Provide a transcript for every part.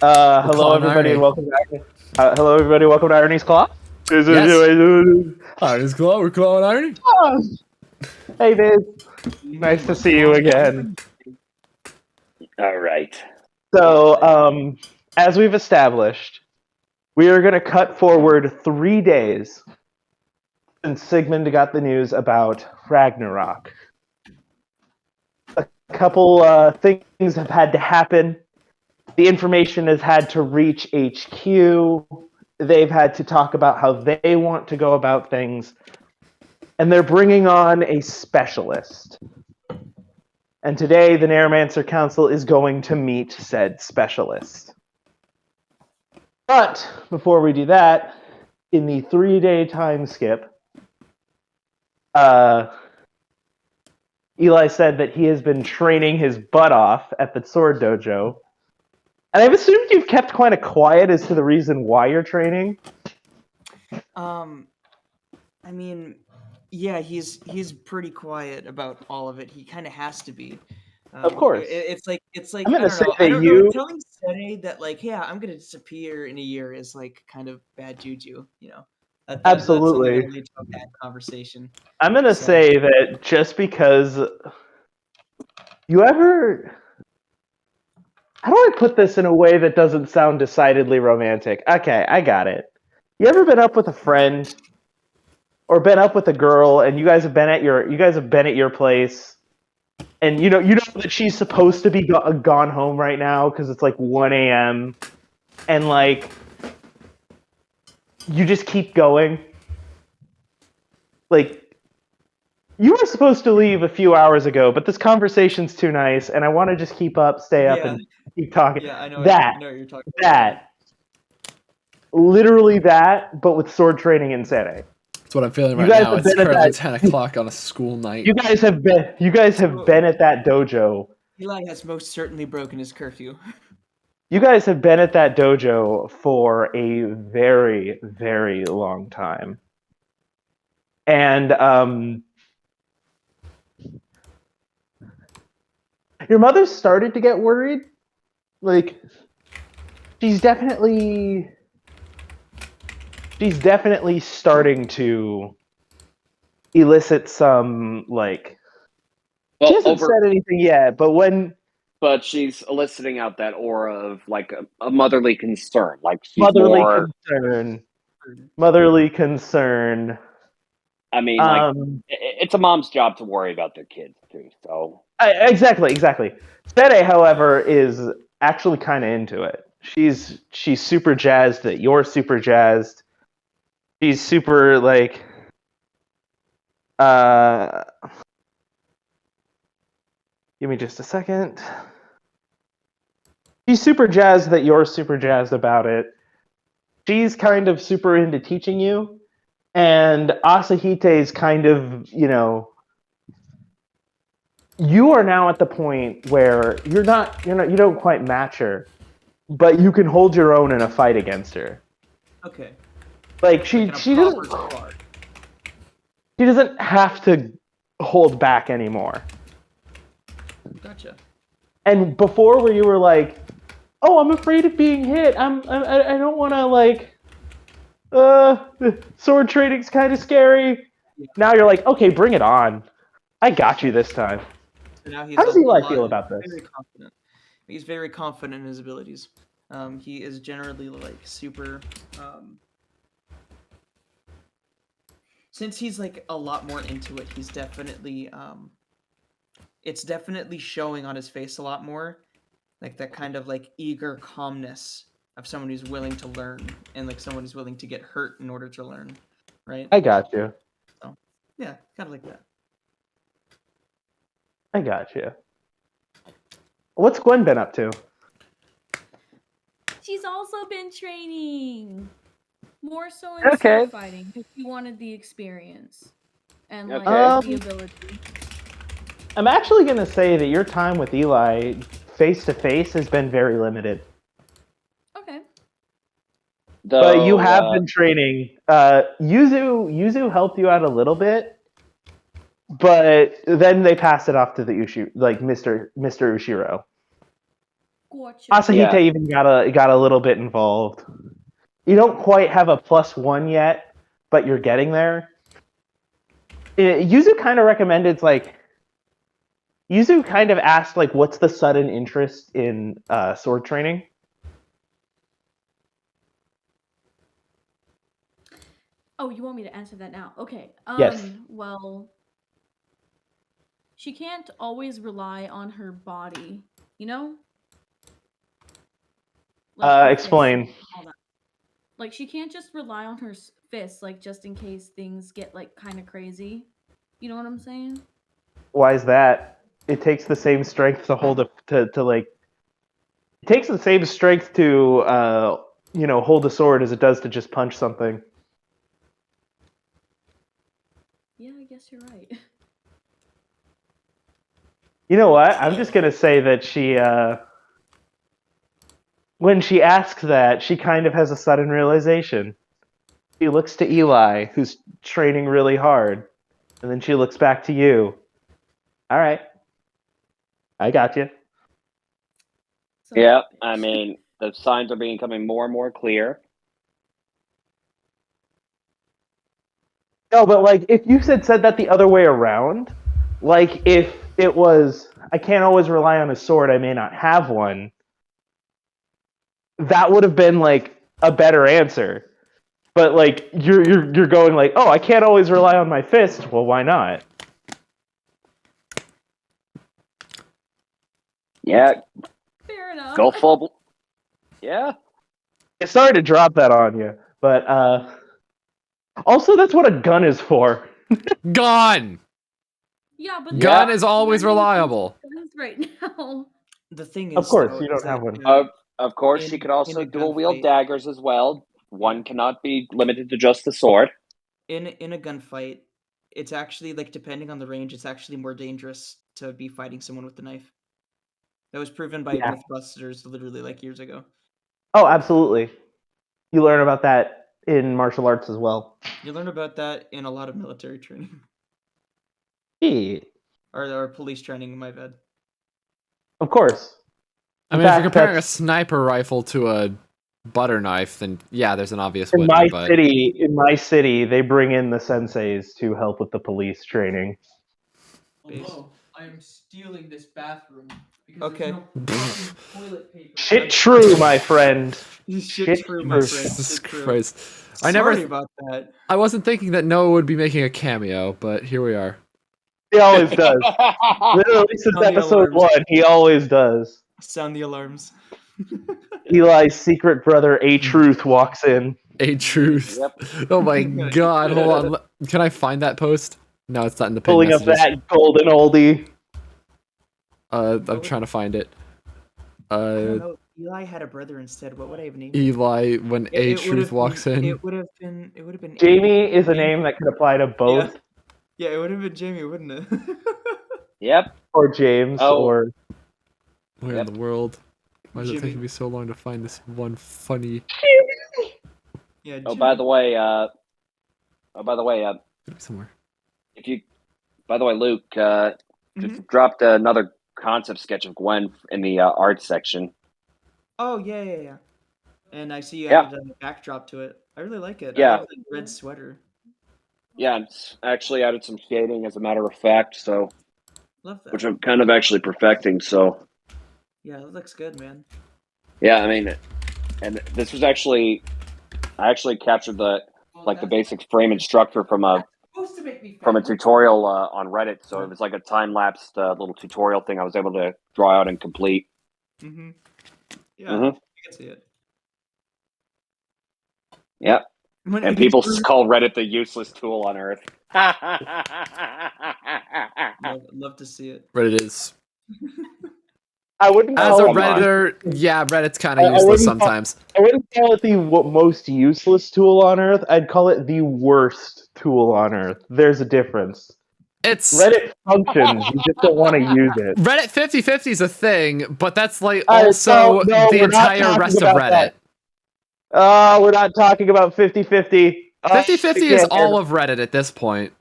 Hello everybody and welcome to Irony's Claw. Yes. Irony's Claw, we're clawing Irony. Hey Biz, nice to see you again. All right. So, as we've established, we are going to cut forward 3 days since Sigmund got the news about Ragnarok. A couple things have had to happen. The information has had to reach HQ. They've had to talk about how they want to go about things. And they're bringing on a specialist. And today, the Narramancer Council is going to meet said specialist. But before we do that, in the 3-day time skip, Eli said that he has been training his butt off at the sword dojo. And I've assumed you've kept kind of quiet as to the reason why you're training. I mean, yeah, he's pretty quiet about all of it. He kind of has to be. Of course. It's like I'm gonna say I that don't you know, telling Serei that like, yeah, I'm gonna disappear in a year is like kind of bad juju, you know. Absolutely. That's something that'll lead to a bad conversation. I'm gonna say that just because you ever. How do I put this in a way that doesn't sound decidedly romantic? Okay, I got it. You ever been up with a friend or been up with a girl and you guys have been at your place and you know that she's supposed to be gone home right now because it's like 1 a.m. and like you just keep going? Like, you were supposed to leave a few hours ago, but this conversation's too nice, and I want to just stay up, and keep talking. Yeah, I know. That, I know what you're talking that, literally that, but with sword training in Serei. That's what I'm feeling right now. It's currently 10 o'clock on a school night. You guys have been at that dojo. Eli has most certainly broken his curfew. You guys have been at that dojo for a very, very long time, and your mother started to get worried. Like, she's definitely starting to elicit some, like, she hasn't said anything yet, but she's eliciting out that aura of like a motherly concern, like she's motherly concern. I mean, like, it's a mom's job to worry about their kids too. So exactly. Serei, however, is actually kind of into it. She's super jazzed that you're super jazzed. She's super like give me just a second. She's super jazzed that you're super jazzed about it. She's kind of super into teaching you. And Asahite is kind of, you are now at the point where you don't quite match her, but you can hold your own in a fight against her. Okay. Like she doesn't have to hold back anymore. Gotcha. And before, where you were like, "Oh, I'm afraid of being hit. I don't want to like." Sword training's kind of scary. Yeah. Now you're like, okay, bring it on. I got you this time. So now how does Eli feel about this? Very confident. He's very confident in his abilities. He is generally like super. Since he's like a lot more into it, he's definitely. It's definitely showing on his face a lot more, like that kind of like eager calmness of someone who's willing to learn and like someone who's willing to get hurt in order to learn, right? I got you. So, yeah, kind of like that. I got you. What's Gwen been up to? She's also been training. More so in sword fighting because she wanted the experience and like the ability. I'm actually going to say that your time with Eli face-to-face has been very limited. Okay. But you have been training. Yuzu helped you out a little bit, but then they passed it off to the Mr. Ushiro. Gotcha. Asahite even got a little bit involved. You don't quite have a +1 yet, but you're getting there. Yuzu kind of recommended, like, Yuzu kind of asked, like, what's the sudden interest in sword training? Oh, you want me to answer that now? Okay. Yes. Well, she can't always rely on her body, you know? Like her Explain. fists and all that. Like, she can't just rely on her fists, like, just in case things get, like, kind of crazy. You know what I'm saying? Why is that? It takes the same strength to hold it takes the same strength to hold a sword as it does to just punch something. Yeah, I guess you're right. You know what? I'm just gonna say that she when she asks that, she kind of has a sudden realization. She looks to Eli, who's training really hard, and then she looks back to you. All right, I got you. Yeah, I mean, the signs are becoming more and more clear. No, but like if you said that the other way around, like if it was, I can't always rely on a sword, I may not have one. That would have been like a better answer. But like you're going like, oh, I can't always rely on my fist. Well, why not? Yeah. Fair enough. Go full. Yeah. Sorry to drop that on you, but also that's what a gun is for. Gun. Yeah, but gun is always reliable. Right now. The thing is, of course, though, you don't have one. Of course, she could also dual wield daggers as well. One cannot be limited to just the sword. In a gunfight, it's actually, like, depending on the range, it's actually more dangerous to be fighting someone with the knife. That was proven by Mythbusters literally, like, years ago. Oh, absolutely. You learn about that in martial arts as well. You learn about that in a lot of military training. Yeah. Or police training, my bad. Of course. I mean, if you're comparing a sniper rifle to a butter knife, then yeah, there's an obvious winner. In my city, they bring in the senseis to help with the police training. Hello, I am stealing this bathroom because there's no fucking toilet paper. Shit true, my friend. Shit true, my friend. Jesus Christ. Sorry about that. I wasn't thinking that Noah would be making a cameo, but here we are. He always does. Literally since episode 1, he always does. Sound the alarms. Eli's secret brother, A-Truth, walks in. A-Truth. Yep. Oh my god, hold on. Can I find that post? No, it's not in the pin Pulling up that golden oldie. I'm trying to find it. I don't know. Eli had a brother instead. What would I have named Eli when A-Truth walks in. It would have been Jamie is a name that could apply to both. Yeah, it would have been Jamie, wouldn't it? Yep. Or James, or... Where in the world? Why is it taking me so long to find this one funny... Yeah, by the way, somewhere. By the way, Luke, just dropped another concept sketch of Gwen in the art section. Oh, yeah. And I see you added a backdrop to it. I really like it. Yeah. I like the red sweater. Yeah, it's actually added some shading as a matter of fact, so... Love that. Which I'm kind of actually perfecting, so... Yeah, it looks good, man. Yeah, I mean, and this was actually... I actually captured the basic frame and structure from a tutorial on Reddit, so it was like a time-lapsed little tutorial thing I was able to draw out and complete. Mm-hmm. Yeah, I can see it. Yep. And people call Reddit the useless tool on Earth. Love to see it. Reddit is. I wouldn't As a Redditor, yeah, Reddit's kind of useless sometimes. I wouldn't call it the most useless tool on Earth. I'd call it the worst tool on Earth. There's a difference. Reddit functions. You just don't want to use it. Reddit 50/50 is a thing, but that's like also the entire rest of Reddit. We're not talking about 50/50. 50/50 is all of Reddit at this point.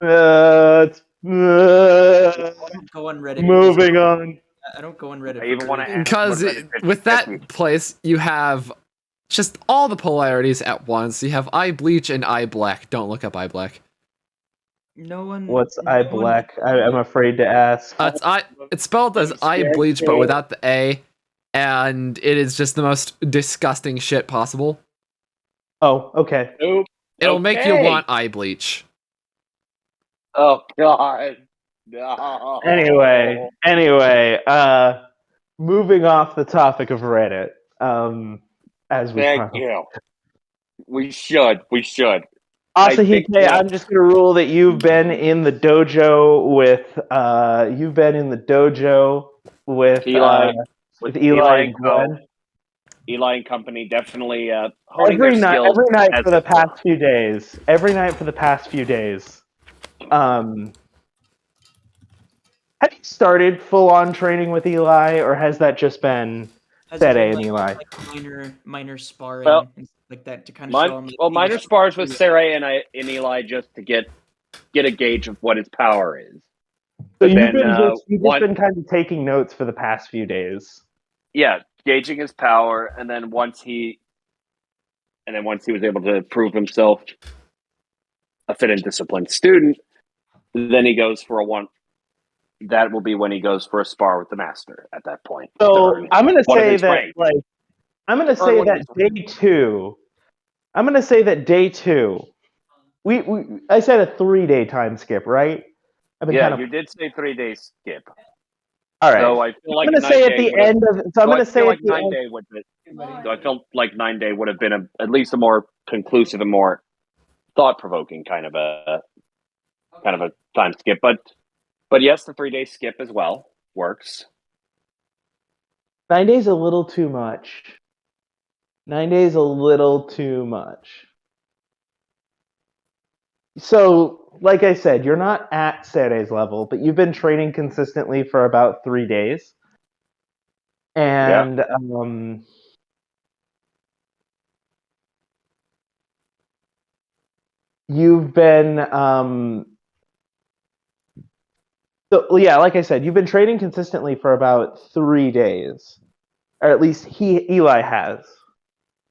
Go on Reddit. Moving on. I don't go on Reddit. I even want to ask Because what Reddit with that 50-50. place, you have just all the polarities at once. You have eye bleach and eye black. Don't look up eye black. No one. What's no eye one- black? I'm afraid to ask. It's spelled as eye bleach, but without the A, and it is just the most disgusting shit possible. Oh, okay. Nope. It'll make you Okay. want eye bleach. Oh God. No. Anyway, moving off the topic of Reddit, as we Thank promised. you. We should. I think, Asahite, I'm just gonna rule that you've been in the dojo with Eli, Eli and Gwen. Eli and company definitely honing their Every skills. night as for the a whole. past few days. Every night for the past few days. Have you started full on training with Eli, or has that just been Has it Serei been, and Eli? minor sparring Well, and stuff like that to kind of show him. minor spars with Serei and Eli just to get a gauge of what his power is. So But you've then, been kind of taking notes for the past few days. Yeah, gauging his power, and then once he was able to prove himself a fit and disciplined student, then he goes for a one. That will be when he goes for a spar with the master. At that point, So I'm going to one of say his that, ranks. I'm going to say one of that his day two. I'm going to say that day two. I said a 3-day time skip, right? I've been Yeah, kind of. you did say 3 days skip. All right. So I feel like I'm going to say at the end of. So I'm going to say like at the 9 end. day would. So I felt like 9 day would have been at least a more conclusive and more thought provoking kind of a time skip. But yes, the 3 day skip as well works. 9 days a little too much. 9 days a little too much. So, like I said, you're not at Serei's level, but you've been training consistently for about 3 days. And you've been so yeah, like I said, you've been training consistently for about 3 days. Or at least Eli has.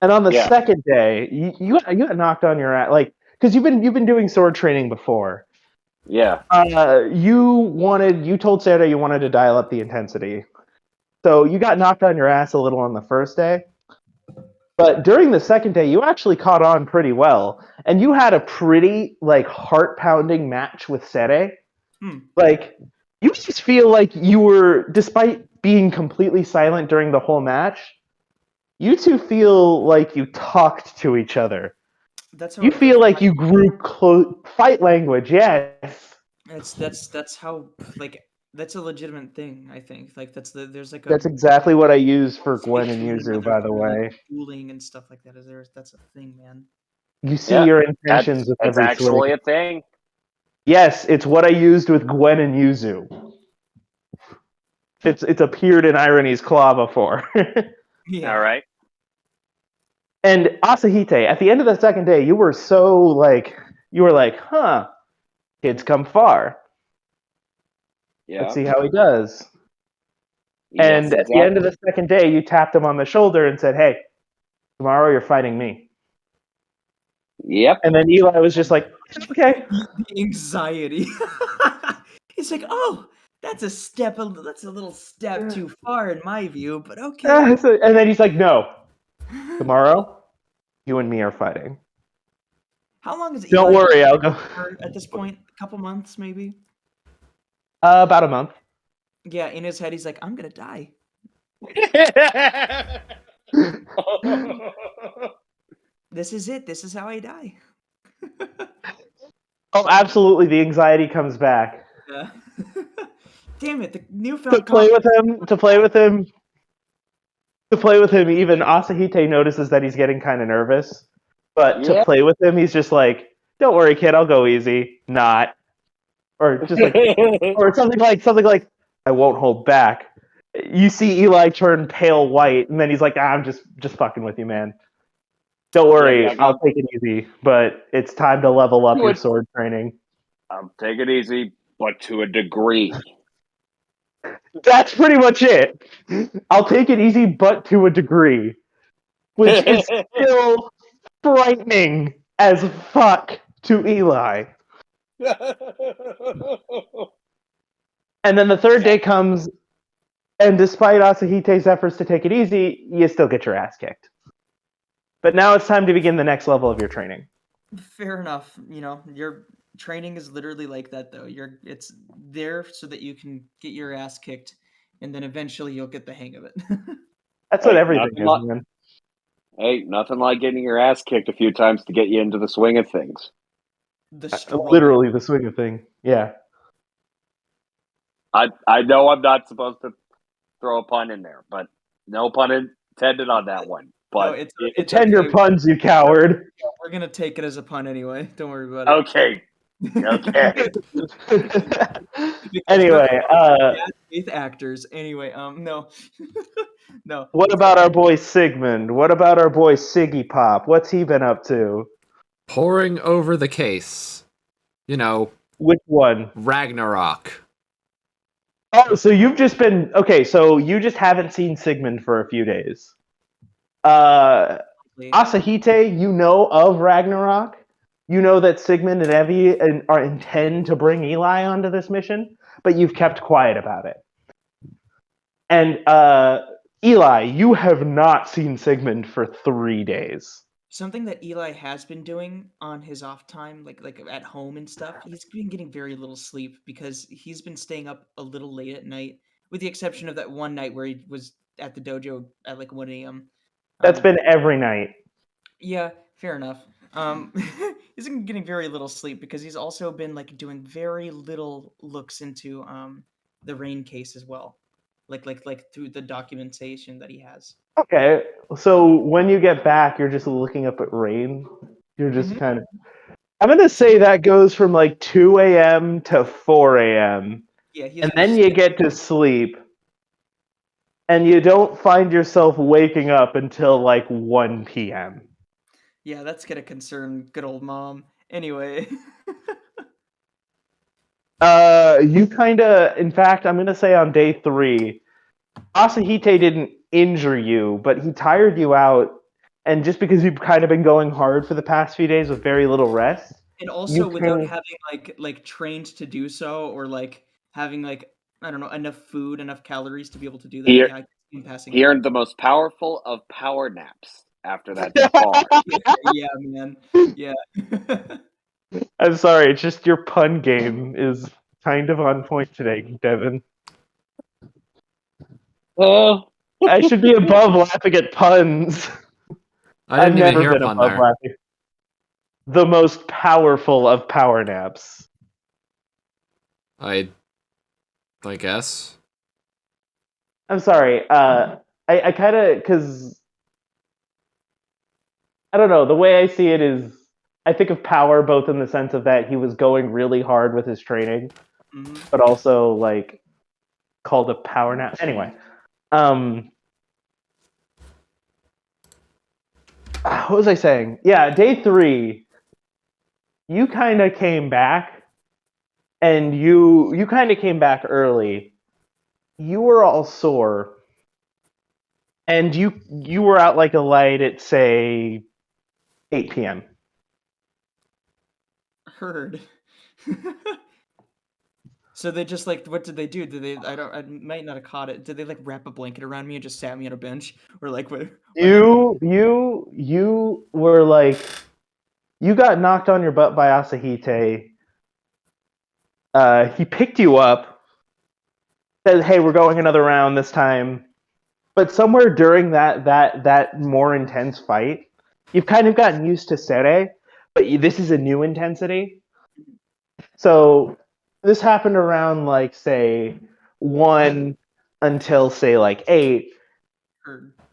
And on the second day, you got knocked on your ass, like, because you've been doing sword training before. Yeah. You told Serei you wanted to dial up the intensity, so you got knocked on your ass a little on the first day. But during the second day, you actually caught on pretty well, and you had a pretty heart pounding match with Serei. Like, you just feel like you were, despite being completely silent during the whole match, you two feel like you talked to each other. You feel like you grew close. Fight language, yes. That's how that's a legitimate thing. I think That's exactly what I use for Gwen and Yuzu, by the way. Schooling and stuff like that. That's a thing, man. You see your intentions with every That's actually swing. a thing. Yes, it's what I used with Gwen and Yuzu. It's appeared in Irony's Claw before. Yeah. All right. And Asahite, at the end of the second day, you were like, huh, kids come far. Yeah. Let's see how he does. Yes, And at the end of the second day, you tapped him on the shoulder and said, hey, tomorrow you're fighting me. Yep. And then Eli was just like, okay. The anxiety. It's like, oh, that's a little step too far in my view, but okay. And then he's like, no, tomorrow you and me are fighting. How long is Eli? Don't worry, I'll go. At this point, a couple months maybe? About a month. Yeah, in his head, he's like, I'm gonna die. This is it. This is how I die. Oh, absolutely. The anxiety comes back. Yeah. Damn it! The newfound To play with him, even Asahite notices that he's getting kind of nervous. But to play with him, he's just like, "Don't worry, kid. I'll go easy." Not, or just like, or something like, "I won't hold back." You see Eli turn pale white, and then he's like, "I'm just fucking with you, man. Don't worry, I'll take it easy. But it's time to level up your sword training." I'll take it easy, but to a degree. That's pretty much it. I'll take it easy, but to a degree, which is still frightening as fuck to Eli. And then the third day comes, and despite Asahite's efforts to take it easy, you still get your ass kicked. But now it's time to begin the next level of your training. Fair enough. Your training is literally like that, though. It's there so that you can get your ass kicked, and then eventually you'll get the hang of it. That's what everything is, man. Hey, nothing like getting your ass kicked a few times to get you into the swing of things. Literally the swing of thing. Yeah. I know I'm not supposed to throw a pun in there, but no pun intended on that one. But no, it's Attend your puns, you coward. We're gonna take it as a pun anyway. Don't worry about it. Okay. Anyway, faith actors. Anyway, no. No. What about our boy Sigmund? What about our boy Siggy Pop? What's he been up to? Poring over the case. Which one? Ragnarok. Oh, so you've just been so you just haven't seen Sigmund for a few days. Asahite, you know of Ragnarok. You know that Sigmund and Evie intend to bring Eli onto this mission, but you've kept quiet about it. And Eli, you have not seen Sigmund for 3 days. Something that Eli has been doing on his off time, like at home and stuff, he's been getting very little sleep because he's been staying up a little late at night, with the exception of that one night where he was at the dojo at like 1 a.m. That's been every night. Yeah, fair enough. He's been getting very little sleep because he's also been like doing very little looks into the Rain case as well, like through the documentation that he has. Okay, so when you get back, you're just looking up at Rain. You're just kind of. I'm gonna say that goes from like 2 a.m. to 4 a.m. Yeah, and then you get to sleep, and you don't find yourself waking up until like 1 p.m. Yeah, that's gonna concern good old mom. Anyway. You kind of, in fact, I'm gonna say on day 3, Asahite didn't injure you, but he tired you out, and just because you've kind of been going hard for the past few days with very little rest, and also without having like trained to do so, or like having like I don't know enough food, enough calories to be able to do that. He earned the most powerful of power naps after that spar. Yeah, man. Yeah. I'm sorry, it's just your pun game is kind of on point today, Devin. I should be above laughing at puns. I've never been above laughing. The most powerful of power naps. I guess. I'm sorry. I kind of, because I don't know. The way I see it is, I think of power both in the sense of that he was going really hard with his training, but also like called a power nap. Anyway, what was I saying? Yeah, day 3, you kind of came back, and you kind of came back early. You were all sore, and you were out like a light at say 8 p.m. Heard. So they just like, what did they do? Did they? I might not have caught it. Did they like wrap a blanket around me and just sat me on a bench, or like what? You were like, you got knocked on your butt by Asahite. He picked you up, said, "Hey, we're going another round this time." But somewhere during that more intense fight, you've kind of gotten used to Serei, but this is a new intensity. So this happened around like say 1 until say like 8,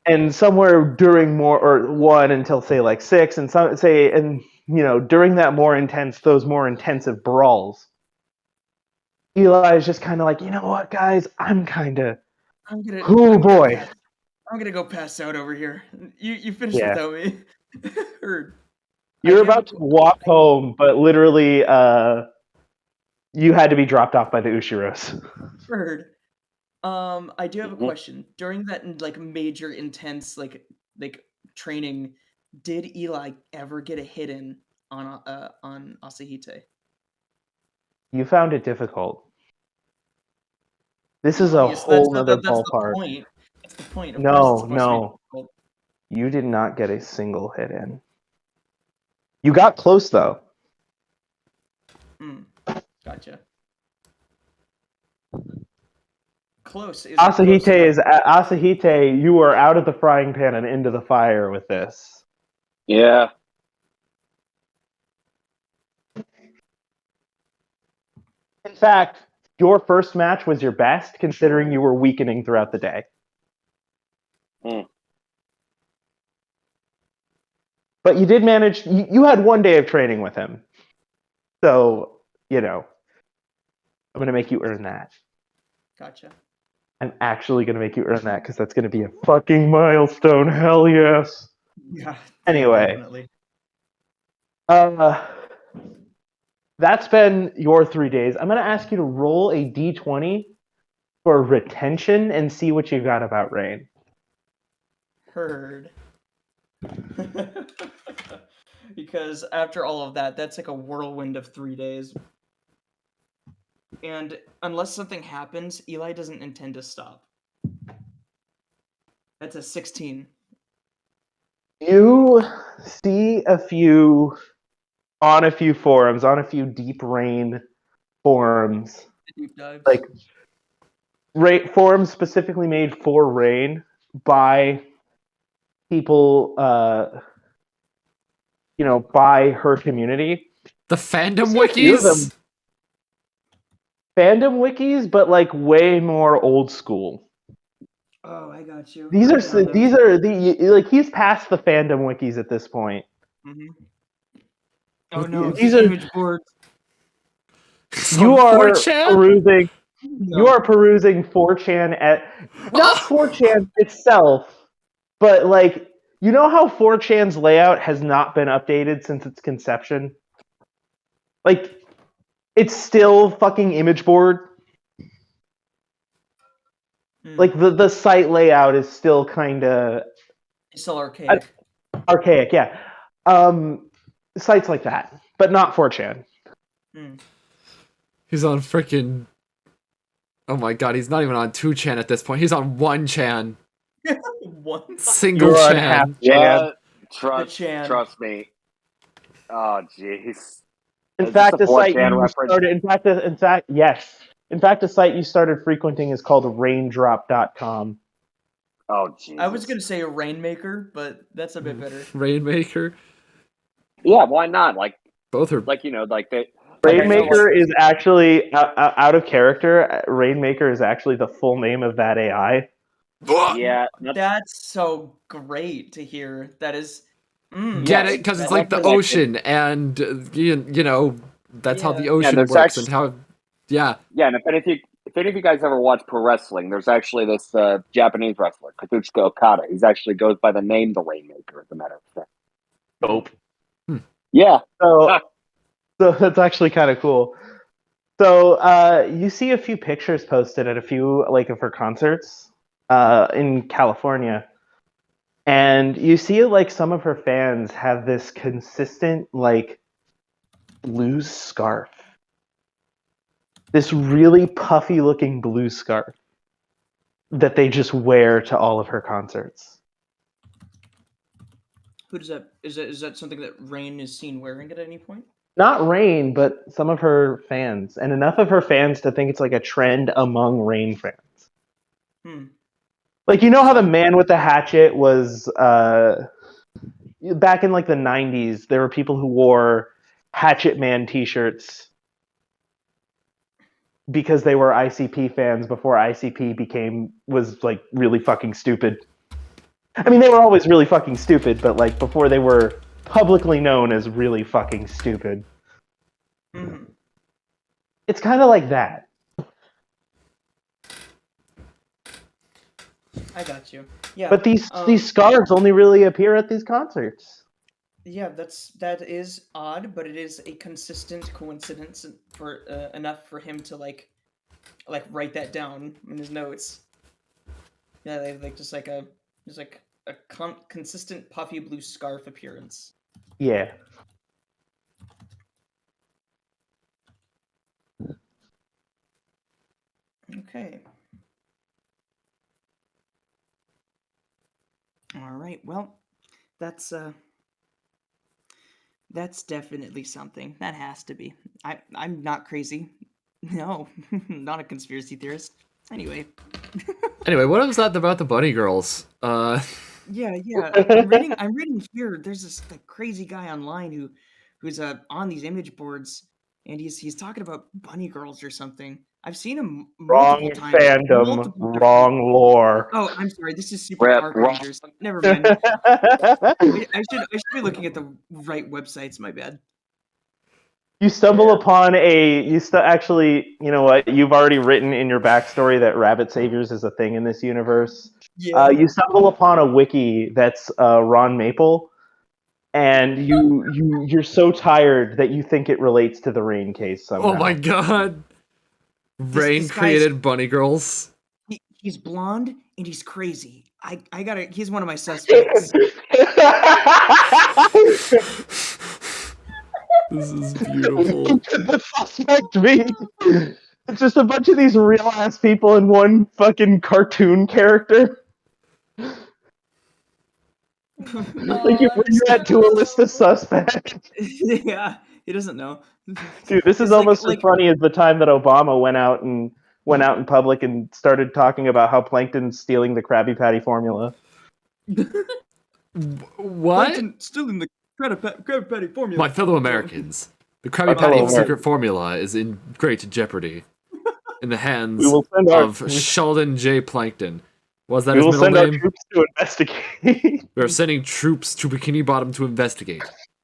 and somewhere during 1 until say like 6, and during that those more intensive brawls, Eli is just kind of like, you know what, guys, I'm gonna boy. I'm gonna go pass out over here. You finished without me. Heard. You're about to walk home, but literally, you had to be dropped off by the Ushiros. Heard. I do have a Mhm. question. During that like major intense like training, did Eli ever get a hit in on Asahite? You found it difficult. This is a Obvious. That's whole nother that's the ballpark. point. That's the point. Of course, it's supposed to be No. difficult. You did not get a single hit in. You got close though. Gotcha. Close. Is it close enough? Asahite, you are out of the frying pan and into the fire with this. Yeah. In fact, your first match was your best, considering you were weakening throughout the day. Mm. But you did manage. You had 1 day of training with him, so I'm gonna make you earn that. Gotcha. I'm actually gonna make you earn that because that's gonna be a fucking milestone. Hell yes. Yeah. Anyway. Definitely. That's been your 3 days. I'm gonna ask you to roll a d20 for retention and see what you got about Rain. Heard. Because after all of that, that's like a whirlwind of 3 days. And unless something happens, Eli doesn't intend to stop. That's a 16. You see a few forums, on a few deep Rain forums, Deep dives. like forums specifically made for Rain by people, by her community. The fandom You see a few of them. wikis? Fandom wikis, but like way more old school. Oh, I got you. These are the he's past the fandom wikis at this point. Mm-hmm. Oh no, These the are image board. you are 4chan? perusing. No. You are perusing 4chan at not 4chan itself, but like you know how 4chan's layout has not been updated since its conception. Like it's still fucking image board. Like the site layout is still kind of still archaic. Archaic, yeah. Sites like that, but not 4chan. He's on freaking. Oh my god, he's not even on 2chan at this point. He's on 1chan. One Single chan. Yeah, trust me. Oh jeez. In fact, the site you started. In fact, the site you started frequenting is called raindrop.com. Oh jeez. I was gonna say a Rainmaker, but that's a bit better. Rainmaker. Yeah, why not? Like both are like they. Rainmaker is actually out of character. Rainmaker is actually the full name of that AI. Yeah, that's so great to hear. That is. Get it? Because it's like the ocean, and you know that's how the ocean works, and how. Yeah. Yeah, and if any of you guys ever watch pro wrestling, there's actually this Japanese wrestler, Kazuchika Okada. He actually goes by the name the Rainmaker, as a matter of fact. Dope. Yeah. So that's actually kind of cool. So you see a few pictures posted at a few of her concerts in California, and you see some of her fans have this consistent blue scarf. This really puffy looking blue scarf that they just wear to all of her concerts. Who does that? Is that something that Rain is seen wearing at any point? Not Rain, but some of her fans, and enough of her fans to think it's like a trend among Rain fans. Like, you know how the man with the hatchet was back in the 90s? There were people who wore Hatchet Man t-shirts because they were ICP fans before ICP was really fucking stupid. I mean, they were always really fucking stupid, but before they were publicly known as really fucking stupid. It's kind of like that. I got you. Yeah. But these scarves only really appear at these concerts. Yeah, that is odd, but it is a consistent coincidence for enough for him to like write that down in his notes. Yeah, they like just like a consistent puffy blue scarf appearance. Yeah. Okay. All right. Well, that's definitely something. That has to be. I'm not crazy. No, not a conspiracy theorist. Anyway. Anyway, what was that about the bunny girls? Yeah. I'm reading here. There's this like crazy guy online who's on these image boards, and he's talking about bunny girls or something. I've seen him multiple Wrong times. fandom, wrong lore. Oh, I'm sorry. This is Super Rip, Park wrong. Rangers. Never mind. I should be looking at the right websites. My bad. You stumble upon actually, you know what? You've already written in your backstory that Rabbit Saviors is a thing in this universe. Yeah. You stumble upon a wiki that's Ron Maple, and you're so tired that you think it relates to the Rain case somehow. Oh my god! Rain this created bunny girls. He's blonde and he's crazy. I gotta. He's one of my suspects. This is beautiful. The suspect be? It's just a bunch of these real ass people and one fucking cartoon character. Like you're at to a list of suspects. Yeah, he doesn't know. Dude, this is It's almost like- as funny as the time that Obama went out in public and started talking about how Plankton's stealing the Krabby Patty formula. What? Plankton still in the Krabby Patty formula. My fellow Americans, the Krabby My fellow Patty Americans. secret formula is in great jeopardy in the hands We will send our of Sheldon J. Plankton. Was that we his will middle send our name? troops to investigate. We are sending troops to Bikini Bottom to investigate.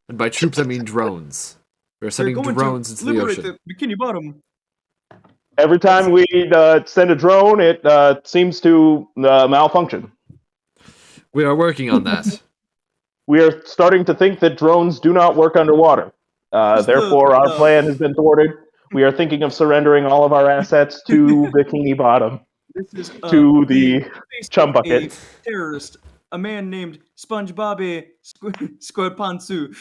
And by troops, I mean drones. We are sending drones into the ocean. Bikini Bottom. Every time we send a drone, it seems to malfunction. We are working on that. We are starting to think that drones do not work underwater. Therefore, our plan has been thwarted. We are thinking of surrendering all of our assets to Bikini Bottom, This is to the chum bucket. a terrorist, a man named SpongeBob SquarePantsu.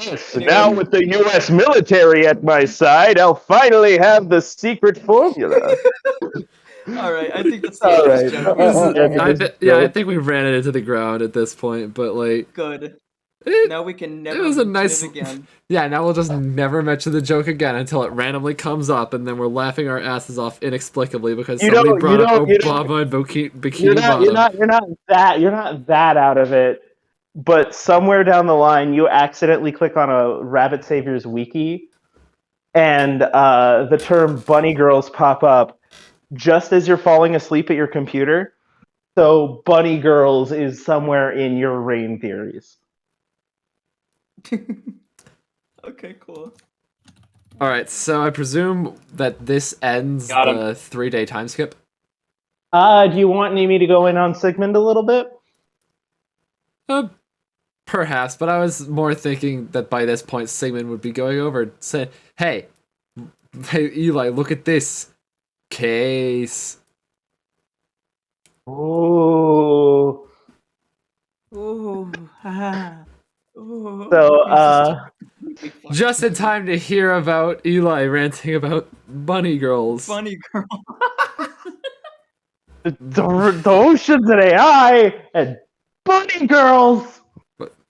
Yes, now with the U.S. military at my side, I'll finally have the secret formula. All right, I think that's All right. I think we ran it into the ground at this point, but like, good. it, Now we can never was a mention nice. it again. Yeah, now we'll just never mention the joke again until it randomly comes up, and then we're laughing our asses off inexplicably because somebody brought up Obama and Bikini Bottom. You're not that out of it. But somewhere down the line, you accidentally click on a Rabbit Saviors wiki, and the term "bunny girls" pop up just as you're falling asleep at your computer. So, bunny girls is somewhere in your Rain theories. Okay, cool. All right, so I presume that this ends Got him. the 3-day time skip. Do you want me to go in on Sigmund a little bit? Perhaps, but I was more thinking that by this point Sigmund would be going over and saying, hey Eli, look at this case. Ooh. Ooh, ooh. So, Just in time to hear about Eli ranting about bunny girls. Funny girl. the oceans and AI and bunny girls.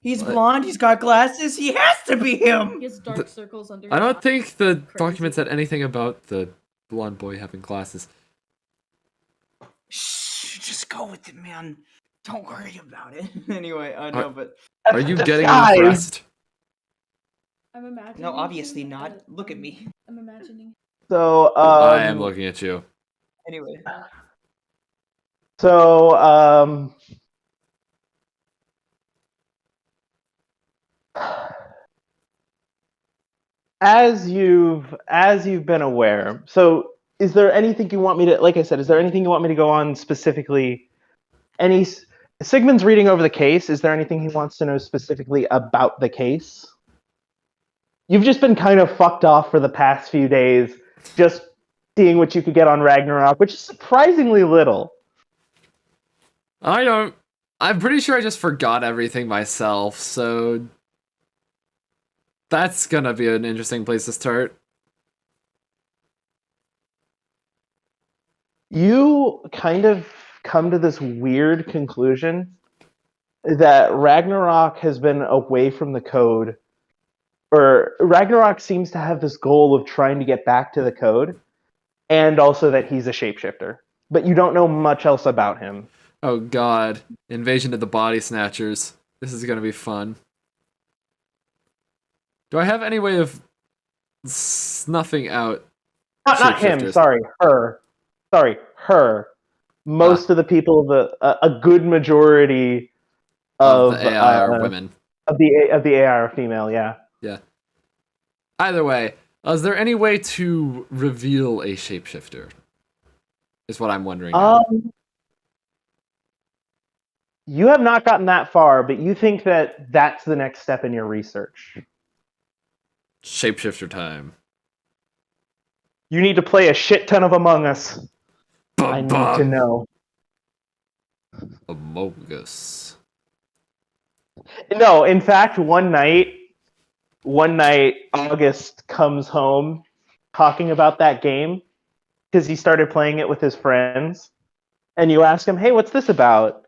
He's blonde. He's got glasses. He has to be him. He has dark circles under. I his don't eyes. think the Crazy. document said anything about the blonde boy having glasses. Shh, just go with it, man. Don't worry about it. Anyway, no, but Are you getting Disguise. impressed? I'm imagining. no, obviously him not. as, Look at me. I'm imagining. So, I am looking at you. Anyway, So, as you've been aware, so is there anything you want me to, like I said, is there anything you want me to go on specifically? Sigmund's reading over the case. Is there anything he wants to know specifically about the case? You've just been kind of fucked off for the past few days, just seeing what you could get on Ragnarok, which is surprisingly little. I'm pretty sure I just forgot everything myself, so that's gonna be an interesting place to start. You kind of come to this weird conclusion that Ragnarok has been away from the code, or Ragnarok seems to have this goal of trying to get back to the code, and also that he's a shapeshifter. But you don't know much else about him. Oh god. Invasion of the Body Snatchers. This is gonna be fun. Do I have any way of snuffing out Not him, sorry, her. Sorry, her. Most of the people, a good majority of the AI are women. Of the AI are female, yeah. Yeah. Either way, is there any way to reveal a shapeshifter? Is what I'm wondering now. You have not gotten that far, but you think that that's the next step in your research. Shapeshifter time. You need to play a shit ton of Among Us. I need to know. Among Us. No, in fact, one night, August comes home talking about that game because he started playing it with his friends. And you ask him, hey, what's this about?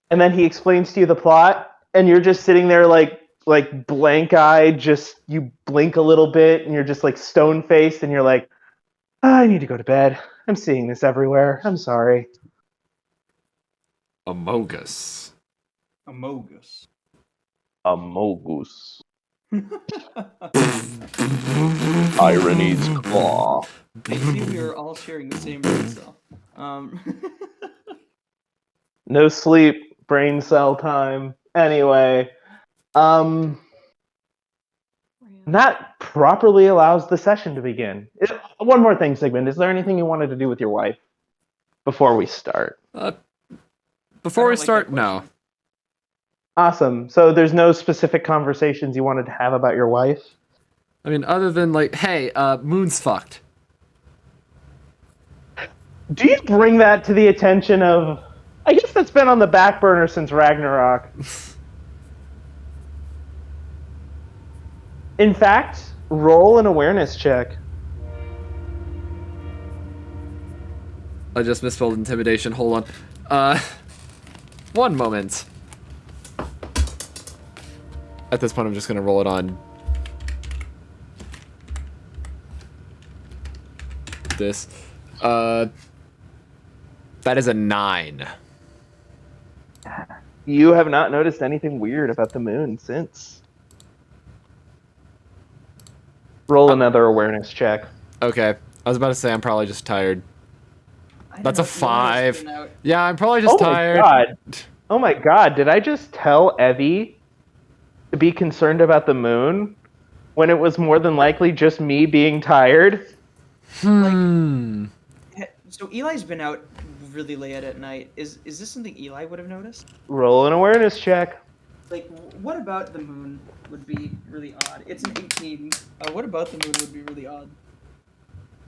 And then he explains to you the plot, and you're just sitting there like blank-eyed, just you blink a little bit, and you're just like stone-faced, and you're like, I need to go to bed. I'm seeing this everywhere. I'm sorry. Amogus. Amogus. Amogus. Irony's claw. I see we are all sharing the same brain cell. No sleep, brain cell time. Anyway, that properly allows the session to begin. One more thing, Sigmund. Is there anything you wanted to do with your wife before we start? Before we start, no. Awesome. So there's no specific conversations you wanted to have about your wife? I mean, other than like, hey, Moon's fucked. Do you bring that to the attention of... I guess that's been on the back burner since Ragnarok. In fact, roll an awareness check. I just misspelled intimidation. Hold on. One moment. At this point, I'm just gonna roll it on this. That is a 9. You have not noticed anything weird about the moon since. Roll another awareness check. Okay. I was about to say I'm probably just tired. That's a 5. Yeah, I'm probably just tired. God. Oh my god, did I just tell Evie to be concerned about the moon when it was more than likely just me being tired? So Eli's been out really late at night. Is this something Eli would have noticed? Roll an awareness check. Like, what about the moon would be really odd? It's an 18. What about the moon would be really odd?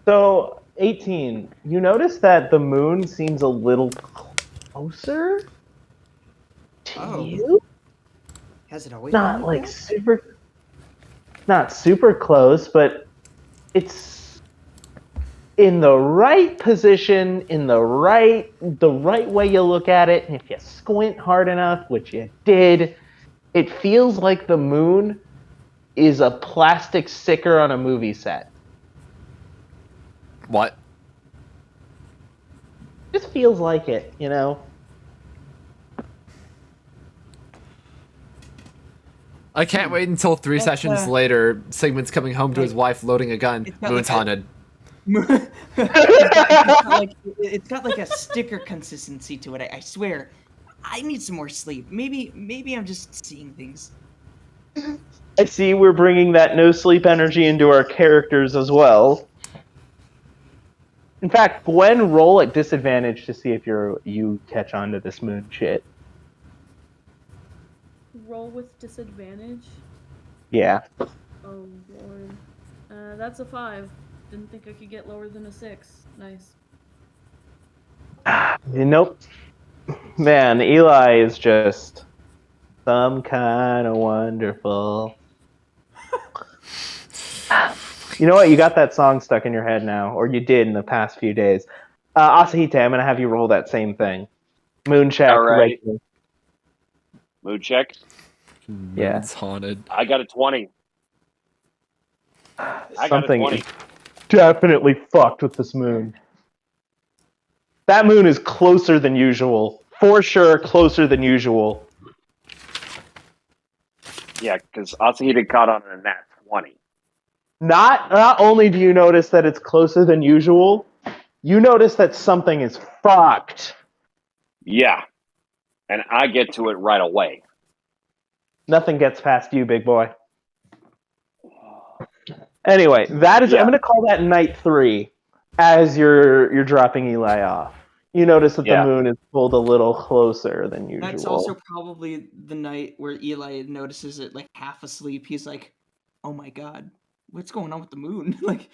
So, 18. You notice that the moon seems a little closer to you? Has it always Not been like that? not super close, but it's in the right position, in the right way you look at it, and if you squint hard enough, which you did, it feels like the moon is a plastic sticker on a movie set. What? Just feels like it, you know? I can't wait until 3 sessions later, Sigmund's coming home to his wife loading a gun. Moon's haunted. It's got like a sticker consistency to it. I swear. I need some more sleep. Maybe I'm just seeing things. I see we're bringing that no sleep energy into our characters as well. In fact, Gwen, roll at disadvantage to see if you catch on to this moon shit. Roll with disadvantage? Yeah. Oh, Lord. That's a 5. Didn't think I could get lower than a 6. Nice. Nope. Man, Eli is just some kind of wonderful. You know what? You got that song stuck in your head now, or you did in the past few days. Asahite, I'm going to have you roll that same thing. Moon check. All right. Regular. Mood check. Yeah. It's haunted. I got a 20. Something is definitely fucked with this moon. That moon is closer than usual. For sure, closer than usual. Yeah, because Asahite caught on a nat 20. Not only do you notice that it's closer than usual, you notice that something is fucked. Yeah, and I get to it right away. Nothing gets past you, big boy. Anyway, that is. Yeah. I'm going to call that night 3 as you're dropping Eli off. You notice that the moon is pulled a little closer than usual. That's also probably the night where Eli notices it like half asleep. He's like, "Oh my god, what's going on with the moon?" Like,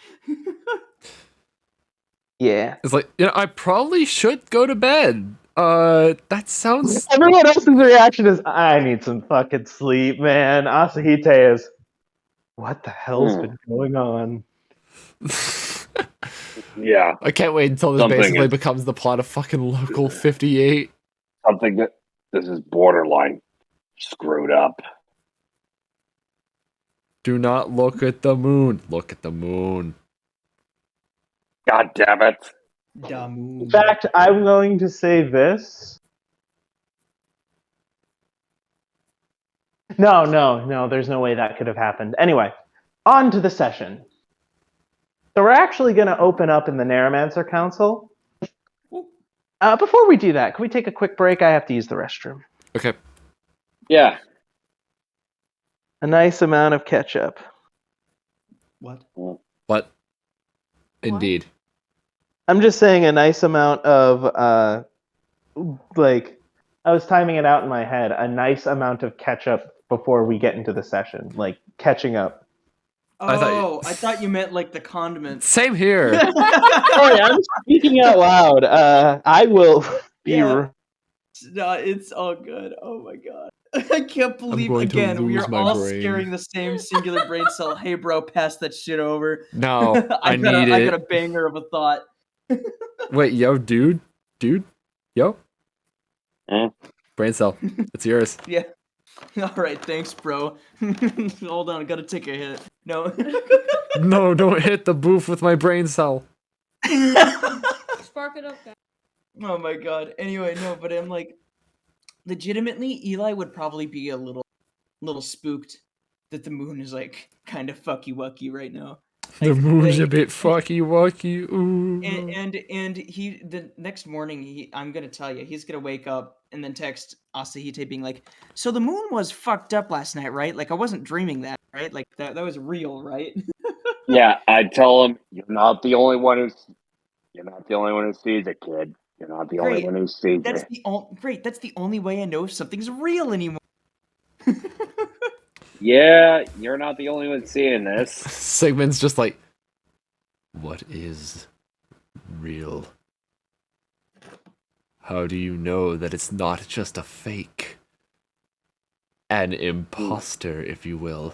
yeah. It's like, I probably should go to bed. That sounds. Everyone else's reaction is, I need some fucking sleep, man. Asahite is, what the hell's been going on? Yeah. I can't wait until this basically becomes the plot of fucking Local 58. Something that this is borderline screwed up. Do not look at the moon. Look at the moon. God damn it. In fact, I'm going to say this. No, there's no way that could have happened. Anyway, on to the session. So we're actually going to open up in the Narramancer Council. Before we do that, can we take a quick break? I have to use the restroom. Okay. Yeah. A nice amount of ketchup. What? Indeed. I'm just saying a nice amount of, I was timing it out in my head, a nice amount of ketchup before we get into the session, like catching up. I thought you meant like the condiment. Same here. Sorry, I'm speaking out loud. I will be... Yeah. No, it's all good. Oh my god. I can't believe, again, we are all sharing the same singular brain cell. Hey bro, pass that shit over. No, I need it. I got a banger of a thought. Wait, yo, dude? Yo? Brain cell. It's yours. Yeah. Alright, thanks, bro. Hold on, I gotta take a hit. No. No, don't hit the booth with my brain cell. Spark it up, guys. Oh my god. Anyway, no, but I'm like, legitimately, Eli would probably be a little spooked that the moon is like kind of fucky-wucky right now. The moon's a bit fucky-wucky. Ooh. And he, the next morning, I'm gonna tell you, he's gonna wake up and then text Asahite being like, so the moon was fucked up last night, right? Like, I wasn't dreaming that, right? Like, that was real, right? Yeah, I'd tell him, you're not the only one who sees it, kid. You're not the only one who sees it. That's the only way I know if something's real anymore. Yeah, you're not the only one seeing this. Sigmund's just like, what is real? How do you know that it's not just a fake? An imposter, if you will.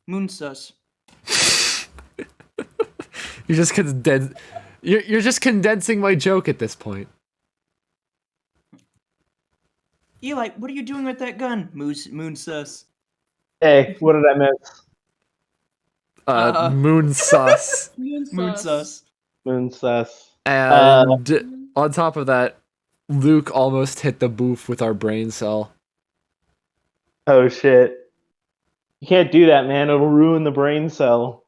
Moon sus. You're just condensing my joke at this point. Eli, what are you doing with that gun? Moon sus. Hey, what did I miss? Moon sus. Moon sus. Moon sus. And on top of that, Luke almost hit the booth with our brain cell. Oh shit. You can't do that, man. It'll ruin the brain cell.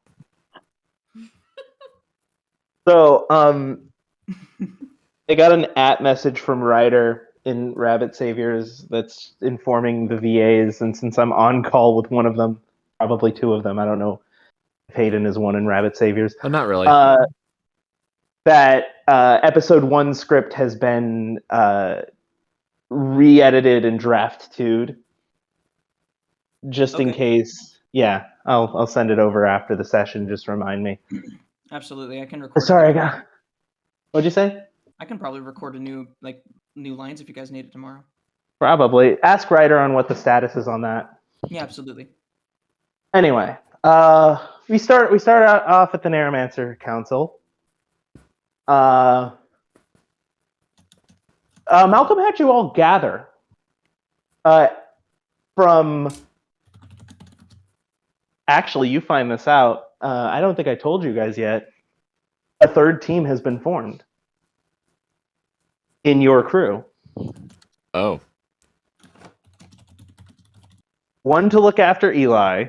So, I got an @message from Ryder in Rabbit Saviors that's informing the VAs, and since I'm on call with one of them, probably two of them, I don't know if Hayden is one in Rabbit Saviors. Oh, not really. That episode 1 script has been re-edited and draft 2'd, just in case Yeah, I'll send it over after the session. Just remind me. Absolutely, I can record. Sorry, what'd you say? I can probably record a new lines if you guys need it tomorrow. Probably. Ask Ryder on what the status is on that. Yeah, absolutely. Anyway, we start out off at the Narramancer Council. Malcolm had you all gather from. Actually, you find this out. I don't think I told you guys yet. A third team has been formed in your crew. Oh. One to look after Eli.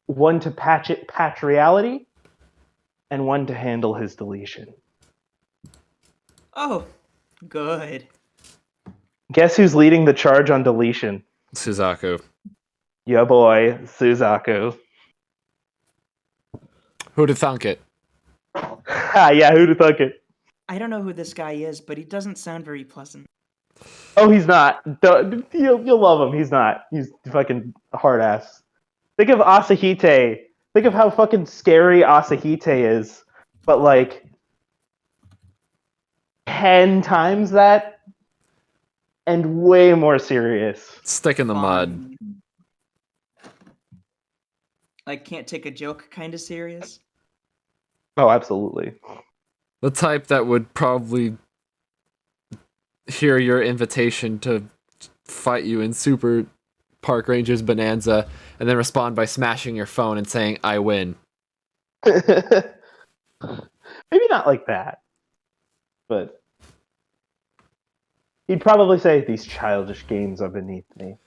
One to patch reality. And one to handle his deletion. Oh, good. Guess who's leading the charge on deletion? Suzaku. Yeah, boy, Suzaku. Who'd have thunk it? Yeah, who'd have thunk it? I don't know who this guy is, but he doesn't sound very pleasant. Oh, he's not. You'll love him. He's not. He's fucking hard ass. Think of Asahite. Think of how fucking scary Asahite is, but like 10 times that, and way more serious. Stick in the mud. Like, can't take a joke kind of serious? Oh, absolutely. The type that would probably hear your invitation to fight you in Super Park Rangers Bonanza and then respond by smashing your phone and saying, I win. Maybe not like that. But he'd probably say, these childish games are beneath me.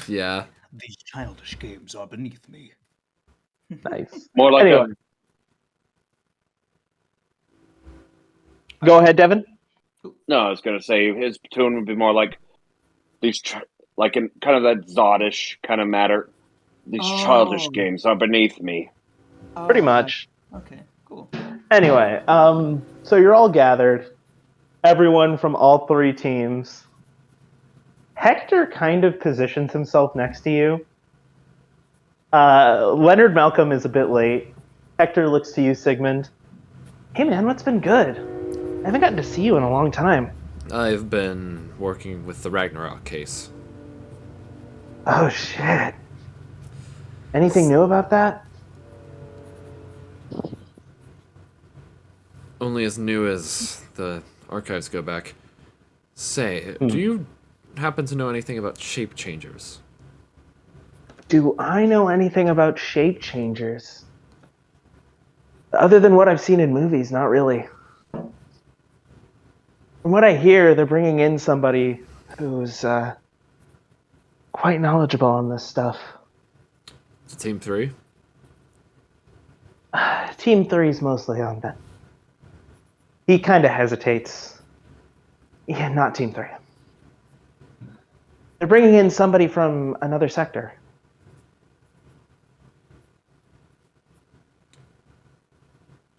Yeah. These childish games are beneath me. Nice. More like Anyway. Go ahead, Devin. No, I was gonna say his tune would be more like these, like in kind of that Zodish kind of matter. These childish games are beneath me. Pretty much. Okay, cool. Anyway, so you're all gathered. Everyone from all three teams. Hector kind of positions himself next to you. Leonard Malcolm is a bit late. Hector looks to you, Sigmund. Hey man, what's been good? I haven't gotten to see you in a long time. I've been working with the Ragnarok case. Oh shit. Anything new about that? Only as new as the archives go back. Say, do you happen to know anything about shape changers? Do I know anything about shape changers? Other than what I've seen in movies, not really. From what I hear, they're bringing in somebody who's quite knowledgeable on this stuff. It's Team 3? Team 3's mostly on that. He kind of hesitates. Yeah, not Team 3. They're bringing in somebody from another sector.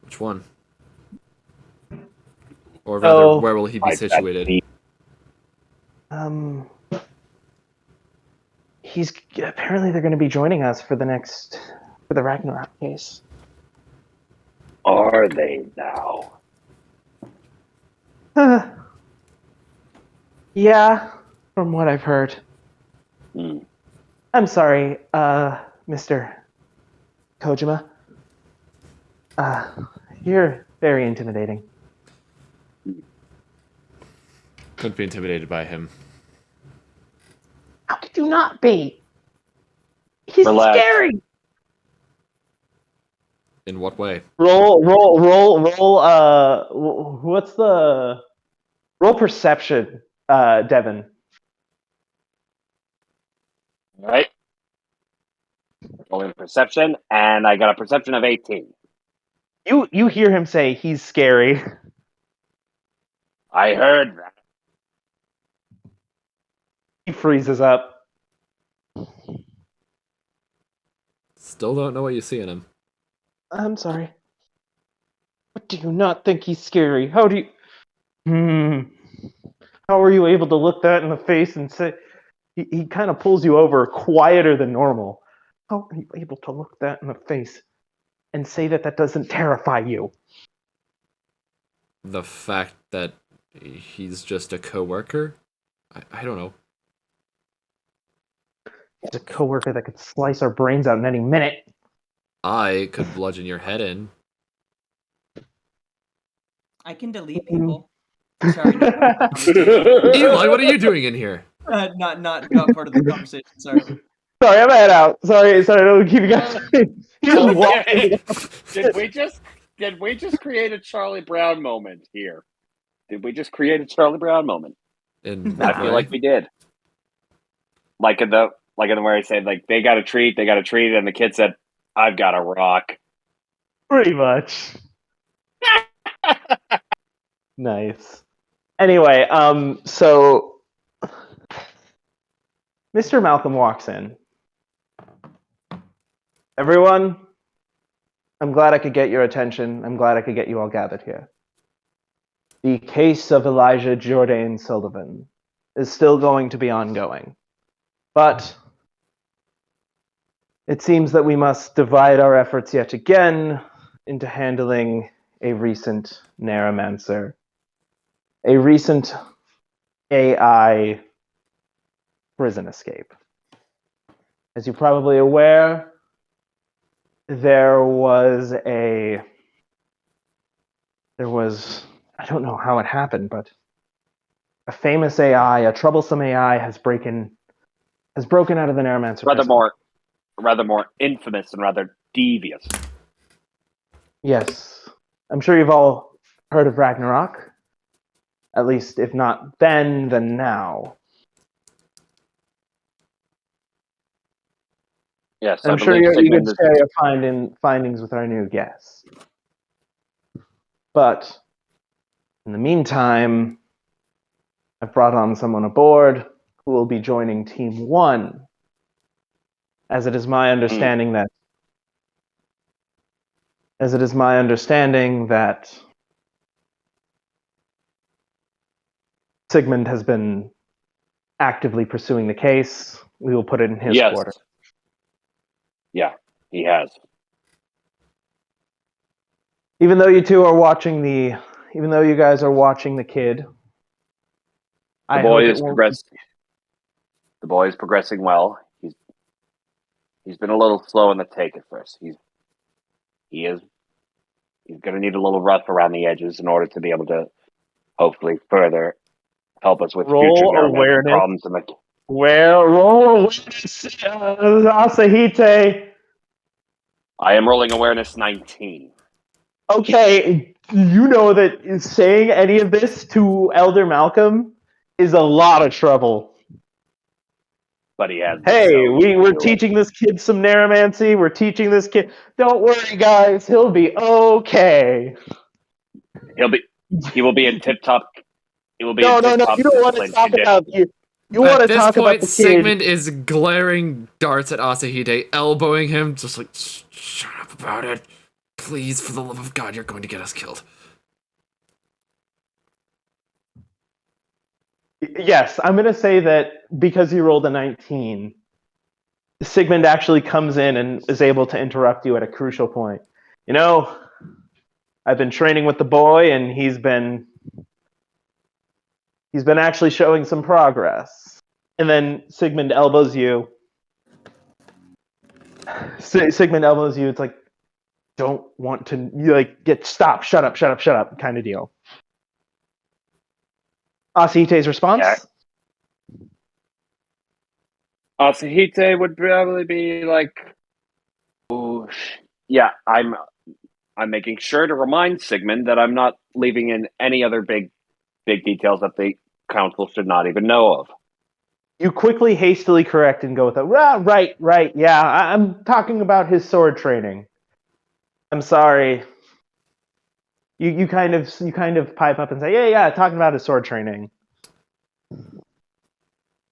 Which one? Or rather, where will he be situated? He's apparently they're going to be joining us for the Ragnarok case. Are they now? Yeah, from what I've heard. I'm sorry, Mr. Kojima. You're very intimidating. Couldn't be intimidated by him. How could you not be? He's Relax. scary. In what way? Roll. What's the roll perception, Devin? All right. Rolling perception, and I got a perception of 18. You hear him say he's scary. I heard that. He freezes up. Still don't know what you see in him. I'm sorry. But do you not think he's scary? How do you... How are you able to look that in the face and say... He kind of pulls you over, quieter than normal. How are you able to look that in the face and say that doesn't terrify you? The fact that he's just a coworker? I don't know. He's a coworker that could slice our brains out in any minute. I could bludgeon your head in. I can delete people. Sorry, not part of the conversation. Eli, what are you doing in here? Not part of the conversation. Sorry. Sorry, I'm head out. Sorry, don't keep you guys. Just walking. Did we just create a Charlie Brown moment here? Did we just create a Charlie Brown moment? I feel like we did. Like in the where I said like they got a treat, and the kid said, "I've got a rock." Pretty much. Nice. Anyway, so Mr. Malcolm walks in. Everyone, I'm glad I could get your attention. I'm glad I could get you all gathered here. The case of Elijah Jordan Sullivan is still going to be ongoing. But it seems that we must divide our efforts yet again into handling a recent narramancer, a recent AI prison escape. As you're probably aware, there was, I don't know how it happened, but a famous AI, a troublesome AI has broken out of the narramancer prison. Rather more infamous and rather devious. Yes. I'm sure you've all heard of Ragnarok. At least, if not then now. Yes, I'm sure you could share your findings with our new guest. But in the meantime, I've brought on someone aboard who will be joining Team 1, as it is my understanding that Sigmund has been actively pursuing the case. We will put it in his quarter. Yeah, he has. Even though you guys are watching the kid, The boy is progressing well. He's been a little slow in the take at first. He's going to need a little rough around the edges in order to be able to hopefully further help us with future neuromancer problems. Roll awareness, Asahite. I am rolling awareness 19. Okay, you know that saying any of this to Elder Malcolm is a lot of trouble. But he has. Hey, we're teaching this kid some narramancy. We're teaching this kid. Don't worry, guys. He'll be okay. He will be in tip-top. He will be no. in tip-top. You don't want to talk about you. You want to talk about the kid. Sigmund is glaring darts at Asahite, elbowing him, just like, shut up about it. Please, for the love of God, you're going to get us killed. Yes, I'm going to say that because you rolled a 19, Sigmund actually comes in and is able to interrupt you at a crucial point. You know, I've been training with the boy, and he's been actually showing some progress. And then Sigmund elbows you. Sigmund elbows you. It's like, don't want to, you like, stop, shut up, kind of deal. Asahite's response? Yeah. Asahite would probably be like, "Oh, yeah, I'm making sure to remind Sigmund that I'm not leaving in any other big details that the council should not even know of." You quickly, hastily correct and go with right, yeah, I'm talking about his sword training. I'm sorry. You kind of pipe up and say, yeah, talking about his sword training.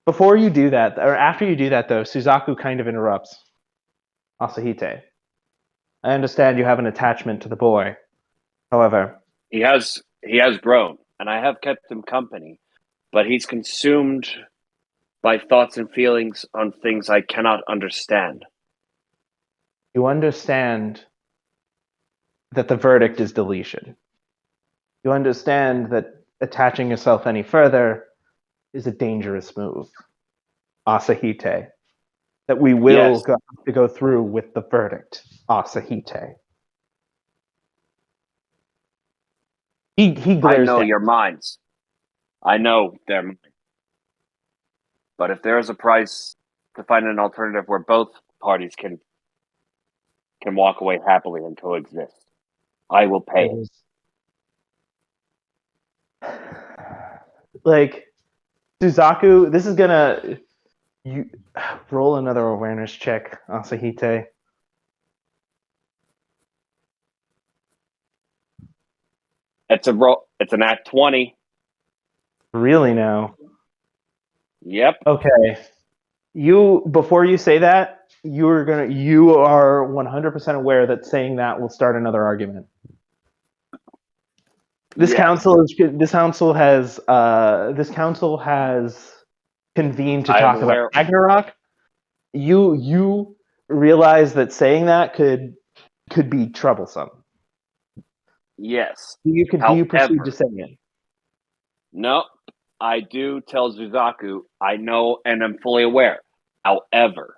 Before you do that, or after you do that, though, Suzaku kind of interrupts Asahite. I understand you have an attachment to the boy. However, he has grown, and I have kept him company, but he's consumed by thoughts and feelings on things I cannot understand. You understand that the verdict is deletion. You understand that attaching yourself any further is a dangerous move. Asahite. That we will Yes. have to go through with the verdict. Asahite. He I glares know down. your minds. I know their minds. But if there is a price to find an alternative where both parties can walk away happily and coexist, I will pay it. Like, Suzaku, this is gonna... You roll another awareness check, Asahite. It's a nat 20. Really now? Yep. Okay. Before you say that, you are 100% aware that saying that will start another argument. This Yes. council has convened to I am talk aware. about Ragnarok. You realize that saying that could be troublesome. Yes. Do you proceed to say it? No, I do tell Suzaku I know and am fully aware. However,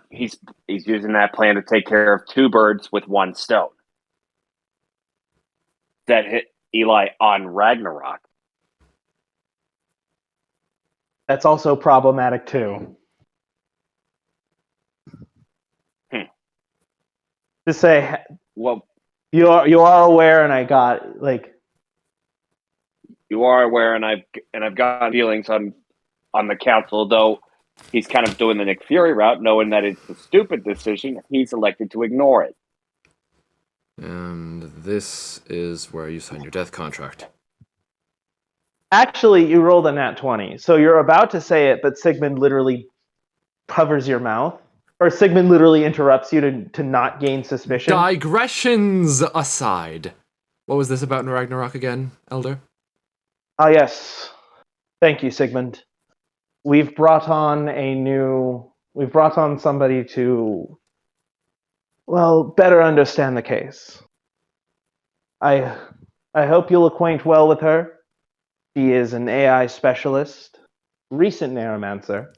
he's using that plan to take care of two birds with one stone. That hit Eli on Ragnarok. That's also problematic too. Just say, well, you are aware, and I got like. You are aware, and I've got feelings on the council, though he's kind of doing the Nick Fury route, knowing that it's a stupid decision. He's elected to ignore it. And this is where you sign your death contract. Actually, you rolled a nat 20, so you're about to say it, but Sigmund literally covers your mouth. Or Sigmund literally interrupts you to not gain suspicion. Digressions aside. What was this about in Ragnarok again, Elder? Ah, yes. Thank you, Sigmund. We've brought on somebody to, well, better understand the case. I hope you'll acquaint well with her. She is an AI specialist, recent narramancer.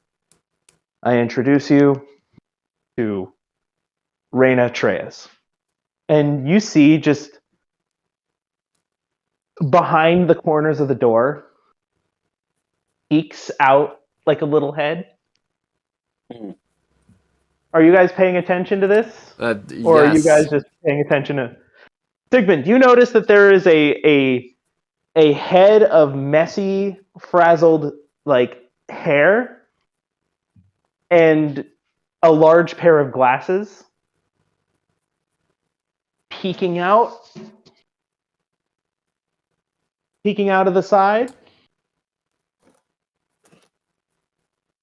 I introduce you to Reyna Treyes. And you see just behind the corners of the door, peeks out like a little head. Are you guys paying attention to this? Yes. Or are you guys just paying attention to... Sigmund, do you notice that there is a head of messy, frazzled, like, hair and a large pair of glasses peeking out of the side,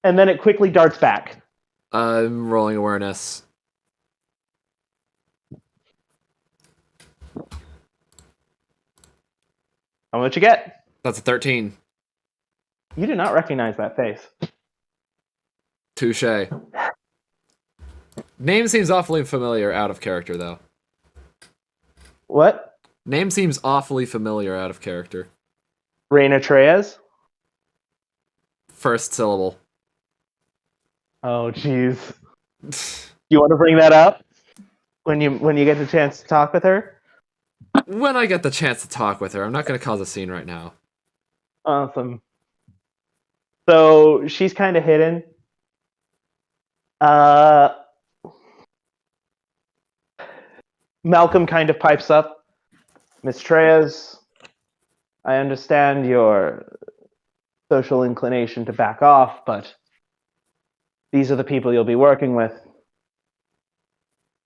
and then it quickly darts back. I'm rolling awareness. How much you get? That's a 13. You do not recognize that face. Touche. Name seems awfully familiar out of character, though. What? Name seems awfully familiar out of character. Reyna Treyes? First syllable. Oh, jeez. You want to bring that up when you get the chance to talk with her? When I get the chance to talk with her, I'm not going to cause a scene right now. Awesome. So she's kind of hidden. Malcolm kind of pipes up. Miss Treyes, I understand your social inclination to back off, but these are the people you'll be working with.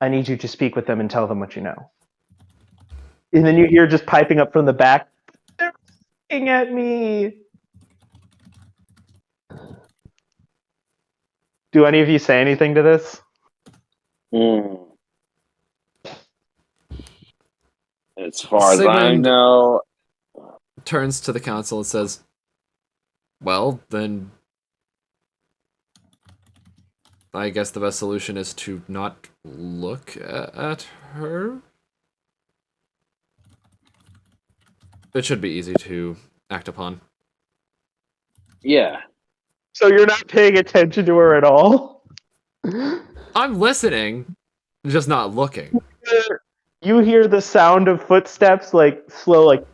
I need you to speak with them and tell them what you know. And then you hear just piping up from the back, they're looking at me. Do any of you say anything to this? As far as I Sigmund know... turns to the council and says, well, then I guess the best solution is to not look at her. It should be easy to act upon. Yeah. So you're not paying attention to her at all? I'm listening, just not looking. You hear the sound of footsteps, like slow, like,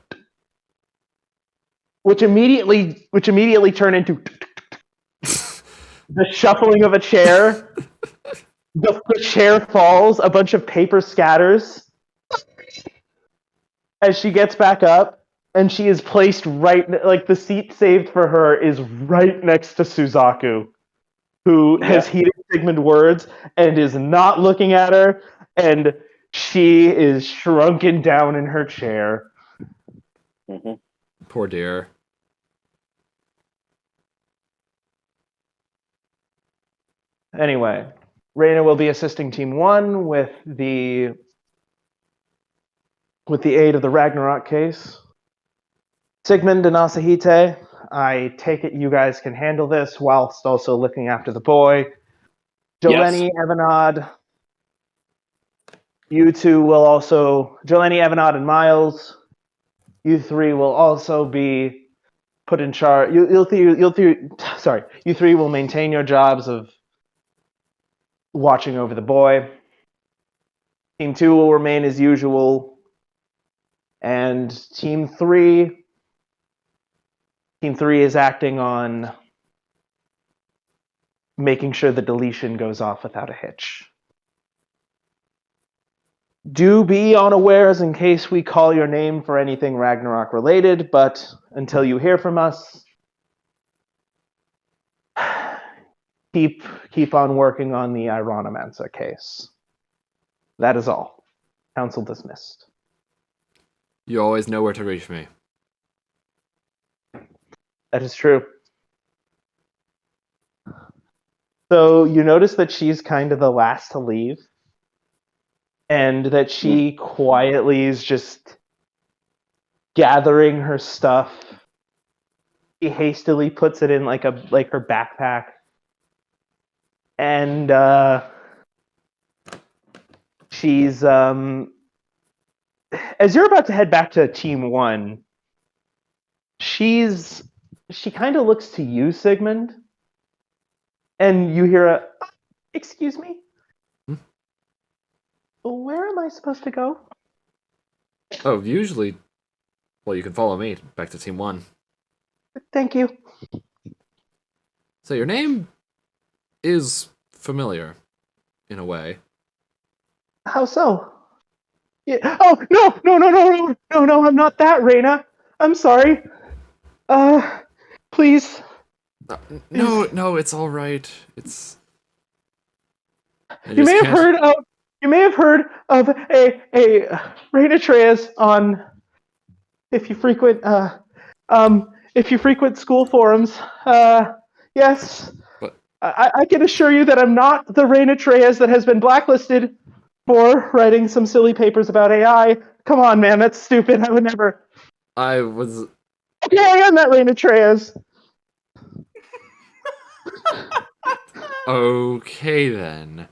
which immediately turn into the shuffling of a chair. The chair falls. A bunch of paper scatters as she gets back up, and she is placed right, like the seat saved for her is right next to Suzaku, who has heeded Sigmund words and is not looking at her, and she is shrunken down in her chair. Mm-hmm. Poor dear. Anyway, Reyna will be assisting Team 1 with the aid of the Ragnarok case. Sigmund and Asahite, I take it you guys can handle this whilst also looking after the boy. Jolene, Evanod, you two will also... Jolene, Evanod, and Miles, you three will also be put in charge. You three will maintain your jobs of watching over the boy. Team 2 will remain as usual. And Team 3 is acting on making sure the deletion goes off without a hitch. Do be unawares in case we call your name for anything Ragnarok related, but until you hear from us, keep on working on the narramancer case. That is all. Council dismissed. You always know where to reach me. That is true. So you notice that she's kind of the last to leave, and that she quietly is just gathering her stuff. She hastily puts it in like her backpack, and she's as you're about to head back to Team 1, she kind of looks to you, Sigmund, and you hear a, "Excuse me? Where am I supposed to go?" Oh, usually... Well, you can follow me back to Team 1. Thank you. So your name is familiar, in a way. How so? Yeah. Oh, no, I'm not that, Reyna. I'm sorry. Please. No, it's all right. It's... You may have heard of a Reyna Treyes on, if you frequent school forums. Yes. But I can assure you that I'm not the Reyna Treyes that has been blacklisted for writing some silly papers about AI. Come on, man, that's stupid. I would never. I was... Okay, I am that Reyna Treyes. Okay, then.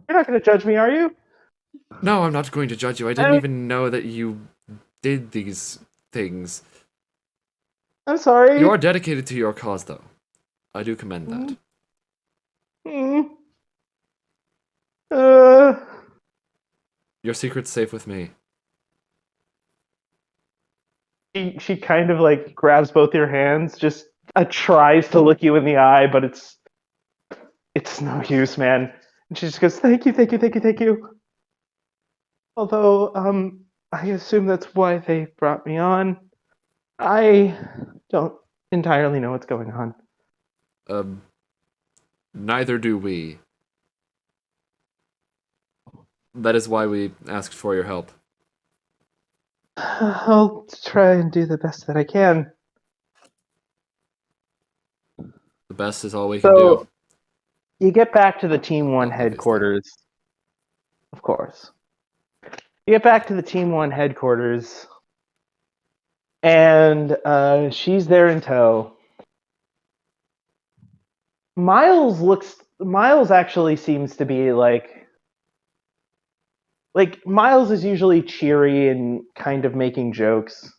You're not going to judge me, are you? No, I'm not going to judge you. I didn't even know that you did these things. I'm sorry. You are dedicated to your cause, though. I do commend that. Your secret's safe with me. She kind of like grabs both your hands, just tries to look you in the eye, but it's no use, man. And she just goes, "Thank you. Although, I assume that's why they brought me on. I don't entirely know what's going on." Neither do we. That is why we asked for your help. I'll try and do the best that I can. The best is all we can do. You get back to the Team 1 headquarters. Of course. You get back to the Team 1 headquarters, and she's there in tow. Miles looks Miles actually seems to be like Miles is usually cheery and kind of making jokes.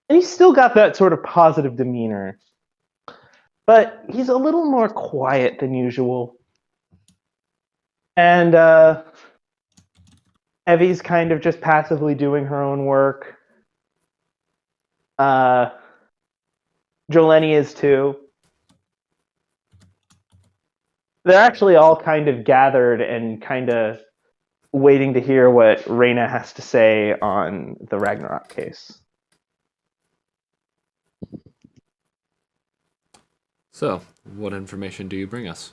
And he's still got that sort of positive demeanor. But he's a little more quiet than usual. And Evie's kind of just passively doing her own work. Jolene is too. They're actually all kind of gathered and kind of waiting to hear what Reyna has to say on the Ragnarok case. So, what information do you bring us?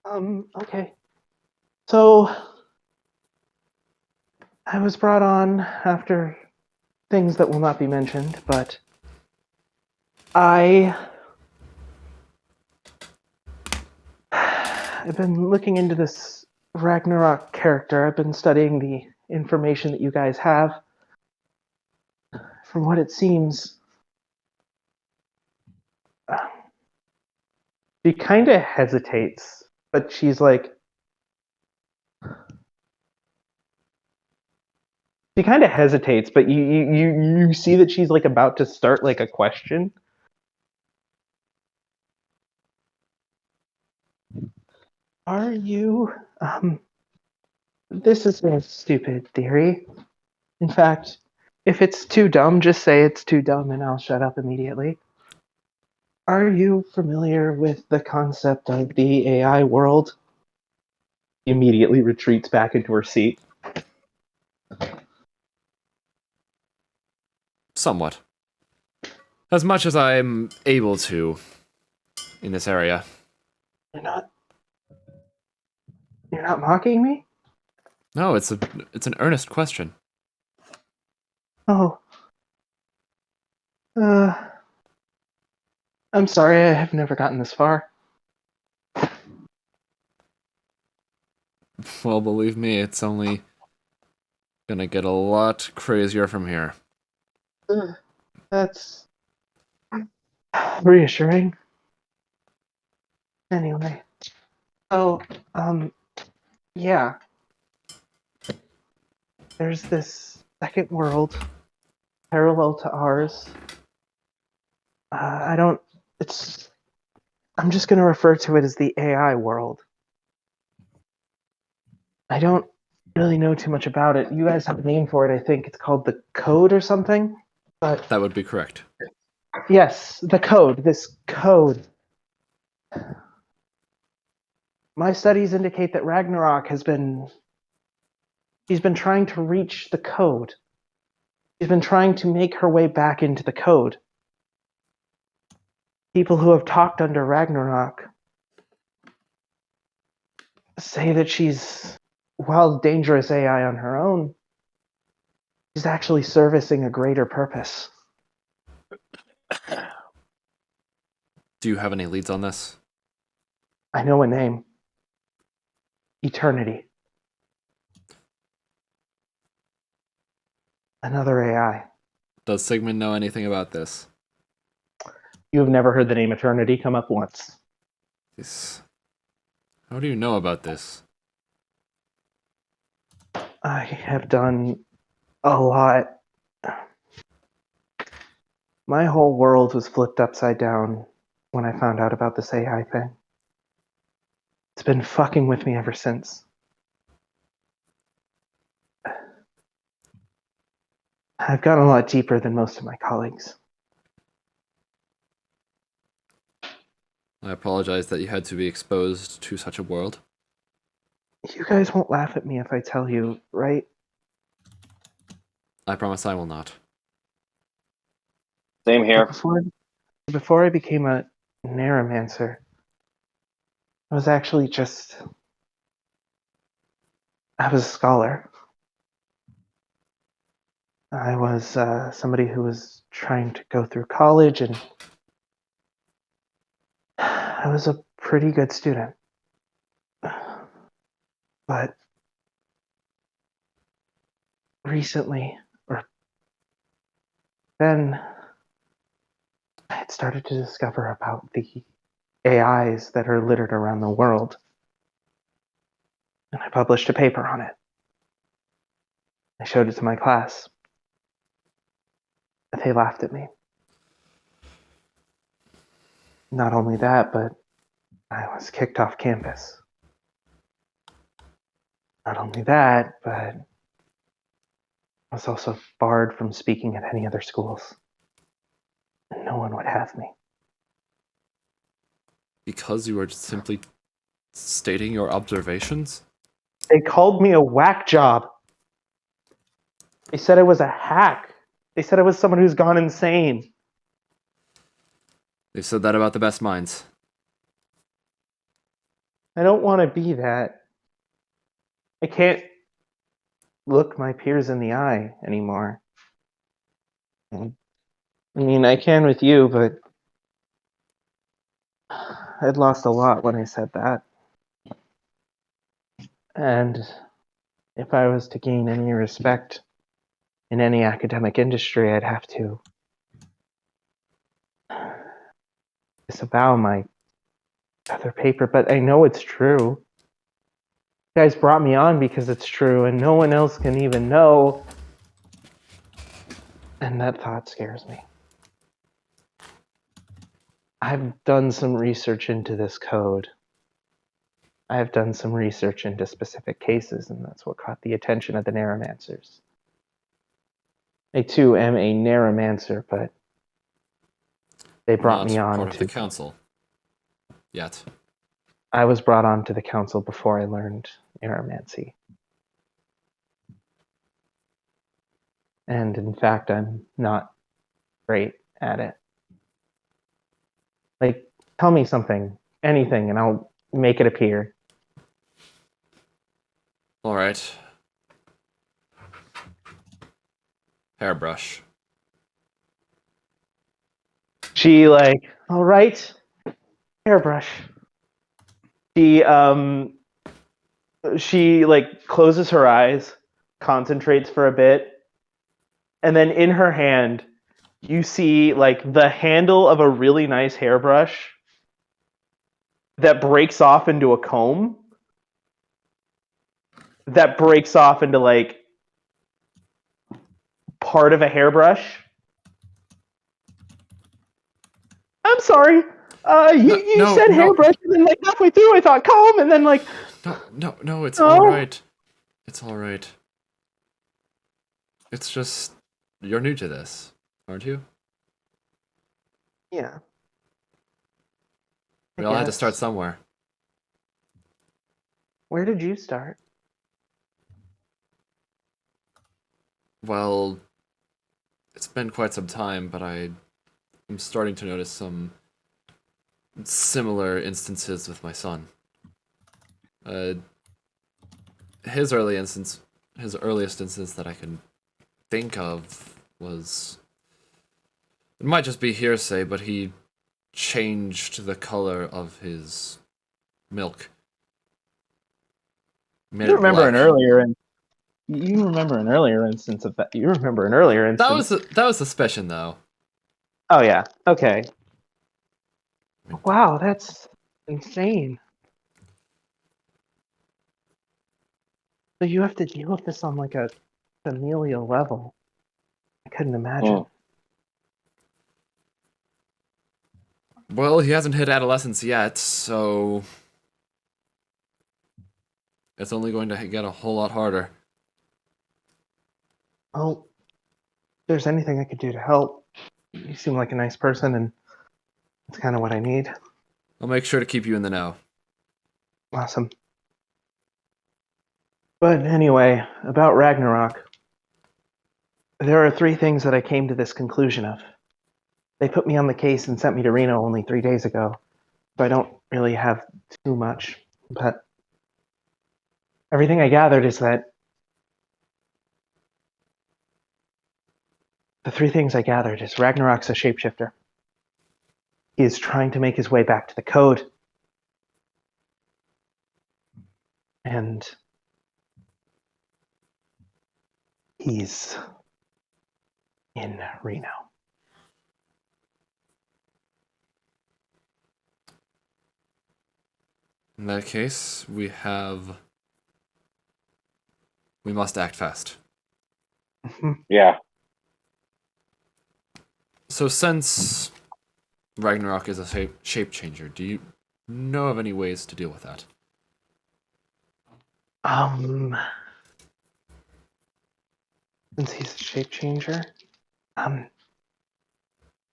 Okay. So, I was brought on after things that will not be mentioned, but I've been looking into this Ragnarok character. I've been studying the information that you guys have. From what it seems, she kind of hesitates, but she's like, she kind of hesitates, but you see that she's like about to start like a question. Are you this is a stupid theory. In fact, if it's too dumb, just say it's too dumb and I'll shut up immediately. Are you familiar with the concept of the AI world? She immediately retreats back into her seat. Somewhat. As much as I'm able to in this area. You're not mocking me? No, it's an earnest question. Oh. I'm sorry, I have never gotten this far. Well, believe me, it's only gonna get a lot crazier from here. That's reassuring. Anyway. So, yeah. There's this second world parallel to ours. I'm just going to refer to it as the AI world. I don't really know too much about it. You guys have a name for it, I think. It's called the Code or something. But That would be correct. yes, the Code. This Code. My studies indicate that Ragnarok she's been trying to reach the Code. She's been trying to make her way back into the Code. People who have talked under Ragnarok say that she's, while dangerous AI on her own, she's actually servicing a greater purpose. Do you have any leads on this? I know a name. Eternity. Another AI. Does Sigmund know anything about this? You have never heard the name Eternity come up once. How do you know about this? I have done a lot. My whole world was flipped upside down when I found out about this AI thing. It's been fucking with me ever since. I've gone a lot deeper than most of my colleagues. I apologize that you had to be exposed to such a world. You guys won't laugh at me if I tell you, right? I promise I will not. Same here. Before I became a narramancer, I was actually I was a scholar. I was somebody who was trying to go through college, and I was a pretty good student. But recently, or then, I had started to discover about the AIs that are littered around the world. And I published a paper on it. I showed it to my class. But they laughed at me. Not only that, but I was kicked off campus. Not only that, but I was also barred from speaking at any other schools. And no one would have me. Because you were simply stating your observations? They called me a whack job. They said I was a hack. They said I was someone who's gone insane. They've said that about the best minds. I don't want to be that. I can't look my peers in the eye anymore. I mean, I can with you, but I'd lost a lot when I said that. And if I was to gain any respect in any academic industry, I'd have to disavow my other paper, but I know it's true. You guys brought me on because it's true, and no one else can even know. And that thought scares me. I've done some research into this code. I've done some research into specific cases, and that's what caught the attention of the narramancers. I too am a narramancer, but they brought me on part of the to council. Yet. I was brought on to the council before I learned narramancy. And in fact, I'm not great at it. Like, tell me something, anything, and I'll make it appear. All right. Hairbrush. She all right, hairbrush. She closes her eyes, concentrates for a bit, and then in her hand, you see the handle of a really nice hairbrush that breaks off into a comb. That breaks off into part of a hairbrush. I'm sorry. You said hairbrush, and then halfway through I thought comb, and then No, it's all right. It's all right. It's just you're new to this, aren't you? Yeah. We all had to start somewhere. Where did you start? Well, it's been quite some time, but I'm starting to notice some similar instances with my son. His earliest instance that I can think of was, it might just be hearsay, but he changed the color of his milk. You remember an earlier instance of that. You remember an earlier instance. That was suspicion, though. Oh yeah. Okay. Wow, that's insane. So you have to deal with this on a familial level. I couldn't imagine. Well, he hasn't hit adolescence yet, so it's only going to get a whole lot harder. Well, if there's anything I could do to help, you seem like a nice person, and that's kind of what I need. I'll make sure to keep you in the know. Awesome. But anyway, about Ragnarok. There are 3 things that I came to this conclusion of. They put me on the case and sent me to Reno only 3 days ago, so I don't really have too much. But everything I gathered is that the 3 things I gathered is Ragnarok's a shapeshifter. He is trying to make his way back to the code. And he's in Reno. In that case, we have We must act fast. Yeah. So since Ragnarok is a shape changer, do you know of any ways to deal with that? Since he's a shape changer,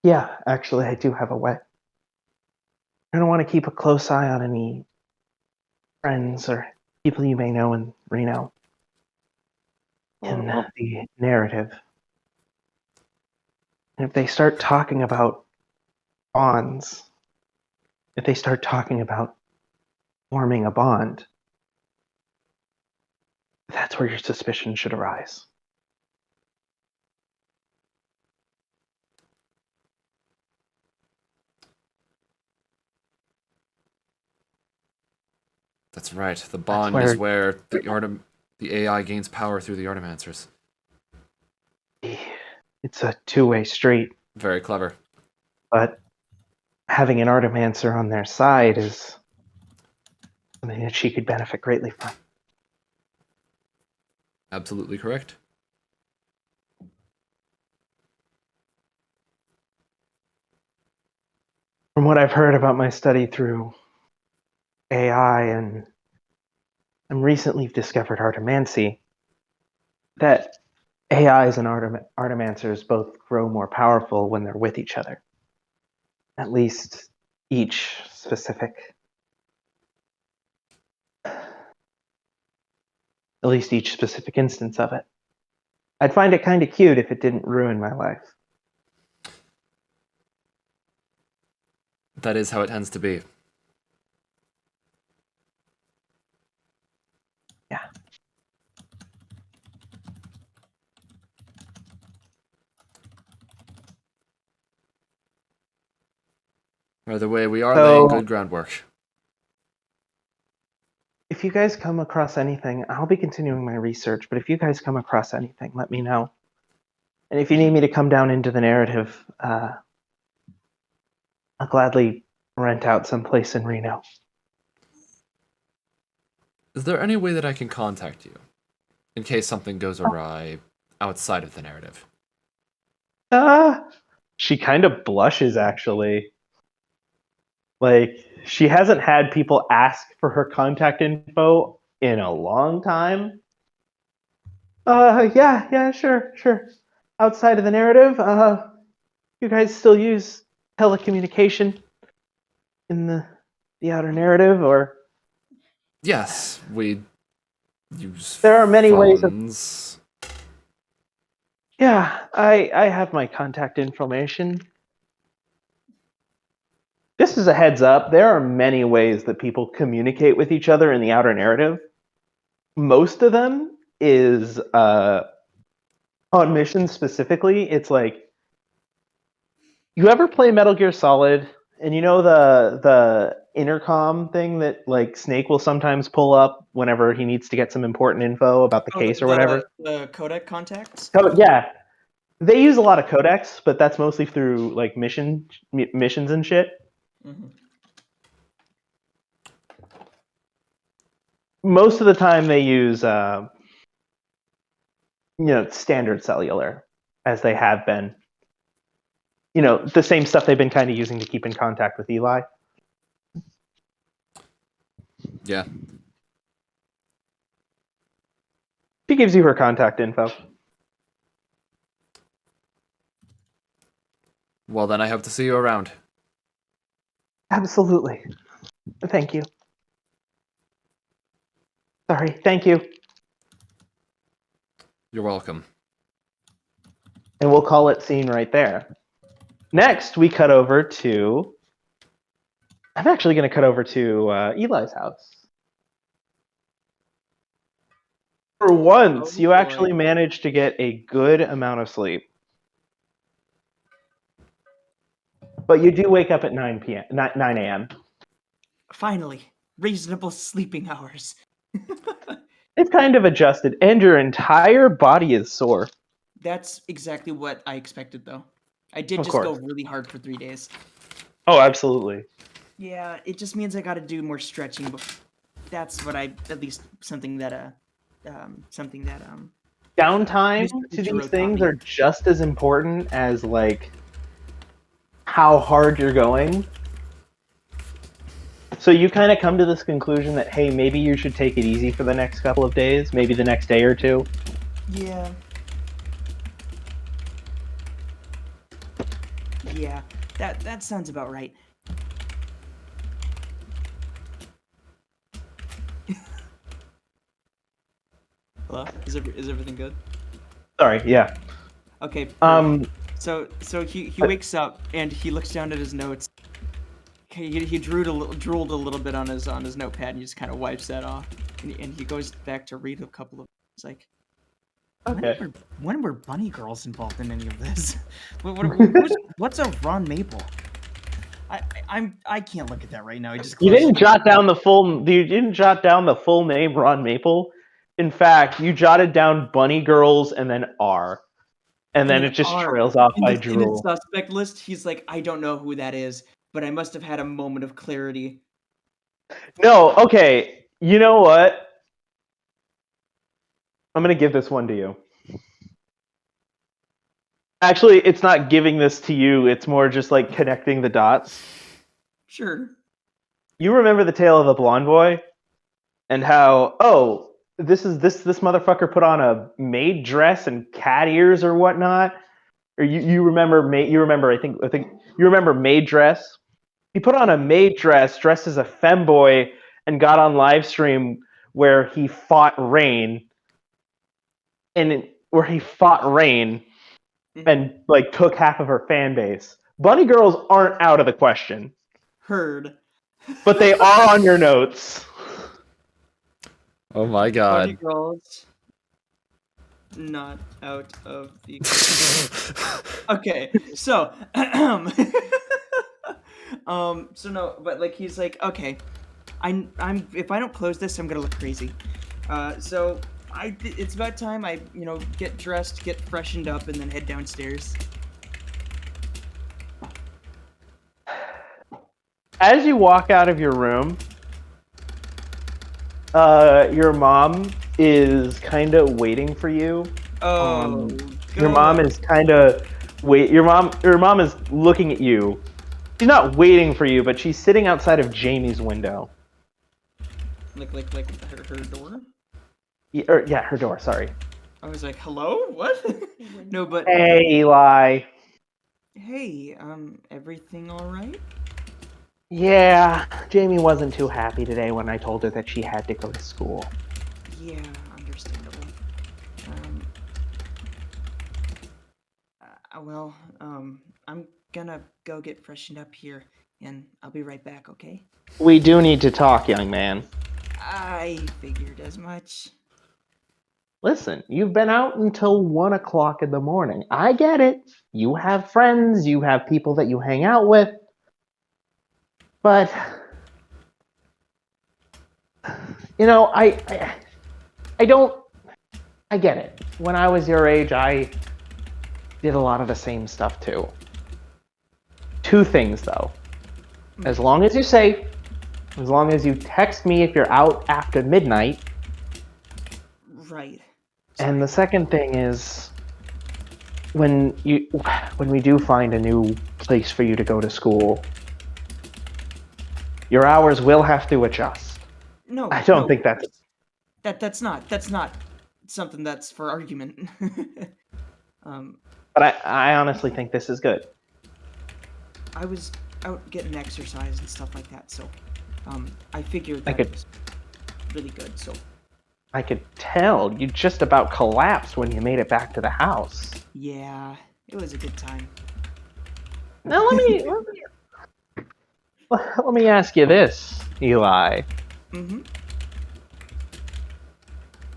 yeah, actually, I do have a way. You're gonna want to keep a close eye on any friends or people you may know in Reno in the narrative. And if they start talking about bonds, if they start talking about forming a bond, that's where your suspicion should arise. That's right. The bond is where the AI gains power through the narramancers. It's a two-way street. Very clever. But having an narramancer on their side is something that she could benefit greatly from. Absolutely correct. From what I've heard about my study through AI and recently discovered narramancy, that AIs and narramancers both grow more powerful when they're with each other. At least each specific instance of it. I'd find it kind of cute if it didn't ruin my life. That is how it tends to be. Yeah. Either way, we are laying good groundwork. If you guys come across anything, I'll be continuing my research, but if you guys come across anything, let me know. And if you need me to come down into the narrative, I'll gladly rent out someplace in Reno. Is there any way that I can contact you in case something goes awry outside of the narrative? She kind of blushes, actually. Like, she hasn't had people ask for her contact info in a long time. Yeah, sure. Outside of the narrative, you guys still use telecommunication in the outer narrative, or? Yes, we use There are many ways of... Yeah, I have my contact information. Just as a heads up, there are many ways that people communicate with each other in the outer narrative. Most of them is on missions specifically. It's like, you ever play Metal Gear Solid, and you know the intercom thing that like Snake will sometimes pull up whenever he needs to get some important info about the case or whatever? The codec contacts? Oh, yeah. They use a lot of codecs, but that's mostly through like missions and shit. Mm-hmm. Most of the time they use standard cellular, as they have been. The same stuff they've been kind of using to keep in contact with Eli. Yeah. She gives you her contact info. Well, then I hope to see you around. Absolutely. Thank you. Sorry, thank you. You're welcome. And we'll call it scene right there. Next, we cut over to... I'm actually going to cut over to Eli's house. For once, you actually managed to get a good amount of sleep. But you do wake up at 9 a.m. Finally, reasonable sleeping hours. It's kind of adjusted, and your entire body is sore. That's exactly what I expected, though. I did go really hard for 3 days. Oh, absolutely. Yeah, it just means I got to do more stretching. But that's what something that something that downtime Mr. to Ichiro these things taught me. are just as important as like how hard you're going. So you kind of come to this conclusion that, hey, maybe you should take it easy for the next couple of days, maybe the next day or two. Yeah. Yeah, that sounds about right. Hello? Is everything good? Sorry, yeah. Okay. Um, So he wakes up and he looks down at his notes. Okay, he drooled a little bit on his notepad and he just kind of wipes that off. And he goes back to read a couple of. It's like, okay. When were bunny girls involved in any of this? What's a Ron Maple? I can't look at that right now. I just You closed didn't it. jot down the full name Ron Maple. In fact, you jotted down Bunny Girls and then R. And then it just trails off by in his drool. suspect list, he's like, I don't know who that is, but I must have had a moment of clarity. No, okay. You know what? I'm going to give this one to you. Actually, it's not giving this to you. It's more just like connecting the dots. Sure. You remember the tale of the blonde boy? And how, this motherfucker put on a maid dress and cat ears or whatnot? Or you remember I think you remember maid dress? He put on a maid dressed as a femboy and got on live stream where he fought Rain and like took half of her fan base. Bunny girls aren't out of the question. Heard. But they are on your notes. Oh my god. Bunny girls. Not out of the. Okay, so so no, but like he's like, okay, I'm if I don't close this, I'm gonna look crazy. So it's about time I get dressed, get freshened up, and then head downstairs. As you walk out of your room, your mom is kind of waiting for you. Oh, your mom is kind of Your mom is looking at you. She's not waiting for you, but she's sitting outside of Jamie's window. Like her door? Yeah, her door. Sorry. I was like, hello? What? No, but Hey, Eli. Hey, everything all right? Yeah, Jamie wasn't too happy today when I told her that she had to go to school. Yeah, understandable. I'm gonna go get freshened up here, and I'll be right back, okay? We do need to talk, young man. I figured as much. Listen, you've been out until 1 o'clock in the morning. I get it. You have friends, you have people that you hang out with. But, I get it. When I was your age, I did a lot of the same stuff too. 2 things though. As long as you're safe, as long as you text me if you're out after midnight. Right. And the second thing is, when we do find a new place for you to go to school, your hours will have to adjust. No, I don't think that's not something that's for argument. But I honestly think this is good. I was out getting exercise and stuff like that, so I figured that was really good. So I could tell you just about collapsed when you made it back to the house. Yeah, it was a good time. Now let me ask you this, Eli. Mm-hmm.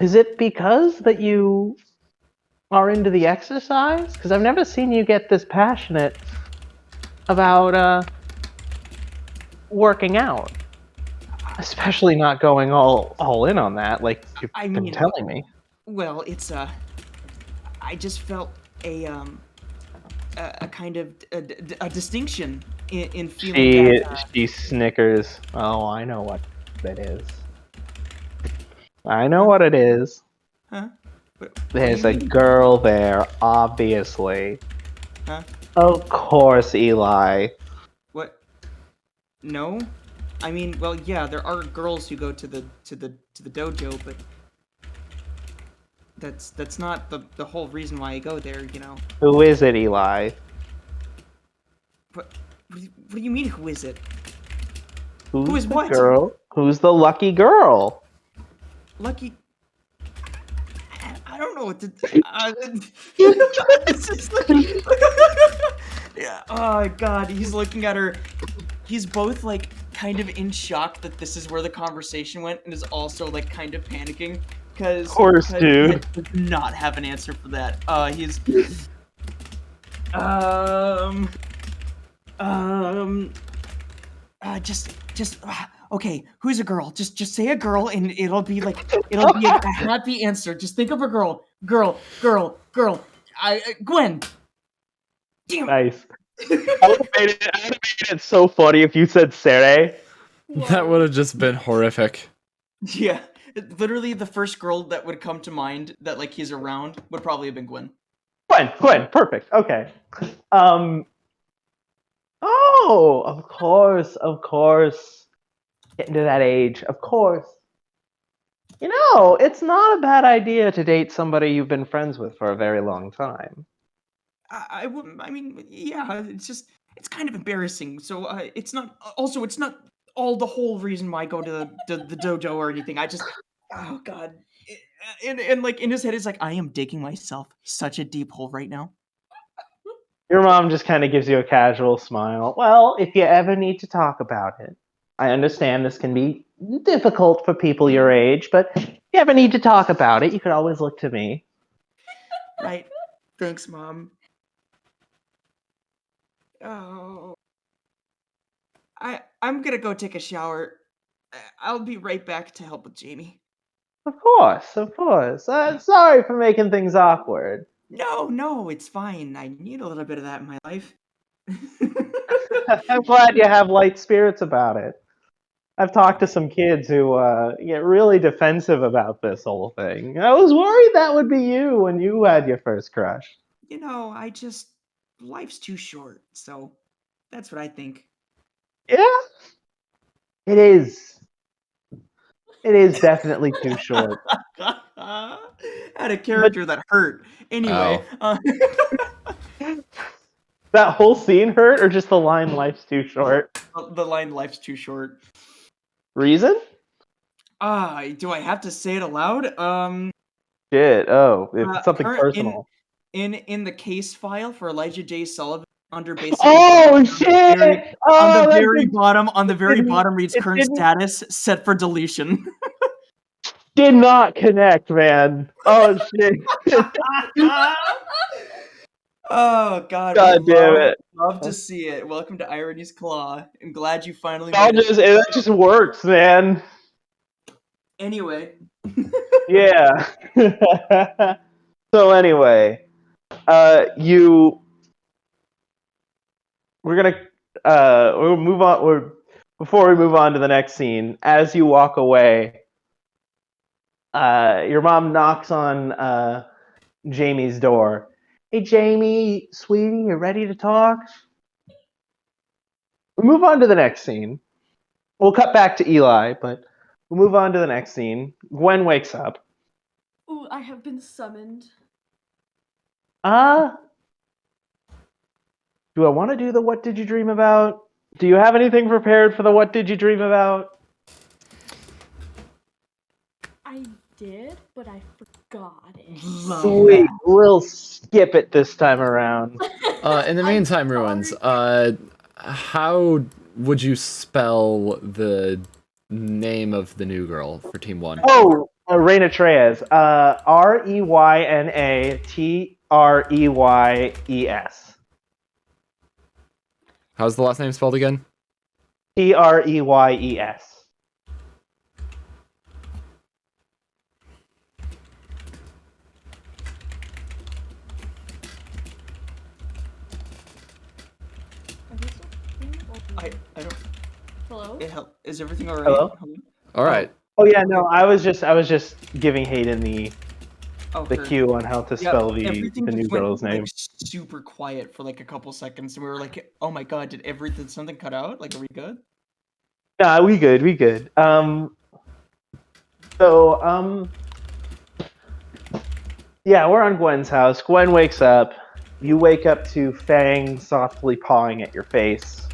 Is it because that you are into the exercise? Because I've never seen you get this passionate about working out. Especially not going all in on that, like you've been telling me. Well, it's I just felt a kind of a distinction in feeling that. She snickers. Oh, I know what it is. I know what it is. Huh? There's a girl there, obviously. Huh? Of course, Eli. What? No? I mean, well, yeah, there are girls who go to the dojo, but that's not the whole reason why I go there, you know. Who is it, Eli? What do you mean, who is it? Who's Who is the what? girl? Who's the lucky girl? Lucky. I don't know what to. It's just like, yeah. Oh God, he's looking at her. He's both like kind of in shock that this is where the conversation went, and is also like kind of panicking because. Of course, dude. He does not have an answer for that. He's. Just okay. Who's a girl? Just say a girl, and it'll be a happy answer. Just think of a girl. Gwen. Damn. Nice. I would have made it so funny if you said Serei. That would have just been horrific. Yeah, literally the first girl that would come to mind that like he's around would probably have been Gwen. Gwen, perfect. Okay. Oh, of course. Getting to that age, of course. You know, it's not a bad idea to date somebody you've been friends with for a very long time. I mean, yeah, it's kind of embarrassing. So it's not all the whole reason why I go to the dojo or anything. Oh God. And like in his head, it's like, I am digging myself such a deep hole right now. Your mom just kind of gives you a casual smile. Well, if you ever need to talk about it, I understand this can be difficult for people your age, but if you ever need to talk about it, you could always look to me. Right. Thanks, Mom. Oh. I'm gonna go take a shower. I'll be right back to help with Jamie. Of course. Sorry for making things awkward. No, it's fine. I need a little bit of that in my life. I'm glad you have light spirits about it. I've talked to some kids who get really defensive about this whole thing. I was worried that would be you when you had your first crush. You know, life's too short, so that's what I think. Yeah, it is. It is definitely too short. Had a character that hurt. Anyway. That whole scene hurt, or just the line "life's too short"? The line "life's too short." Reason? Do I have to say it aloud? Shit. Oh, it's something personal. In the case file for Elijah J. Sullivan, under basic. Oh shit! On the very bottom reads current status set for deletion. Did not connect, man. Oh shit. Oh God God damn it. Love to see it. Welcome to Irony's Claw. I'm glad you finally It just works, man. Anyway. Yeah. So anyway, we'll move on. Before we move on to the next scene, as you walk away, your mom knocks on Jamie's door. Hey, Jamie, sweetie, you ready to talk? We'll move on to the next scene. We'll cut back to Eli, but we'll move on to the next scene. Gwen wakes up. Ooh, I have been summoned. Do I want to do the what did you dream about? Do you have anything prepared for the what did you dream about? I did, but I forgot it. Sweet. We'll skip it this time around. In the meantime, Ruins, how would you spell the name of the new girl for Team 1? Oh, Reyna Treyes. Reynatreyes. How's the last name spelled again? Treyes. I don't. Hello? Is everything alright? Hello? All right. Oh yeah, no, I was just giving Hayden the the cue on how to spell the everything new just went, girl's name. like, super quiet for like a couple seconds, and we were like, "Oh my god, did something cut out? Like, are we good?" Nah, we good. Yeah, we're on Gwen's house. Gwen wakes up. You wake up to Fang softly pawing at your face.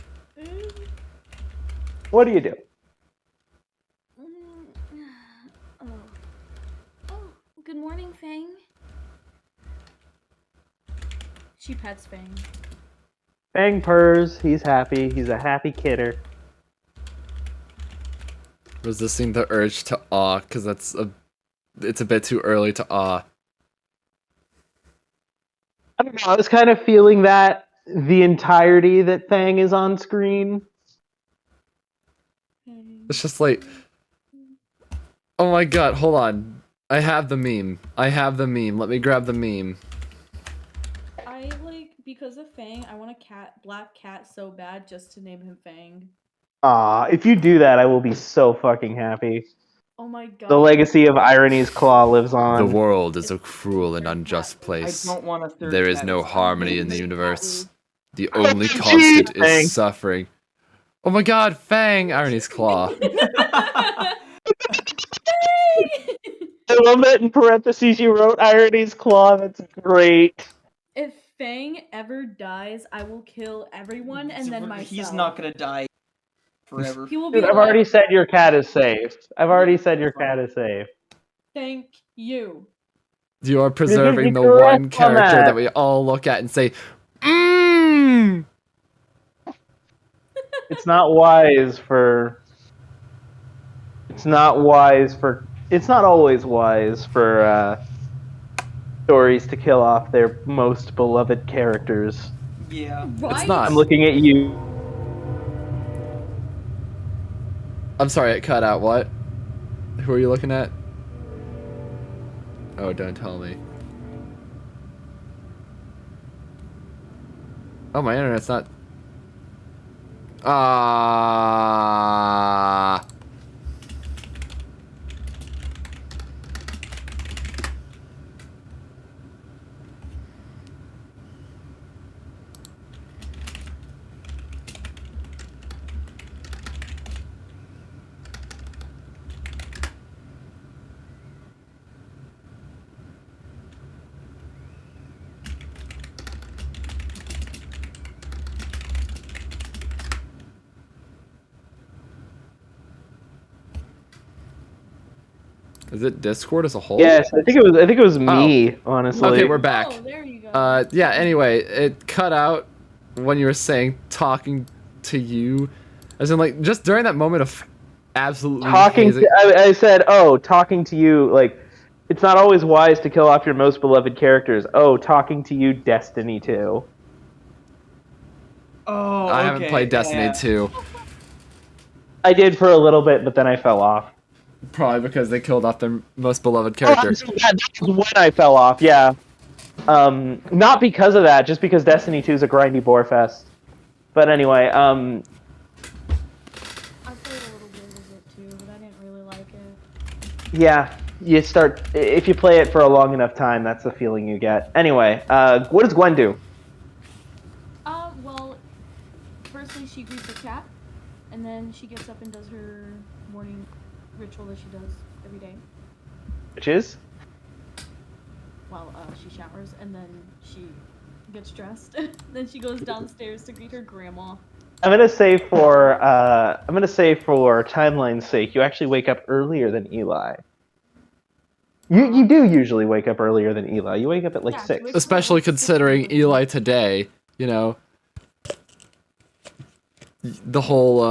What do you do? Oh, good morning, Fang. She pets Fang. Fang purrs. He's happy. He's a happy kidder. Resisting the urge to awe, because it's a bit too early to awe. I don't know. I was kind of feeling that the entirety that Fang is on screen. It's just like, oh my god, hold on. I have the meme. Let me grab the meme. Because of Fang, I want a black cat so bad just to name him Fang. Aw, if you do that, I will be so fucking happy. Oh my god. The legacy of Irony's Claw lives on. The world is a cruel and unjust place. I don't want a third There is cat. no harmony in the universe. The only constant is suffering. Oh my god, Fang! Irony's Claw. I love that in parentheses you wrote Irony's Claw. That's great. If Fang ever dies, I will kill everyone and then myself. He's not gonna die forever. He will be Dude, I've already said your cat is safe. Thank you. You are preserving the correct one on character that. that we all look at and say, mmm! It's not always wise for stories to kill off their most beloved characters. Yeah. Right? It's not. I'm looking at you. I'm sorry, it cut out. What? Who are you looking at? Oh, don't tell me. Oh, my internet's not... Ah. Is it Discord as a whole? Yes, I think it was me, honestly. Okay, we're back. Oh, there you go. Yeah, anyway, it cut out when you were saying talking to you. As in, like, just during that moment of absolutely hazing- I said, talking to you, like, it's not always wise to kill off your most beloved characters. Oh, talking to you, Destiny 2. Oh, I haven't played Destiny 2. I did for a little bit, but then I fell off. Probably because they killed off their most beloved character. That was when I fell off, yeah. Not because of that, just because Destiny 2 is a grindy bore fest. But anyway, I played a little bit of it too, but I didn't really like it. yeah, if you play it for a long enough time, that's the feeling you get. Anyway, what does Gwen do? Well, firstly she greets her cat, and then she gets up and does her morning ritual that she does every day. Which is? Well, she showers, and then she gets dressed. Then she goes downstairs to greet her grandma. I'm gonna say for timeline's sake, you actually wake up earlier than Eli. You do usually wake up earlier than Eli. You wake up at like 6. Especially considering Eli today, you know, the whole,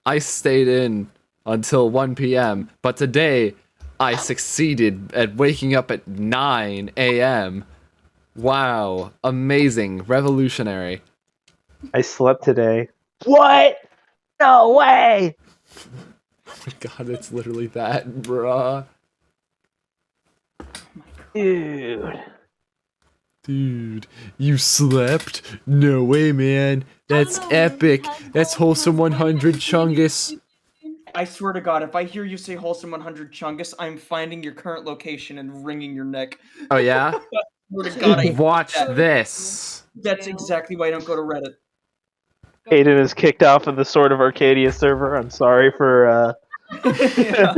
I stayed in until 1 p.m., but today I succeeded at waking up at 9 a.m. Wow, amazing, revolutionary. I slept today. What? No way! Oh my god, it's literally that, bruh. Dude, you slept? No way, man. That's epic. That's wholesome 100 Chungus. I swear to God, if I hear you say wholesome 100 Chungus, I'm finding your current location and wringing your neck. Oh yeah? I swear to God, I hate Watch that. this. That's exactly why I don't go to Reddit. Aiden is kicked off of the Sword of Arcadia server. I'm sorry for. Yeah.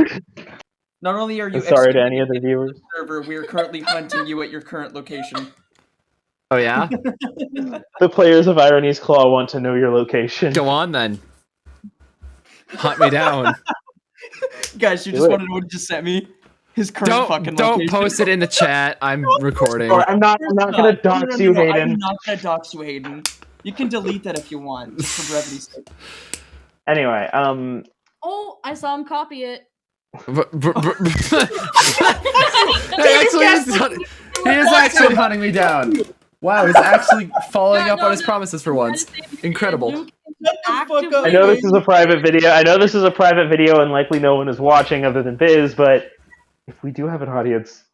Not only are you I'm sorry to excommunicated any other from viewers. the server, we are currently hunting you at your current location. Oh yeah? The players of Irony's Claw want to know your location. Go on then. Hunt me down. Guys, you Do just it. want to know what he just sent me? His current fucking Don't location. post it in the chat. I'm recording. Sorry, I'm not gonna dox you, Hayden. I'm not gonna dox you, Hayden. You can delete that if you want, just for brevity's sake. Anyway, Oh, I saw him copy it. He is actually hunting me down. Wow, he's actually following up on his promises for once. Incredible. Shut the fuck up. I know this is a private video. And likely no one is watching other than Biz. But if we do have an audience,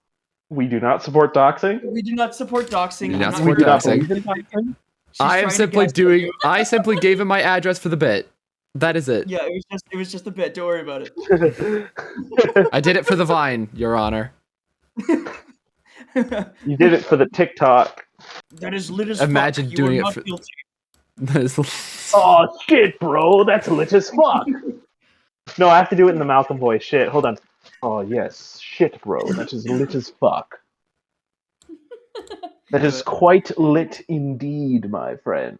we do not support doxing. We do not support doxing. We do not I'm support We do not doxing. believe in doxing. She's I am trying to simply guess. I simply gave him my address for the bit. That is it. Yeah, it was just a bit. Don't worry about it. I did it for the Vine, Your Honor. You did it for the TikTok. That is lit as Imagine fuck. doing you it are not for- guilty. That is- Oh shit, bro, that's lit as fuck. No, I have to do it in the Malcolm voice. Shit, hold on. Oh yes, shit, bro, that is lit as fuck. That is quite lit indeed, my friend.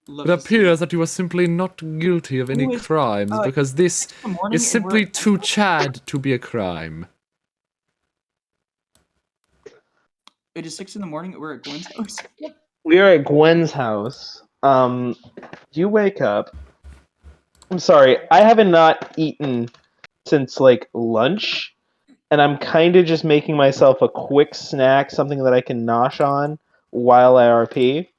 Love It to see appears that you are simply not guilty of any Who is- crimes because this it. In the morning is and simply we're- too Chad to be a crime. It is 6 in the morning. We're at Gwen's house. We are at Gwen's house. You wake up. I'm sorry, I haven't not eaten since like lunch, and I'm kind of just making myself a quick snack, something that I can nosh on while I RP.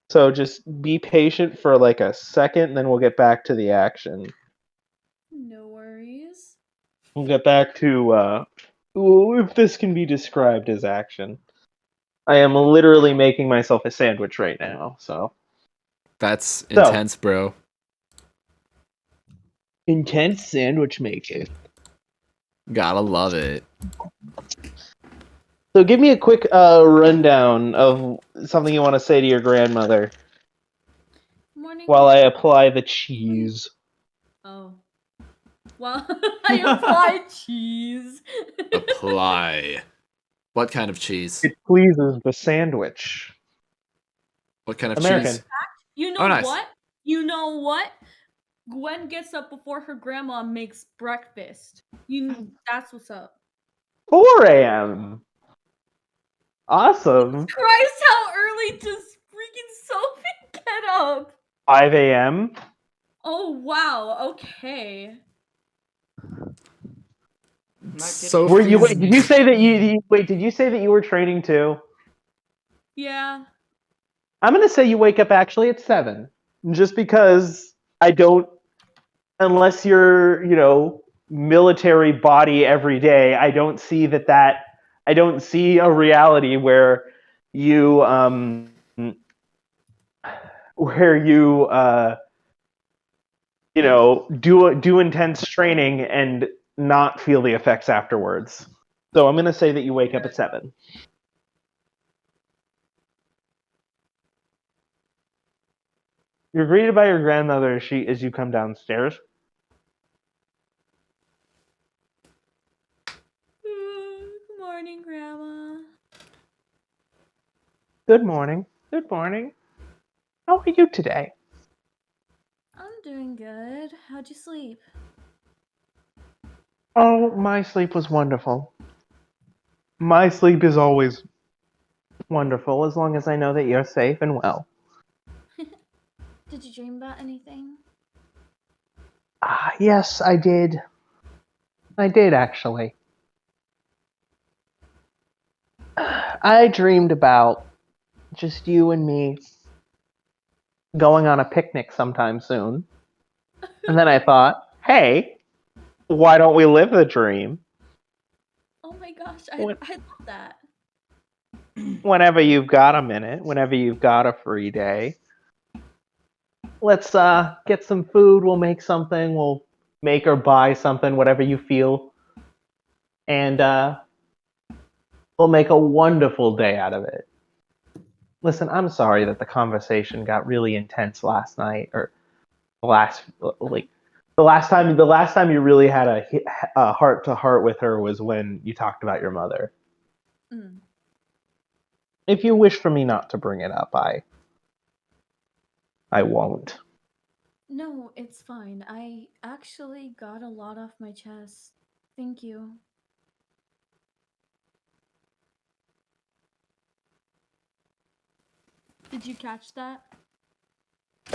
So just be patient for like a second, and then we'll get back to the action. No worries. We'll get back to if this can be described as action. I am literally making myself a sandwich right now, so. That's intense, bro. Intense sandwich making. Gotta love it. So give me a quick rundown of something you want to say to your grandmother Morning. while I apply the cheese. Oh. Well, I applied cheese. Apply. What kind of cheese? It pleases the sandwich. What kind of American. cheese? You know Oh, nice. what? You know what? Gwen gets up before her grandma makes breakfast. That's what's up. 4 a.m. Awesome. Christ, how early does freaking Sophie get up? 5 a.m. Oh wow, okay. So Were you? Wait, did you say that Did you say that you were training too? Yeah. I'm gonna say you wake up actually at 7, just because I don't. Unless you're, military body every day, I don't see that. I don't see a reality where you do intense training and not feel the effects afterwards. So I'm gonna say that you wake up at 7. You're greeted by your grandmother as you come downstairs. Good morning, Grandma. Good morning. Good morning. How are you today? I'm doing good. How'd you sleep? Oh, my sleep was wonderful. My sleep is always wonderful as long as I know that you're safe and well. Did you dream about anything? Yes, I did. I did, actually. I dreamed about just you and me going on a picnic sometime soon. And then I thought, hey, why don't we live the dream? Oh my gosh, I love that. Whenever you've got a minute, whenever you've got a free day, let's get some food, we'll make something, we'll make or buy something, whatever you feel. And we'll make a wonderful day out of it. Listen, I'm sorry that the conversation got really intense last night, or the last time you really had a heart to heart with her was when you talked about your mother. Mm. If you wish for me not to bring it up, I won't. No, it's fine. I actually got a lot off my chest. Thank you. Did you catch that?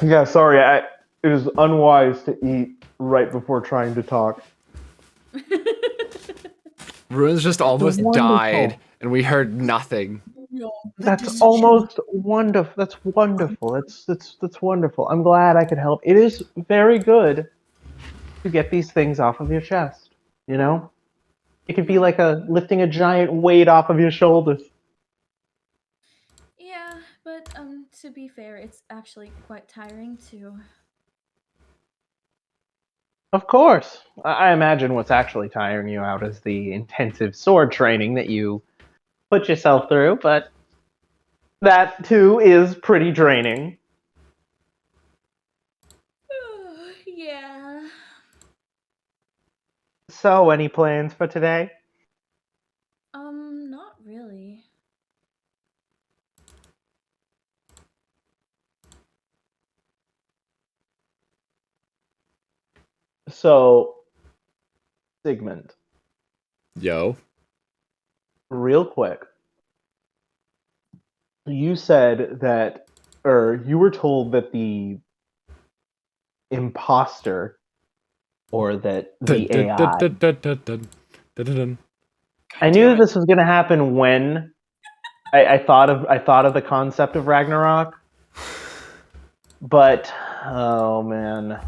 Yeah, sorry. It was unwise to eat right before trying to talk. Ruins just almost wonderful. died, and we heard nothing. That's almost wonderful. That's wonderful. That's wonderful. I'm glad I could help. It is very good to get these things off of your chest. You know, it could be like lifting a giant weight off of your shoulders. Yeah, but to be fair, it's actually quite tiring too. Of course. I imagine what's actually tiring you out is the intensive sword training that you put yourself through, but that too is pretty draining. Yeah. So, any plans for today? Not really. So, Sigmund, Yo. real quick. You said that, or you were told that the imposter, or that the AI. I knew that this was going to happen when I thought of the concept of Ragnarok, but oh man,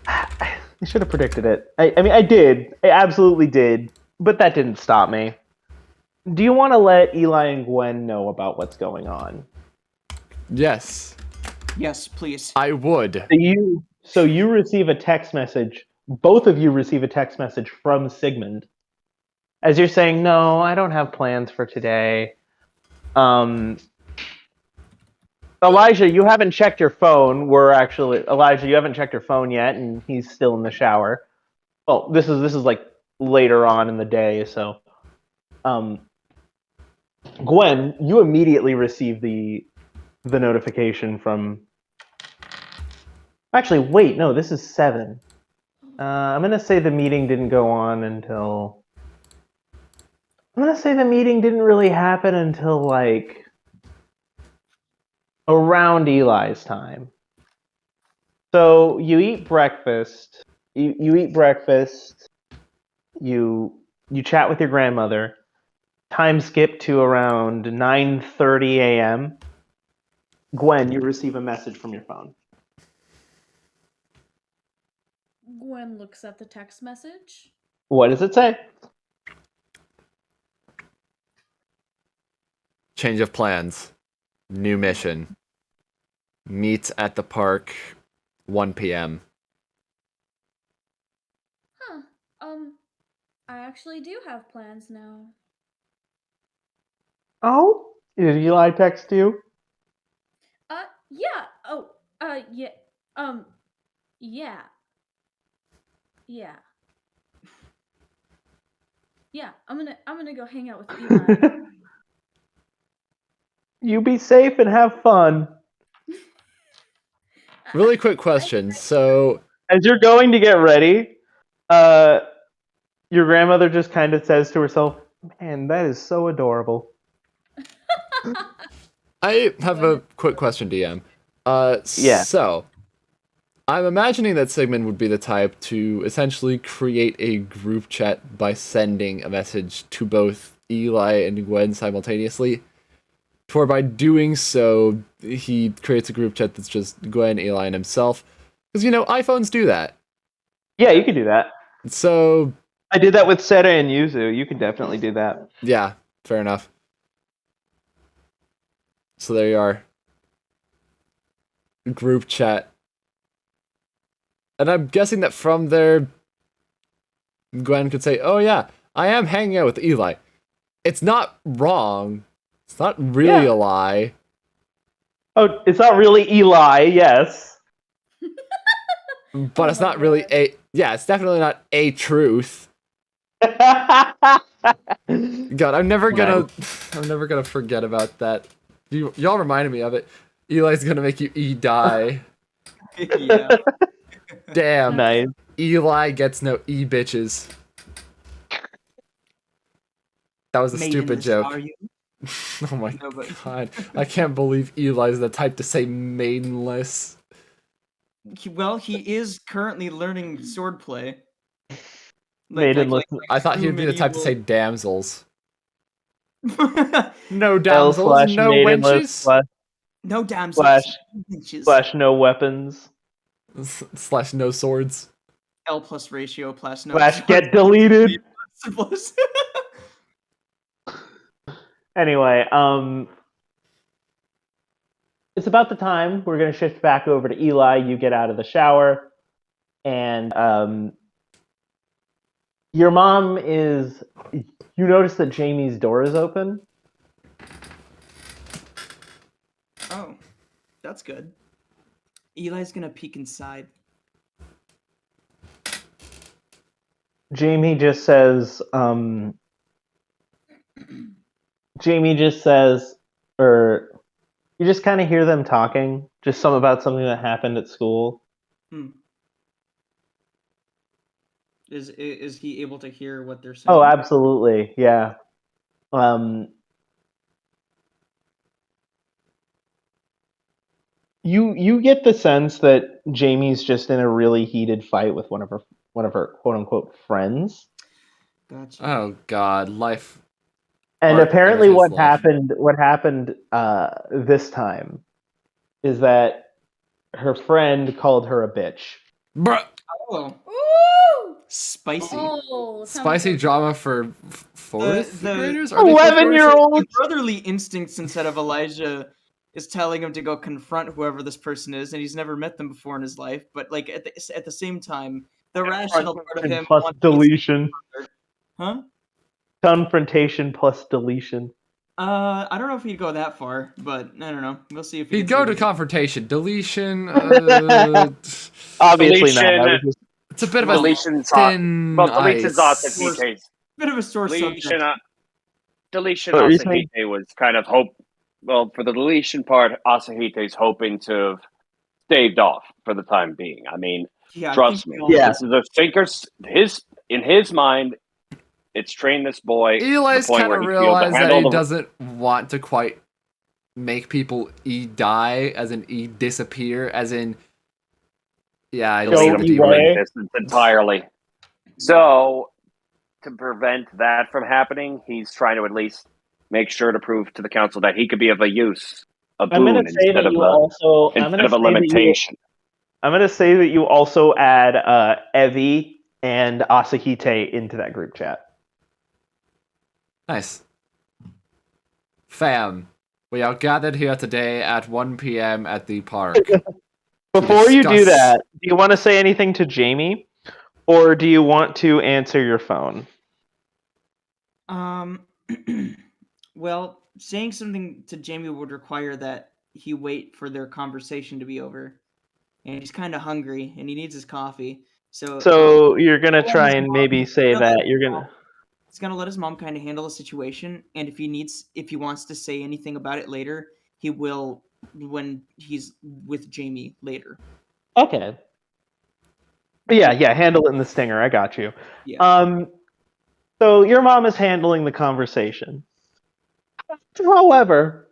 I should have predicted it. I mean, I did. I absolutely did, but that didn't stop me. Do you want to let Eli and Gwen know about what's going on? Yes. Yes, please. I would. So you receive a text message. Both of you receive a text message from Sigmund, as you're saying, "No, I don't have plans for today." Elijah, you haven't checked your phone. Elijah, you haven't checked your phone yet, and he's still in the shower. Well, this is like later on in the day, so. Gwen, you immediately receive the notification from. Actually, wait, no, this is 7. I'm gonna say the meeting didn't go on until. I'm gonna say the meeting didn't really happen until like around Eli's time. So you eat breakfast. You eat breakfast. You chat with your grandmother. Time skip to around 9:30 a.m. Gwen, you receive a message from your phone. Gwen looks at the text message. What does it say? Change of plans. New mission. Meet at the park, 1 p.m. Huh. I actually do have plans now. Oh? Did Eli text you? Yeah. Oh, yeah. Yeah. Yeah. Yeah, I'm gonna go hang out with Eli. You be safe and have fun. Really quick question. So, as you're going to get ready, your grandmother just kind of says to herself, "Man, that is so adorable." I have a quick question, DM. Yeah. So, I'm imagining that Sigmund would be the type to essentially create a group chat by sending a message to both Eli and Gwen simultaneously. For by doing so, he creates a group chat that's just Gwen, Eli, and himself. Because, iPhones do that. Yeah, you can do that. So... I did that with Serei and Yuzu. You can definitely do that. Yeah, fair enough. So there you are. Group chat. And I'm guessing that from there, Gwen could say, "Oh yeah, I am hanging out with Eli. It's not wrong. It's not really a lie." Oh, it's not really Eli, yes. But it's not really it's definitely not a truth. God, I'm never gonna forget about that. Y'all reminded me of it. Eli's gonna make you die. Yeah. Damn. Nice. Eli gets no bitches. That was a stupid joke. Are you? Oh my god. I can't believe Eli's the type to say maidenless. Well, he is currently learning swordplay. Maidenless. I thought he'd be the type to say damsels. No No damsels, no wenches. no damsels. Slash no weapons. Slash no swords. L plus ratio plus no. Slash get deleted. Anyway, it's about the time we're going to shift back over to Eli. You get out of the shower, and your mom is. You notice that Jamie's door is open. Oh, that's good. Eli's gonna peek inside. Jamie just says, or you just kind of hear them talking, just about something that happened at school. Is he able to hear what they're saying? Oh, absolutely, yeah. You get the sense that Jamie's just in a really heated fight with one of her quote unquote friends. Gotcha. Oh God, life. And apparently, what happened this time is that her friend called her a bitch. Bruh. Oh. Ooh! Spicy. Oh, spicy drama for fourth graders? 11-year-olds. Brotherly instincts instead of Elijah is telling him to go confront whoever this person is, and he's never met them before in his life. But like at the same time, the rational part of him plus deletion. Huh? Confrontation plus deletion. I don't know if he'd go that far, but I don't know. We'll see if he'd go to confrontation. Deletion. Obviously deletion, not. It's a bit of a deletion's thin deletion's ice. Asahite. Bit of a sore subject. Deletion Asahite was kind of hope. Well, for the deletion part, Asahite's hoping to have staved off for the time being. I mean, trust me. This is a thinker's. In his mind, it's trained this boy. Eli's kind of realized that he doesn't want to quite make people die, as in disappear, as in I delete him from existence entirely. So, to prevent that from happening, he's trying to at least make sure to prove to the council that he could be of a use, a boon instead of a limitation. I'm going to say that you also add Evie and Asahite into that group chat. Nice. Fam, we are gathered here today at 1 p.m. at the park. Before you do that, do you want to say anything to Jamie? Or do you want to answer your phone? Well, saying something to Jamie would require that he wait for their conversation to be over. And he's kind of hungry, and he needs his coffee. So you're going to try and maybe say that you're going to... He's going to let his mom kind of handle the situation, and if he wants to say anything about it later, he will when he's with Jamie later. Okay. Yeah, handle it in the stinger. I got you. Yeah. So your mom is handling the conversation. However,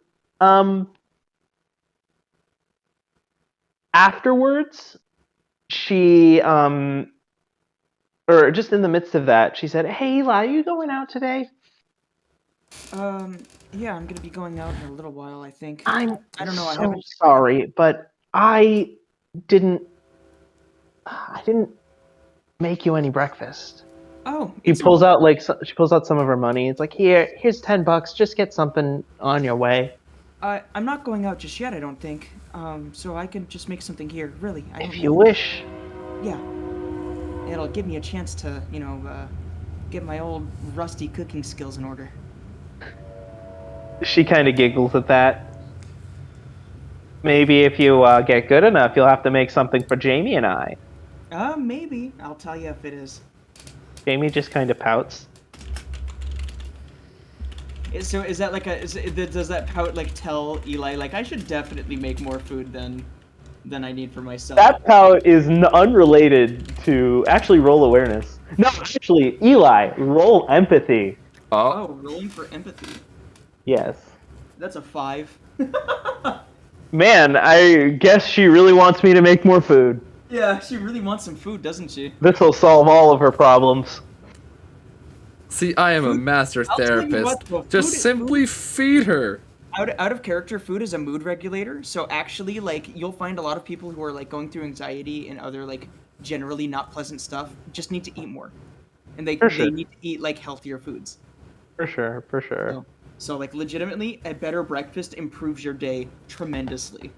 afterwards, she or just in the midst of that, she said, "Hey, Eli, are you going out today?" Yeah, I'm gonna be going out in a little while, I think. I don't know. So sorry, but I didn't make you any breakfast. Oh, she pulls out some of her money. It's like, here's $10. Just get something on your way. I'm not going out just yet, I don't think. So I can just make something here. Really, if you wish. Yeah. It'll give me a chance to, get my old rusty cooking skills in order. She kind of giggles at that. Maybe if you get good enough, you'll have to make something for Jamie and I. Maybe. I'll tell you if it is. Jamie just kind of pouts. So is that like does that pout like tell Eli like I should definitely make more food than I need for myself? That pout is unrelated to actually roll awareness. No, actually, Eli, roll empathy. Oh, rolling for empathy. Yes. That's a 5. Man, I guess she really wants me to make more food. Yeah, she really wants some food, doesn't she? This will solve all of her problems. See, I am a master I'll tell you therapist. what, though, Just simply feed her. Out of character, food is a mood regulator. So actually, like, you'll find a lot of people who are like going through anxiety and other like generally not pleasant stuff just need to eat more, and they need to eat like healthier foods. For sure. So like legitimately, a better breakfast improves your day tremendously.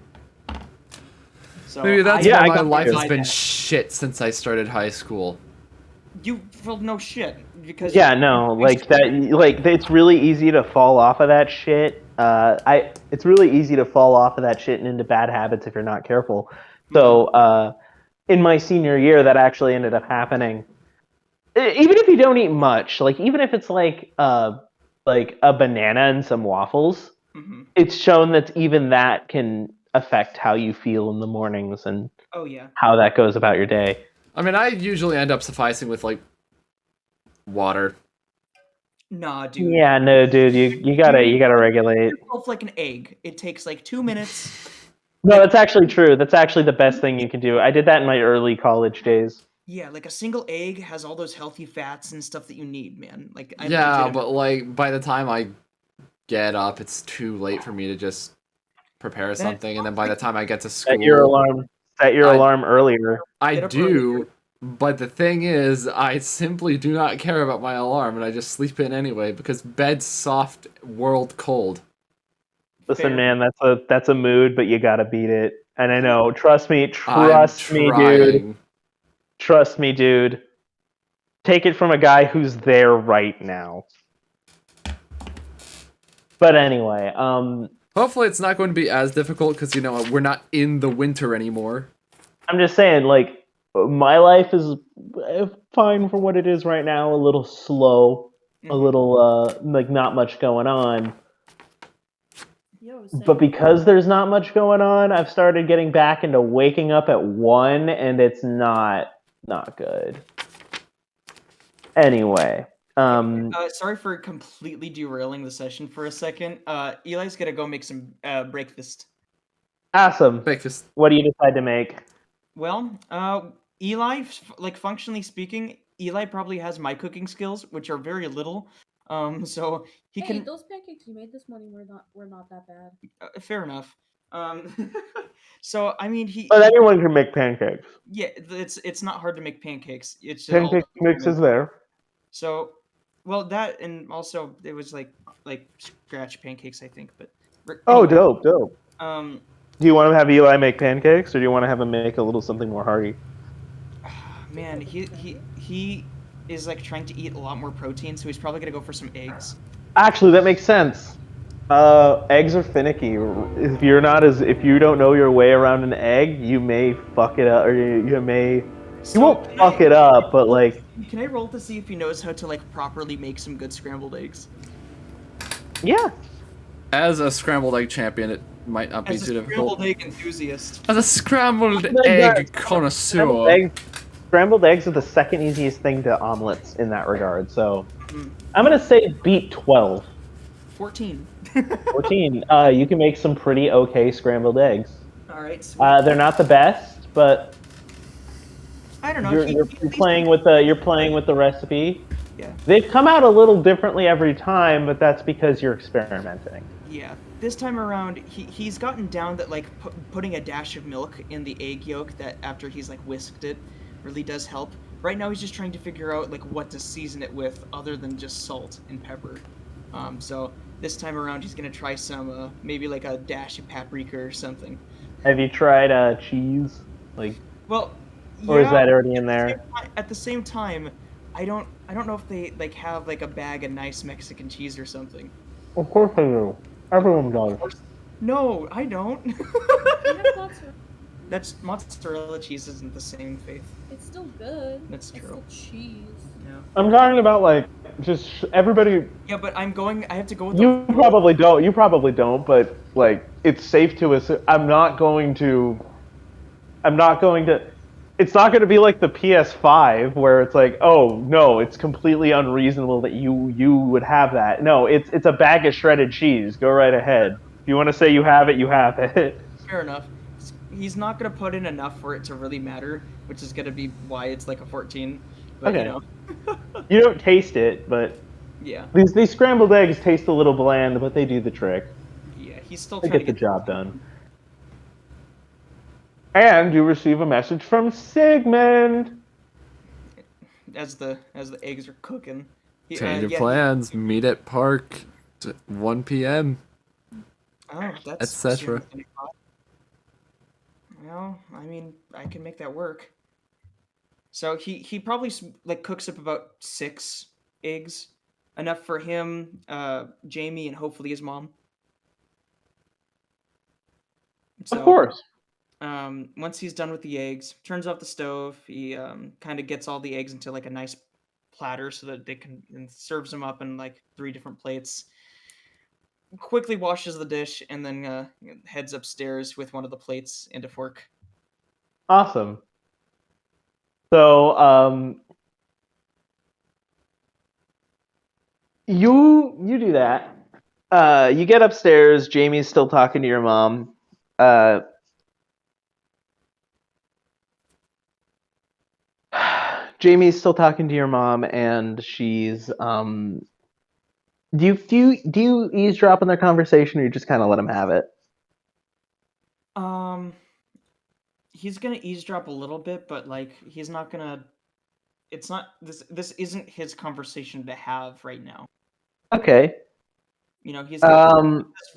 So Maybe that's I why my got life has that. been shit since I started high school. You feel no shit because Yeah, no, like that. Like it's really easy to fall off of that shit. It's really easy to fall off of that shit and into bad habits if you're not careful. So, in my senior year, that actually ended up happening. Even if you don't eat much, like even if it's like a banana and some waffles, it's shown that even that can affect how you feel in the mornings and how that goes about your day. I mean, I usually end up sufficing with like water. Nah, dude. Yeah, no, dude, you gotta regulate. Yourself like an egg. It takes like 2 minutes. No, that's actually true. That's actually the best thing you can do. I did that in my early college days. Yeah, like a single egg has all those healthy fats and stuff that you need, man. Like But like by the time I get up, it's too late for me to just prepare something, and then by the time I get to school, Set your alarm earlier. I do, but the thing is, I simply do not care about my alarm, and I just sleep in anyway because bed's soft, world cold. Listen, man, that's a mood, but you gotta beat it. And I know, trust me, trying. Trust me, dude. Take it from a guy who's there right now. But anyway, hopefully it's not going to be as difficult because we're not in the winter anymore. I'm just saying, like, my life is fine for what it is right now. A little slow, a little like not much going on. But because there's not much going on, I've started getting back into waking up at 1, and it's not good. Anyway, sorry for completely derailing the session for a second. Eli's gonna go make some breakfast. Awesome. Breakfast. What do you decide to make? Well, Eli, like functionally speaking, Eli probably has my cooking skills, which are very little. So he can. Those pancakes you made this morning were not that bad. Fair enough. So I mean, But anyone can make pancakes. Yeah, it's not hard to make pancakes. It's just pancake mix is there. So, well, that and also it was like scratch pancakes, I think. But oh, anyway, dope. Do you want to have Eli make pancakes, or do you want to have him make a little something more hearty? Man, he is like trying to eat a lot more protein, so he's probably gonna go for some eggs. Actually, that makes sense. Eggs are finicky. If you don't know your way around an egg, you may fuck it up, or you won't fuck it up, but like. Can I roll to see if he knows how to like properly make some good scrambled eggs? Yeah. As a scrambled egg champion, it might not be too difficult. Scrambled egg enthusiast. As a scrambled egg connoisseur. Scrambled eggs are the second easiest thing to omelets in that regard. So, I'm gonna say beat 12. 14. 14. You can make some pretty okay scrambled eggs. All right. They're not the best, but I don't know. You're playing with the recipe. Yeah. They've come out a little differently every time, but that's because you're experimenting. Yeah. This time around, he's gotten down that like putting a dash of milk in the egg yolk that after he's like whisked it really does help. Right now he's just trying to figure out like what to season it with other than just salt and pepper. So this time around he's gonna try some maybe like a dash of paprika or something. Have you tried cheese? Well, Or is Yeah, that already in there? at the same time, I don't know if they like have like a bag of nice Mexican cheese or something. Of course I do. Everyone does. No, I don't. We have mozzarella. That's mozzarella cheese isn't the same faith. It's still good. That's It's true. still cheese. Yeah. I'm talking about like just everybody. Yeah, but I have to go with You probably don't. You probably don't. But like, it's safe to assume. I'm not going to. It's not going to be like the PS5 where it's like, oh no, it's completely unreasonable that you would have that. No, it's a bag of shredded cheese. Go right ahead. If you want to say you have it, you have it. Fair enough. He's not gonna put in enough for it to really matter, which is gonna be why it's like a 14. But, Okay. You know. You don't taste it, but Yeah. these scrambled eggs taste a little bland, but they do the trick. Yeah, he's still They trying get to the job done. And you receive a message from Sigmund. as the eggs are cooking. Change of plans. Meet at park at 1 p.m. Oh, that's etc. Well, I mean, I can make that work. So he probably like cooks up about 6 eggs, enough for him, Jamie, and hopefully his mom. So, Of course. Once he's done with the eggs, turns off the stove. He kind of gets all the eggs into like a nice platter so that they can and serves them up in like 3 different plates. Quickly washes the dish and then heads upstairs with one of the plates and a fork. Awesome. So you do that. You get upstairs. Jamie's still talking to your mom. Jamie's still talking to your mom, and she's Do you eavesdrop on their conversation, or you just kind of let them have it? He's gonna eavesdrop a little bit, but like he's not gonna. It's not this isn't his conversation to have right now. Okay. You know, he's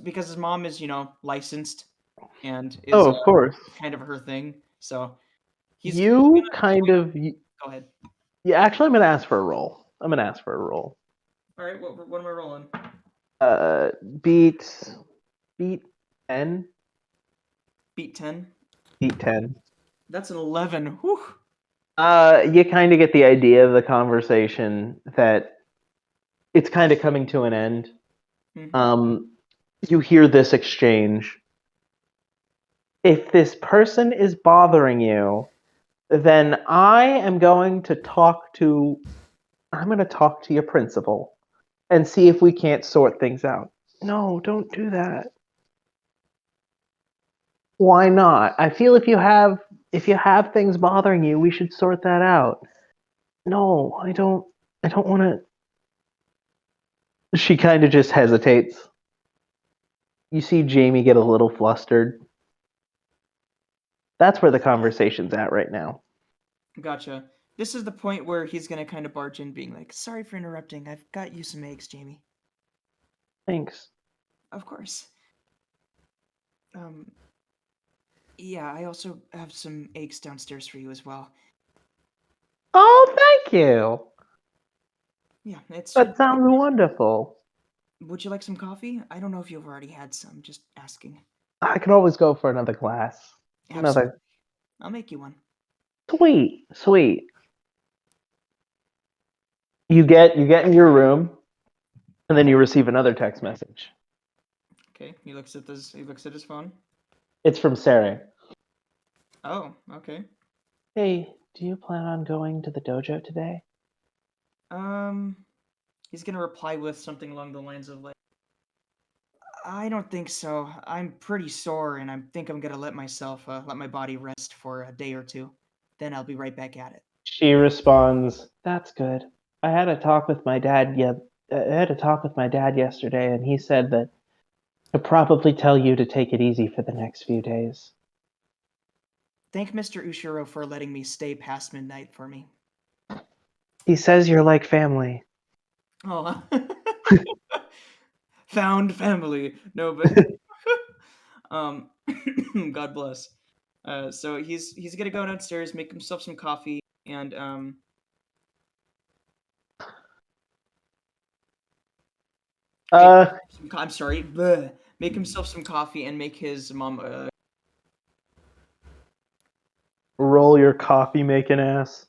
because his mom is, licensed and is of course. kind of her thing. So he's Go ahead. Yeah, actually, I'm gonna ask for a roll. All right, what am I rolling? Beat 10. Beat 10. Beat 10. That's an 11. Whew. You kind of get the idea of the conversation that it's kind of coming to an end. Mm-hmm. You hear this exchange. If this person is bothering you, then I'm going to talk to your principal and see if we can't sort things out. No, don't do that. Why not? I feel if you have things bothering you, we should sort that out. No, I don't want to. She kind of just hesitates. You see Jamie get a little flustered. That's where the conversation's at right now. Gotcha. This is the point where he's gonna kind of barge in, being like, "Sorry for interrupting. I've got you some eggs, Jamie." Thanks. Of course. Yeah, I also have some eggs downstairs for you as well. Oh, thank you. Yeah, that sounds wonderful. Would you like some coffee? I don't know if you've already had some. Just asking. I can always go for another glass. Absolutely. I'll make you one. Sweet. You get in your room, and then you receive another text message. Okay, he looks at his phone. It's from Serei. Oh, okay. Hey, do you plan on going to the dojo today? He's gonna reply with something along the lines of like, I don't think so. I'm pretty sore, and I think I'm gonna let my body rest for a day or two. Then I'll be right back at it. She responds, "That's good. I had a talk with my dad. Yesterday, and he said that he'll probably tell you to take it easy for the next few days." Thank Mr. Ushiro for letting me stay past midnight for me. He says you're like family. Oh. Found family. No, but God bless. So he's gonna go downstairs, make himself some coffee, and I'm sorry, bleh, make himself some coffee and make his mom. Roll your coffee making ass.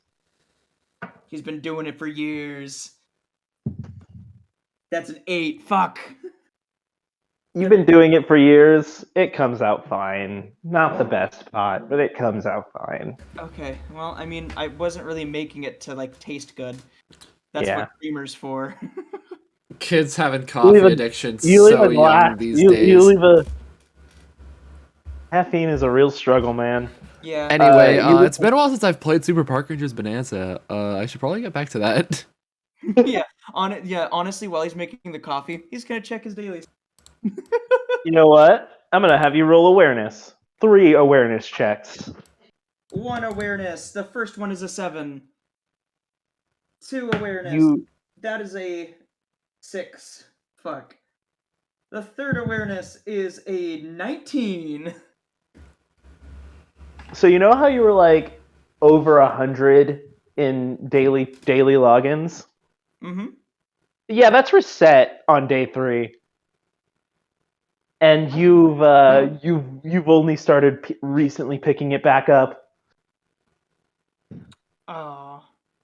He's been doing it for years. That's an 8. Fuck. You've been doing it for years. It comes out fine. Not the best pot, but it comes out fine. Okay. Well, I mean, I wasn't really making it to like taste good. That's what creamer's for. Kids having coffee addiction so young these days. You leave a caffeine is a real struggle, man. Yeah. Anyway, it's been a while since I've played Super Park Rangers Bonanza. I should probably get back to that. Yeah. Honestly, while he's making the coffee, he's gonna check his dailies. You know what? I'm gonna have you roll awareness. 3 awareness checks. 1 awareness. The first one is a 7. 2 awareness. That is a 6. Fuck. The third awareness is a 19. So you know how you were like over 100 in daily logins? Mm-hmm. Yeah, that's reset on day 3. And you've only started recently picking it back up. Oh,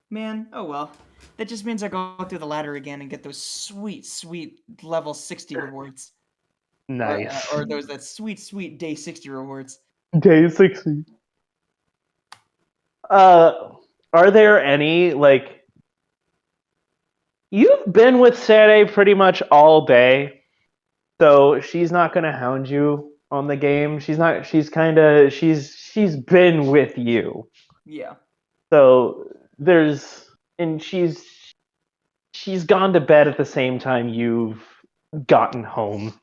man. Oh well. That just means I go through the ladder again and get those sweet level 60 rewards. Nice. Or that sweet day 60 rewards. Day 60. Are there any, like... You've been with Serei pretty much all day. So she's not gonna hound you on the game. She's been with you. Yeah. So she's gone to bed at the same time you've gotten home.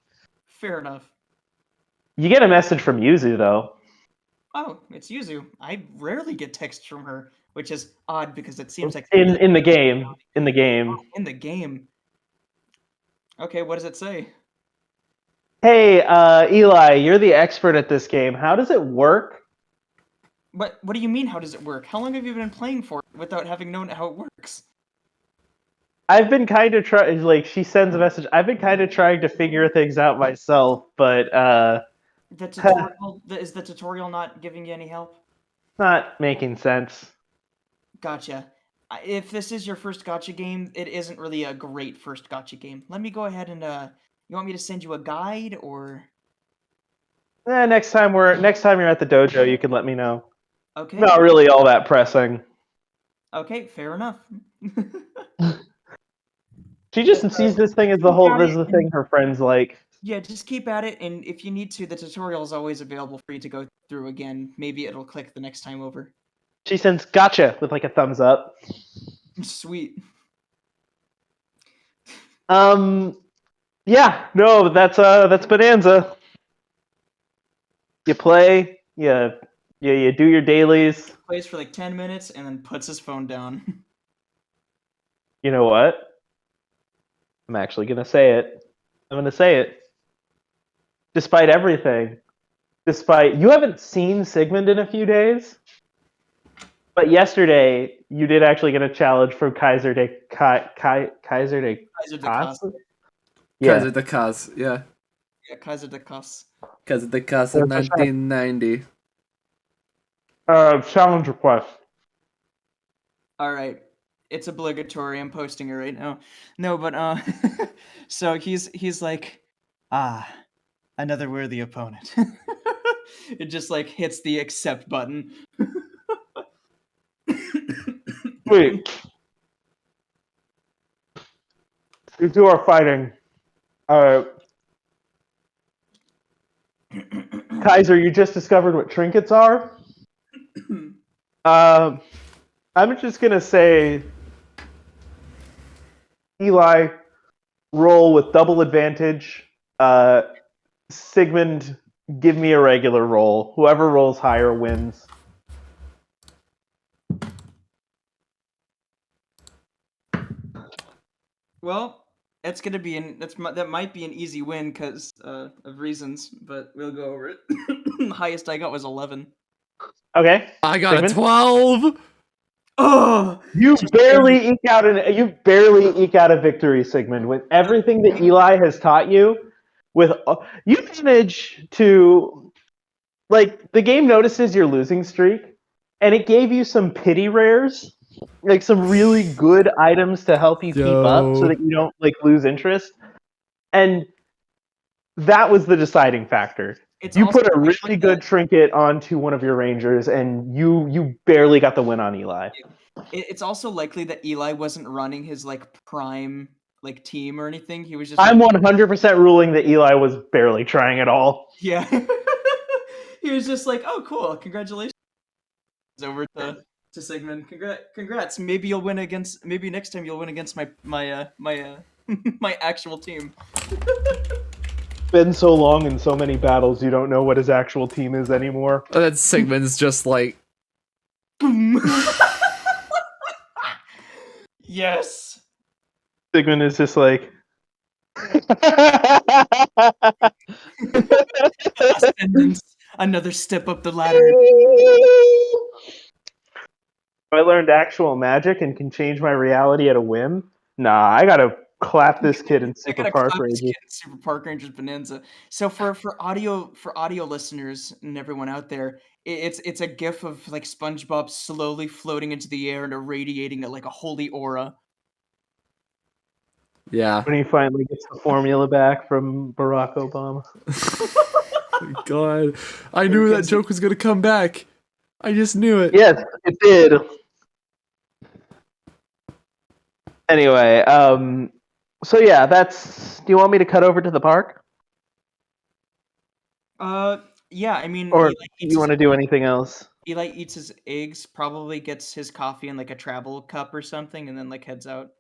Fair enough. You get a message from Yuzu though. Oh, it's Yuzu. I rarely get texts from her, which is odd because it seems like in the game. In the game. Oh, in the game. Okay, what does it say? Hey, Eli, you're the expert at this game. How does it work? What do you mean, how does it work? How long have you been playing for without having known how it works? I've been kind of trying, like, she sends a message. I've been kind of trying to figure things out myself, but, Is the tutorial not giving you any help? Not making sense. Gotcha. If this is your first gacha game, it isn't really a great first gacha game. Let me go ahead and, you want me to send you a guide, or? Next time you're at the dojo, you can let me know. Okay. Not really all that pressing. Okay, fair enough. She just sees this thing as the thing her friends like. Yeah, just keep at it, and if you need to, the tutorial is always available for you to go through again. Maybe it'll click the next time over. She sends gotcha with like a thumbs up. Sweet. Yeah, no, that's Bonanza. You play, you do your dailies. Plays for like 10 minutes and then puts his phone down. You know what? I'm actually gonna say it. I'm gonna say it. Despite everything, you haven't seen Sigmund in a few days, but yesterday you did actually get a challenge from Kaiser de Kaz. Kaiser de Kaz, yeah. Yeah, Kaiser de Kaz. Kaiser de Kaz in 1990. Challenge request. All right. It's obligatory. I'm posting it right now. No, but so he's like, another worthy opponent. It just like hits the accept button. Wait. You two are fighting. Kaiser, you just discovered what trinkets are. I'm just gonna say, Eli, roll with double advantage. Sigmund, give me a regular roll. Whoever rolls higher wins. Well, that's gonna be that might be an easy win because of reasons, but we'll go over it. The highest I got was 11. Okay. I got Sigmund? a 12. Oh, You barely eke out a victory, Sigmund, with everything that Eli has taught you. You manage to, like, the game notices your losing streak, and it gave you some pity rares, like some really good items to help you keep up, so that you don't like lose interest. And that was the deciding factor. You put a really good trinket onto one of your rangers, and you barely got the win on Eli. It's also likely that Eli wasn't running his like prime like team or anything. He was just. I'm 100% ruling that Eli was barely trying at all. Yeah. He was just like, "Oh, cool! Congratulations." Over to Sigmund. Congrats. Maybe you'll win against. Maybe next time you'll win against my my actual team. Been so long in so many battles, you don't know what his actual team is anymore. And then Sigmund's just like, Boom. Yes. Sigmund is just like. Ascendance. Another step up the ladder. I learned actual magic and can change my reality at a whim. Nah, I gotta clap this kid in Super Park Rangers. Super Park Rangers Bonanza. So for audio listeners and everyone out there, it's a gif of like SpongeBob slowly floating into the air and irradiating it like a holy aura. yeah. When he finally gets the formula back from Barack Obama. God, I knew that joke was gonna come back. I just knew it. Yes, it did. Anyway, so yeah, that's. Do you want me to cut over to the park, Yeah, I mean, or do you want to do anything else? Eli eats his eggs, probably gets his coffee in like a travel cup or something, and then like heads out.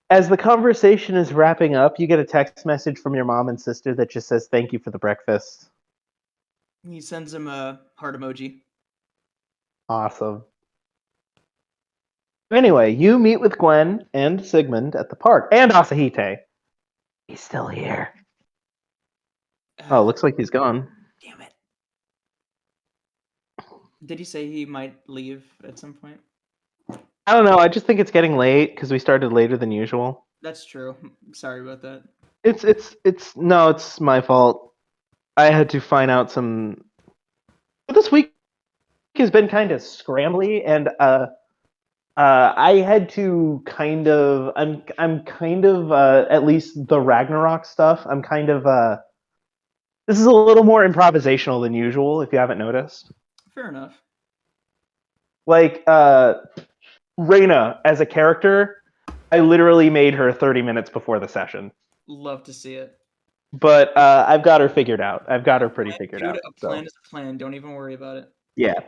As the conversation is wrapping up, you get a text message from your mom and sister that just says, "Thank you for the breakfast." He sends him a heart emoji. Awesome. Anyway, you meet with Gwen and Sigmund at the park, and Asahite. He's still here. Oh, looks like he's gone. Damn it. Did he say he might leave at some point? I don't know. I just think it's getting late because we started later than usual. That's true. Sorry about that. It's my fault. I had to find out some. But this week has been kind of scrambly, and I had to kind of. I'm kind of at least the Ragnarok stuff. I'm kind of. This is a little more improvisational than usual, if you haven't noticed. Fair enough. Like Reyna as a character, I literally made her 30 minutes before the session. Love to see it. But I've got her figured out. I've got her pretty figured out. A plan is a plan. Don't even worry about it. Yeah.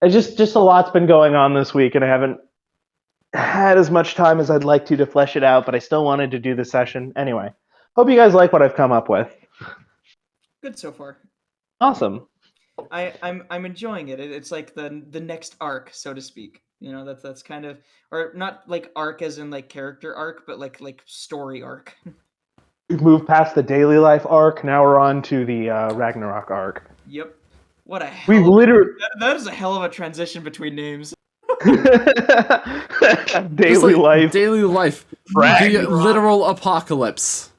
It's just a lot's been going on this week, and I haven't had as much time as I'd like to flesh it out, but I still wanted to do the session. Anyway, hope you guys like what I've come up with. Good so far. Awesome. I'm enjoying it. It's like the next arc, so to speak. You know, that's kind of, or not like arc as in like character arc, but like story arc. We've moved past the daily life arc. Now we're on to the Ragnarok arc. Yep. What a hell. We've literally. That is a hell of a transition between names. Daily life. Daily life. The literal apocalypse.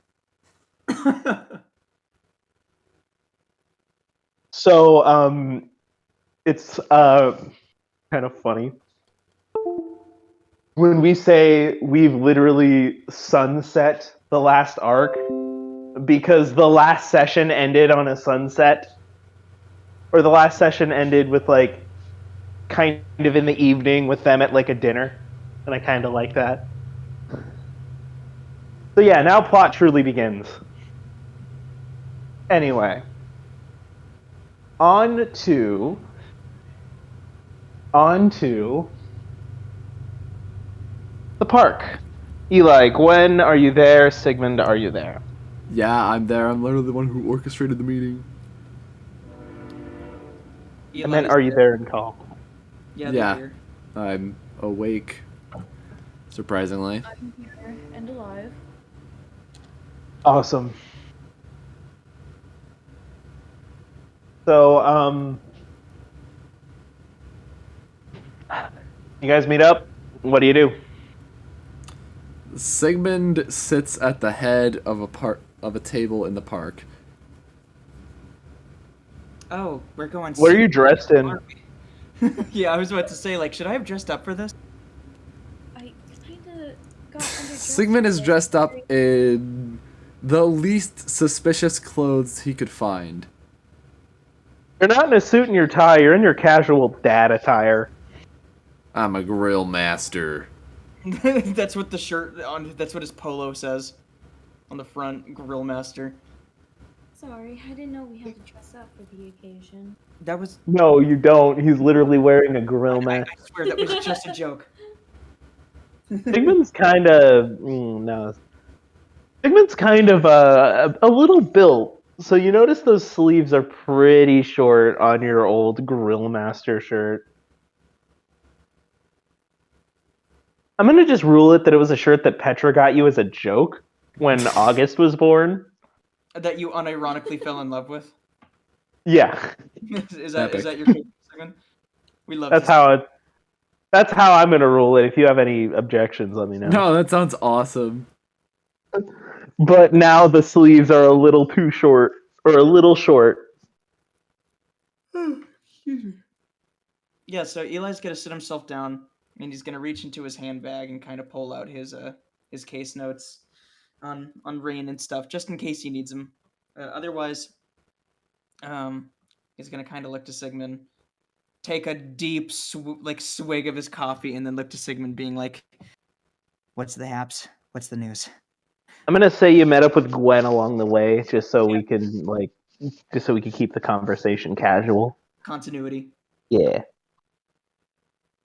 So, it's kind of funny. When we say we've literally sunset the last arc, because the last session ended on a sunset, or the last session ended with, like, kind of in the evening with them at, like, a dinner, and I kind of like that. So yeah, now plot truly begins. Anyway. On to the park. Eli, Gwen, are you there? Sigmund, are you there? Yeah, I'm there. I'm literally the one who orchestrated the meeting. I meant, are you there in call? Yeah. I'm awake. Surprisingly. I'm here and alive. Awesome. So, You guys meet up. What do you do? Sigmund sits at the head of a table in the park. Oh, we're going. What are you dressed in? Yeah, I was about to say, like, should I have dressed up for this? I kinda got underdressed. Sigmund is dressed up in the least suspicious clothes he could find. You're not in a suit and your tie. You're in your casual dad attire. I'm a grill master. That's what the shirt on. That's what his polo says on the front. Grill master. Sorry, I didn't know we had to dress up for the occasion. That was. No, you don't. He's literally wearing a grill mask. I swear that was just a joke. Sigmund's kind of no. Sigmund's kind of a little built. So you notice those sleeves are pretty short on your old grill master shirt. I'm gonna just rule it that it was a shirt that Petra got you as a joke when August was born. That you unironically fell in love with. Yeah, is that your case, Sigmund? We love. that's how I'm gonna rule it. If you have any objections, let me know. No, that sounds awesome. But now the sleeves are a little too short, or a little short. Yeah, so Eli's gonna sit himself down, and he's gonna reach into his handbag and kind of pull out his case notes on Rain and stuff, just in case he needs them. Otherwise, he's gonna kind of look to Sigmund, take a deep swig of his coffee, and then look to Sigmund, being like, "What's the haps? What's the news?" I'm gonna say you met up with Gwen along the way, just so we can keep the conversation casual. Continuity. Yeah.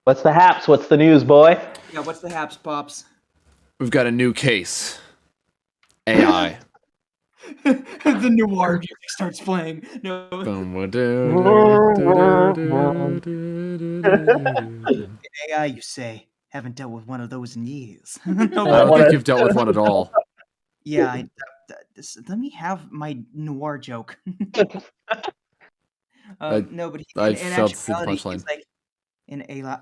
What's the haps? What's the news, boy? Yeah, what's the haps, pops? We've got a new case. AI. The noir music starts playing. No. AI, you say? Haven't dealt with one of those in years. No, I don't think you've dealt with one at all. Yeah, let me have my noir joke. No, but I in felt the actuality, punchline. he's like,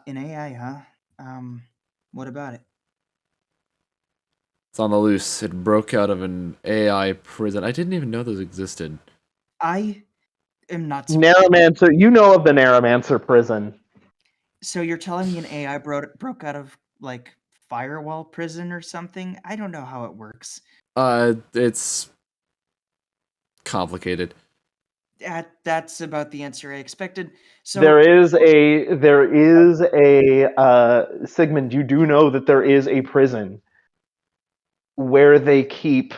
in AI, huh? What about it? It's on the loose. It broke out of an AI prison. I didn't even know those existed. I am not. Narramancer, you know of the Narramancer prison. So you're telling me an AI broke out of like firewall prison or something? I don't know how it works. It's complicated. That's about the answer I expected. So There is a Sigmund, you do know that there is a prison where they keep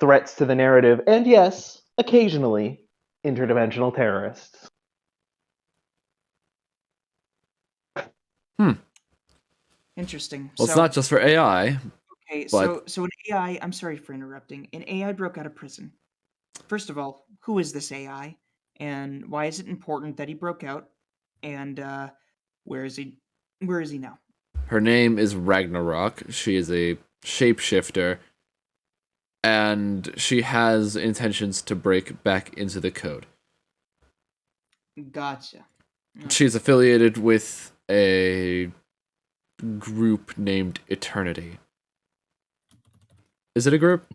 threats to the narrative, and yes, occasionally, interdimensional terrorists. Interesting. Well, it's not just for AI. Okay, but... so an AI, I'm sorry for interrupting. An AI broke out of prison. First of all, who is this AI? And why is it important that he broke out? And where is he now? Her name is Ragnarok. She is a shapeshifter. And she has intentions to break back into the code. Gotcha. She's affiliated with a group named Eternity. Is it a group?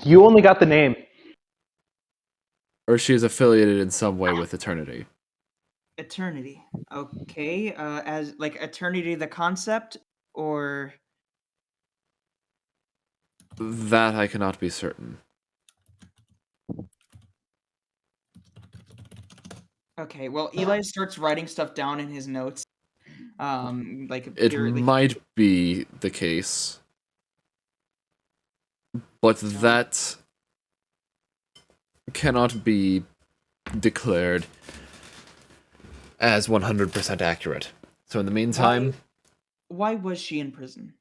You only got the name. Or she is affiliated in some way with Eternity. Eternity. Okay. As like Eternity the concept, or that I cannot be certain. Okay, well, Eli starts writing stuff down in his notes. It might be the case, but that cannot be declared as 100% accurate. So in the meantime... Why was she in prison?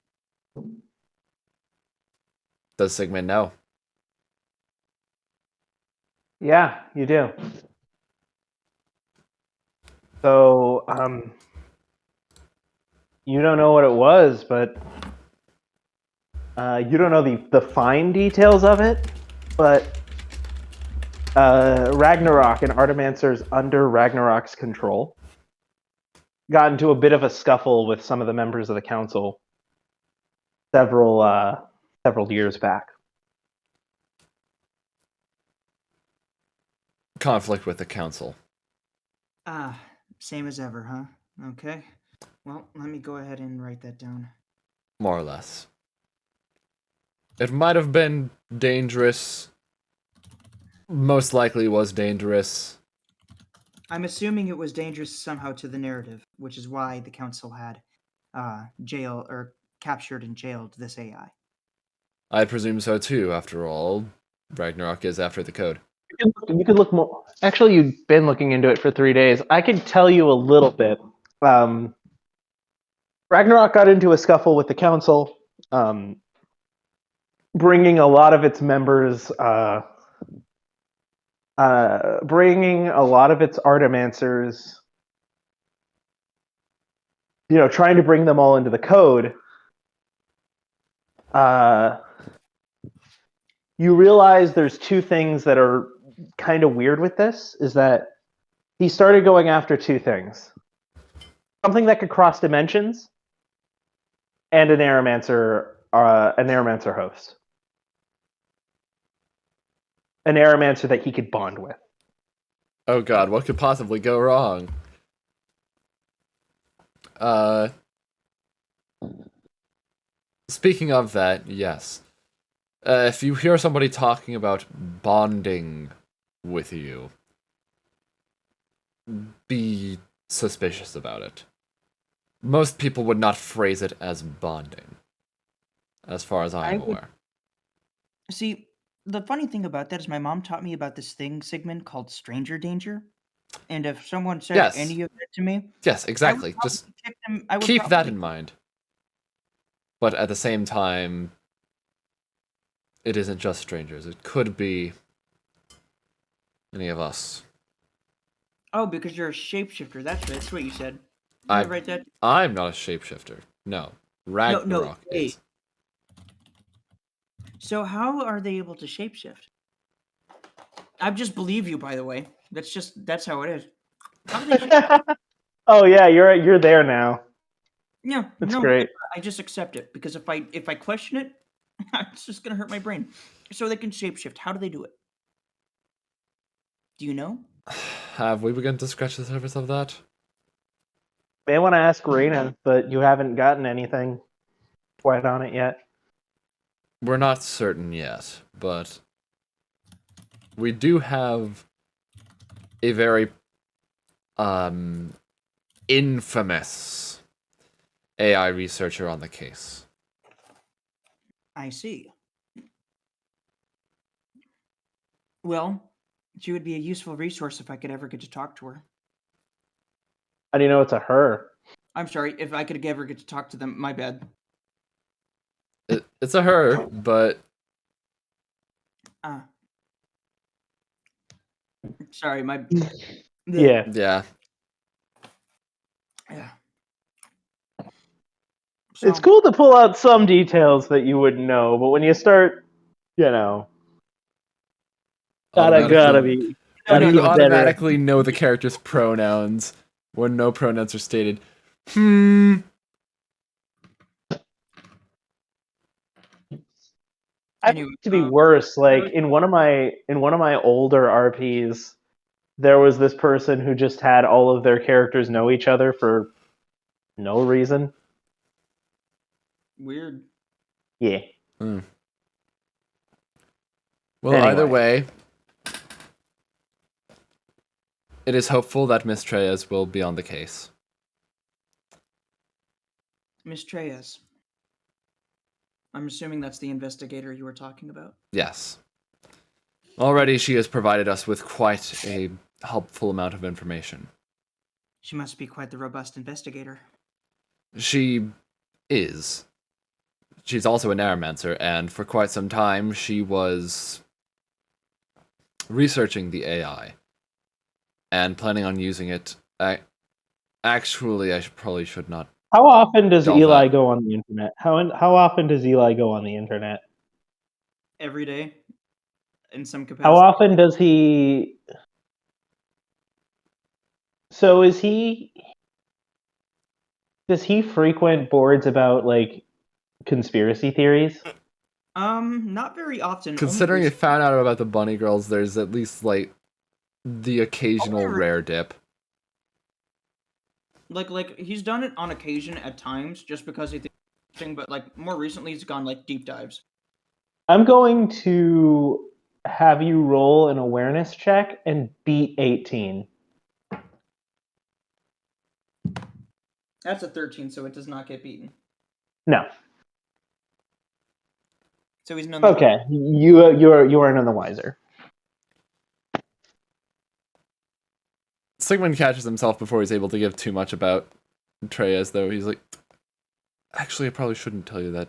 Does Sigmund know? Yeah, you do. So, you don't know what it was, but you don't know the fine details of it, but Ragnarok and Artimancer's under Ragnarok's control. got into a bit of a scuffle with some of the members of the council several years back. Conflict with the council. Same as ever, huh? Okay. Well, let me go ahead and write that down. More or less. It might have been dangerous. Most likely was dangerous. I'm assuming it was dangerous somehow to the narrative, which is why the council had captured and jailed this AI. I presume so too, after all. Ragnarok is after the code. You could look more. Actually, you've been looking into it for 3 days. I can tell you a little bit. Ragnarok got into a scuffle with the council, bringing a lot of its members, bringing a lot of its narramancers, trying to bring them all into the code. You realize there's 2 things that are kind of weird with this, is that he started going after 2 things. Something that could cross dimensions, and a narramancer host. A narramancer that he could bond with. Oh god, what could possibly go wrong? Speaking of that, yes. If you hear somebody talking about bonding with you, be suspicious about it. Most people would not phrase it as bonding, as far as I'm aware. See, the funny thing about that is my mom taught me about this thing, Sigmund, called stranger danger. And if someone said any of it to me... Yes, exactly. Just keep that in mind. But at the same time, it isn't just strangers. It could be any of us. Oh, because you're a shapeshifter. That's what you said. I'm not a shapeshifter. No. Ragnarok is. So how are they able to shapeshift? I just believe you, by the way. That's how it is. How do they Oh yeah, you're there now. Yeah, that's great. I just accept it because if I question it, it's just gonna hurt my brain. So they can shapeshift. How do they do it? Do you know? Have we begun to scratch the surface of that? May want to ask Reyna, but you haven't gotten anything quite on it yet. We're not certain yet, but we do have a very infamous AI researcher on the case. I see. Well, she would be a useful resource if I could ever get to talk to her. How do you know it's a her? I'm sorry, if I could ever get to talk to them, my bad. It's a her, but... Sorry, my... Yeah. Yeah. Yeah. So, it's cool to pull out some details that you wouldn't know, but when you start, gotta be... You automatically know the character's pronouns when no pronouns are stated. I think to be worse, like in one of my older RPs, there was this person who just had all of their characters know each other for no reason. Weird. Yeah. Well, either way, it is hopeful that Miss Treyes will be on the case. Miss Treyes. I'm assuming that's the investigator you were talking about? Yes. Already she has provided us with quite a helpful amount of information. She must be quite the robust investigator. She is. She's also a narramancer, and for quite some time she was researching the AI and planning on using it. Actually, I probably should not. How often does Eli go on the internet? How often does Eli go on the internet? Every day, in some capacity. How often does he? So is he? Does he frequent boards about like conspiracy theories? Not very often. Considering you found out about the bunny girls, there's at least like the occasional rare dip. Like he's done it on occasion at times, just because he thinks it's interesting, but like more recently he's gone like deep dives. I'm going to have you roll an awareness check and beat 18. That's a 13, so it does not get beaten. No. So he's none the Okay, you are none the wiser. Sigmund catches himself before he's able to give too much about Treyes, though. He's like, actually, I probably shouldn't tell you that.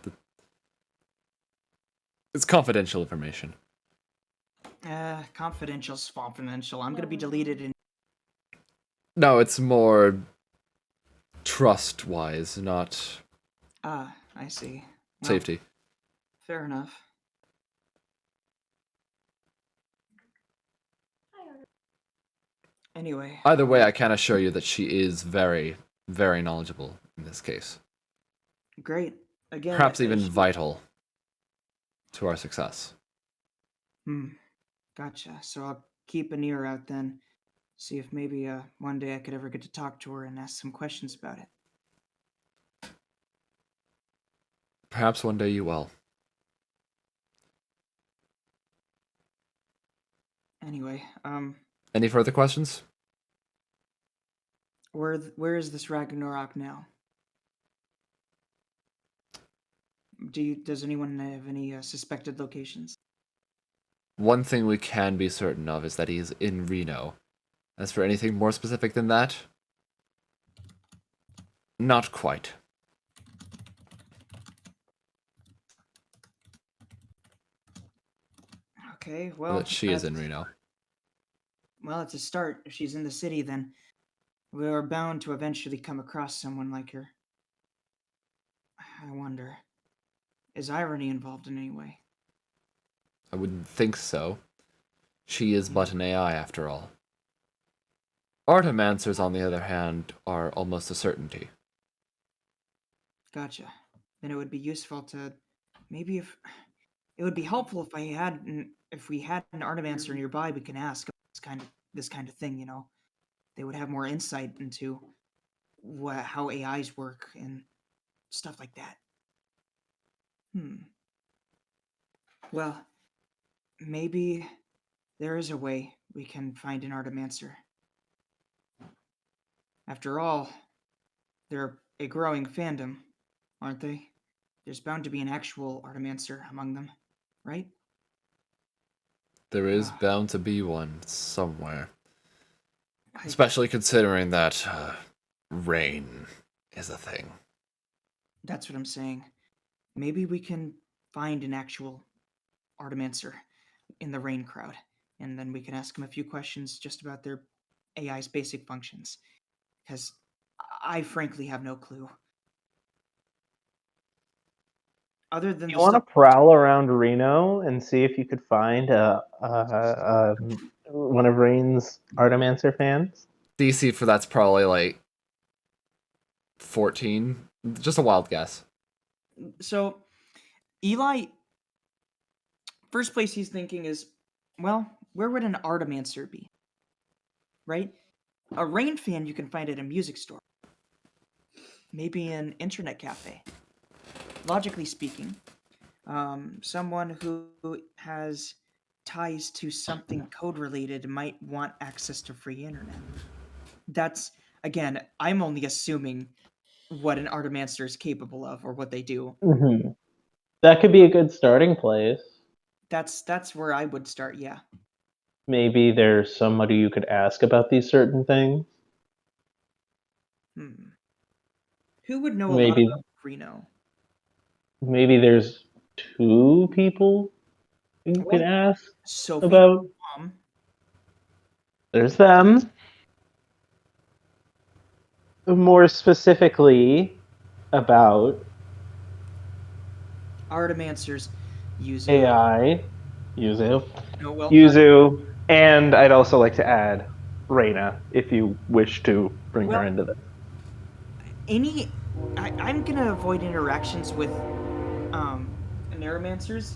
It's confidential information. Confidential's confidential. I'm gonna be deleted in. No, it's more trust-wise, not I see. Well, safety. Fair enough. Anyway. Either way, I can assure you that she is very, very knowledgeable in this case. Great. Again. Perhaps even vital to our success. Gotcha. So I'll keep an ear out then. See if maybe one day I could ever get to talk to her and ask some questions about it. Perhaps one day you will. Anyway, Any further questions? Where is this Ragnarok now? Does anyone have any suspected locations? One thing we can be certain of is that he is in Reno. As for anything more specific than that, not quite. Okay, well... But she is in Reno. Well, it's a start. If she's in the city, then we are bound to eventually come across someone like her. I wonder, is irony involved in any way? I wouldn't think so. She is but an AI, after all. Narramancers, on the other hand, are almost a certainty. Gotcha. Then it would be useful to... Maybe if... It would be helpful if we had an narramancer nearby we can ask this kind of thing, you know. They would have more insight into how AIs work and stuff like that. Well, maybe there is a way we can find an narramancer. After all, they're a growing fandom, aren't they? There's bound to be an actual narramancer among them, right? There is bound to be one somewhere. Especially considering that rain is a thing. That's what I'm saying. Maybe we can find an actual narramancer in the rain crowd, and then we can ask them a few questions just about their AI's basic functions. Because I frankly have no clue. Other than you want to prowl around Reno and see if you could find one of Rain's Artimancer fans? DC for that's probably like 14. Just a wild guess. So, Eli, first place he's thinking is, well, where would an Artimancer be? Right? A Rain fan you can find at a music store. Maybe an internet cafe. Logically speaking, someone who has ties to something code-related might want access to free internet. That's, again, I'm only assuming what an Artimancer is capable of or what they do. Mm-hmm. That could be a good starting place. That's where I would start, yeah. Maybe there's somebody you could ask about these certain things. Who would know a lot about Reno? Maybe there's 2 people you could ask Sophie about. Mom. There's them. More specifically about Artimancers, Yuzu. AI, Yuzu. No, well, Yuzu, and I'd also like to add Reyna, if you wish to bring her into this. I'm gonna avoid interactions with narramancers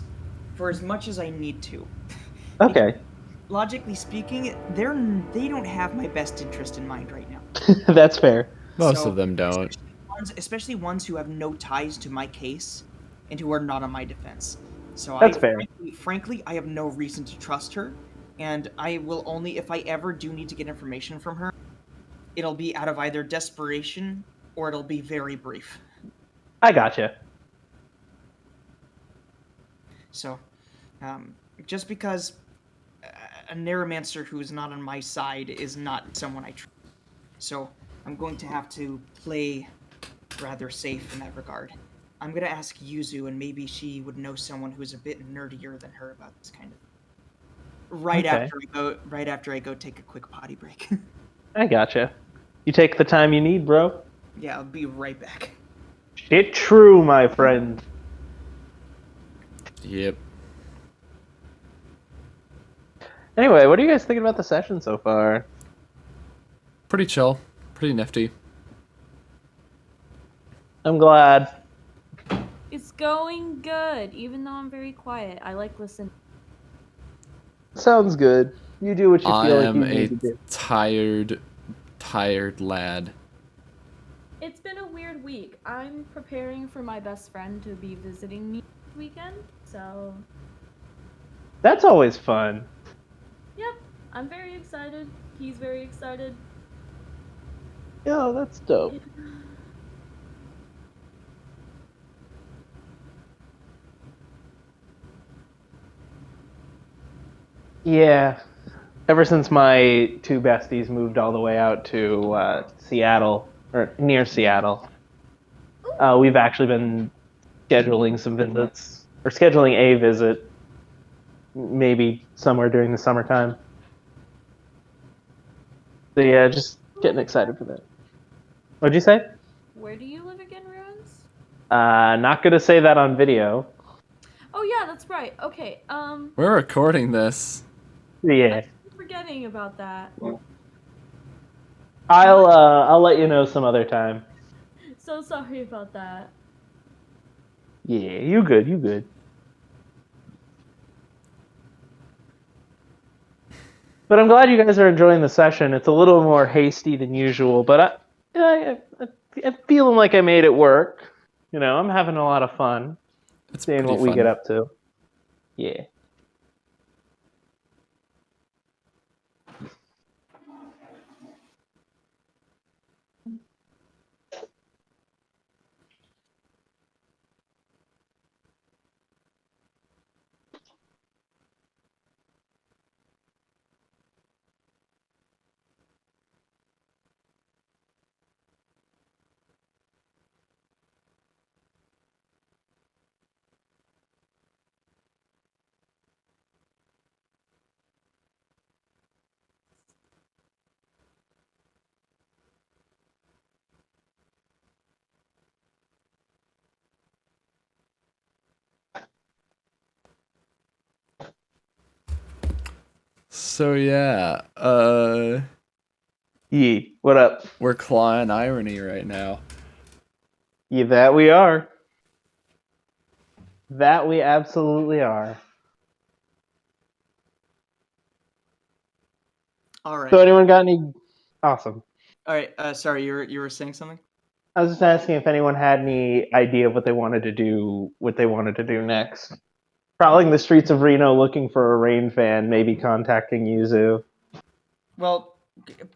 for as much as I need to. Okay. Logically speaking, they don't have my best interest in mind right now. That's fair. Most of them don't. Especially ones who have no ties to my case and who are not on my defense. So That's fair. Frankly, I have no reason to trust her, and I will only, if I ever do need to get information from her, it'll be out of either desperation or it'll be very brief. I gotcha. So, just because a narramancer who is not on my side is not someone I trust. So, I'm going to have to play rather safe in that regard. I'm going to ask Yuzu, and maybe she would know someone who's a bit nerdier than her about this kind of. Right after I go take a quick potty break. I gotcha. You take the time you need, bro. Yeah, I'll be right back. Shit true, my friend. Yep. Anyway, what are you guys thinking about the session so far? Pretty chill. Pretty nifty. I'm glad. It's going good, even though I'm very quiet. I like listening. Sounds good. You do what you I feel like am you a need to do. tired lad. It's been a weird week. I'm preparing for my best friend to be visiting me this weekend, so That's always fun. yep, I'm very excited. He's very excited. Yo, that's dope. Yeah. Ever since my two besties moved all the way out to Seattle, or near Seattle, we've actually been scheduling some visits, or scheduling a visit, maybe somewhere during the summertime. So yeah, just getting excited for that. What'd you say? Where do you live again, Ruins? Not gonna say that on video. Oh yeah, that's right. Okay, We're recording this. Yeah. I keep forgetting about that. I'll let you know some other time. So sorry about that. Yeah, you good, you good. But I'm glad you guys are enjoying the session. It's a little more hasty than usual, but I'm feeling like I made it work. You know, I'm having a lot of fun It's seeing pretty what we fun. get up to. Yeah. So yeah, Yee, what up? we're clawing irony right now. Yeah, that we are. That we absolutely are. All right. So anyone got any? Awesome. All right. Sorry, you were saying something? I was just asking if anyone had any idea of what they wanted to do next. Prowling the streets of Reno looking for a Rain fan, maybe contacting Yuzu. Well,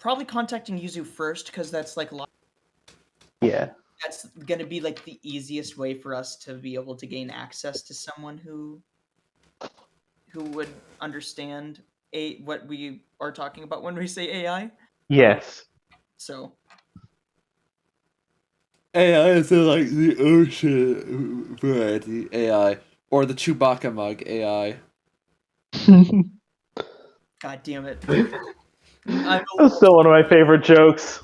probably contacting Yuzu first, because that's like a lot. Yeah. That's gonna be like the easiest way for us to be able to gain access to someone who would understand what we are talking about when we say AI. Yes. So AI is like the ocean variety AI, or the Chewbacca mug AI. God damn it. That's still one of my favorite jokes.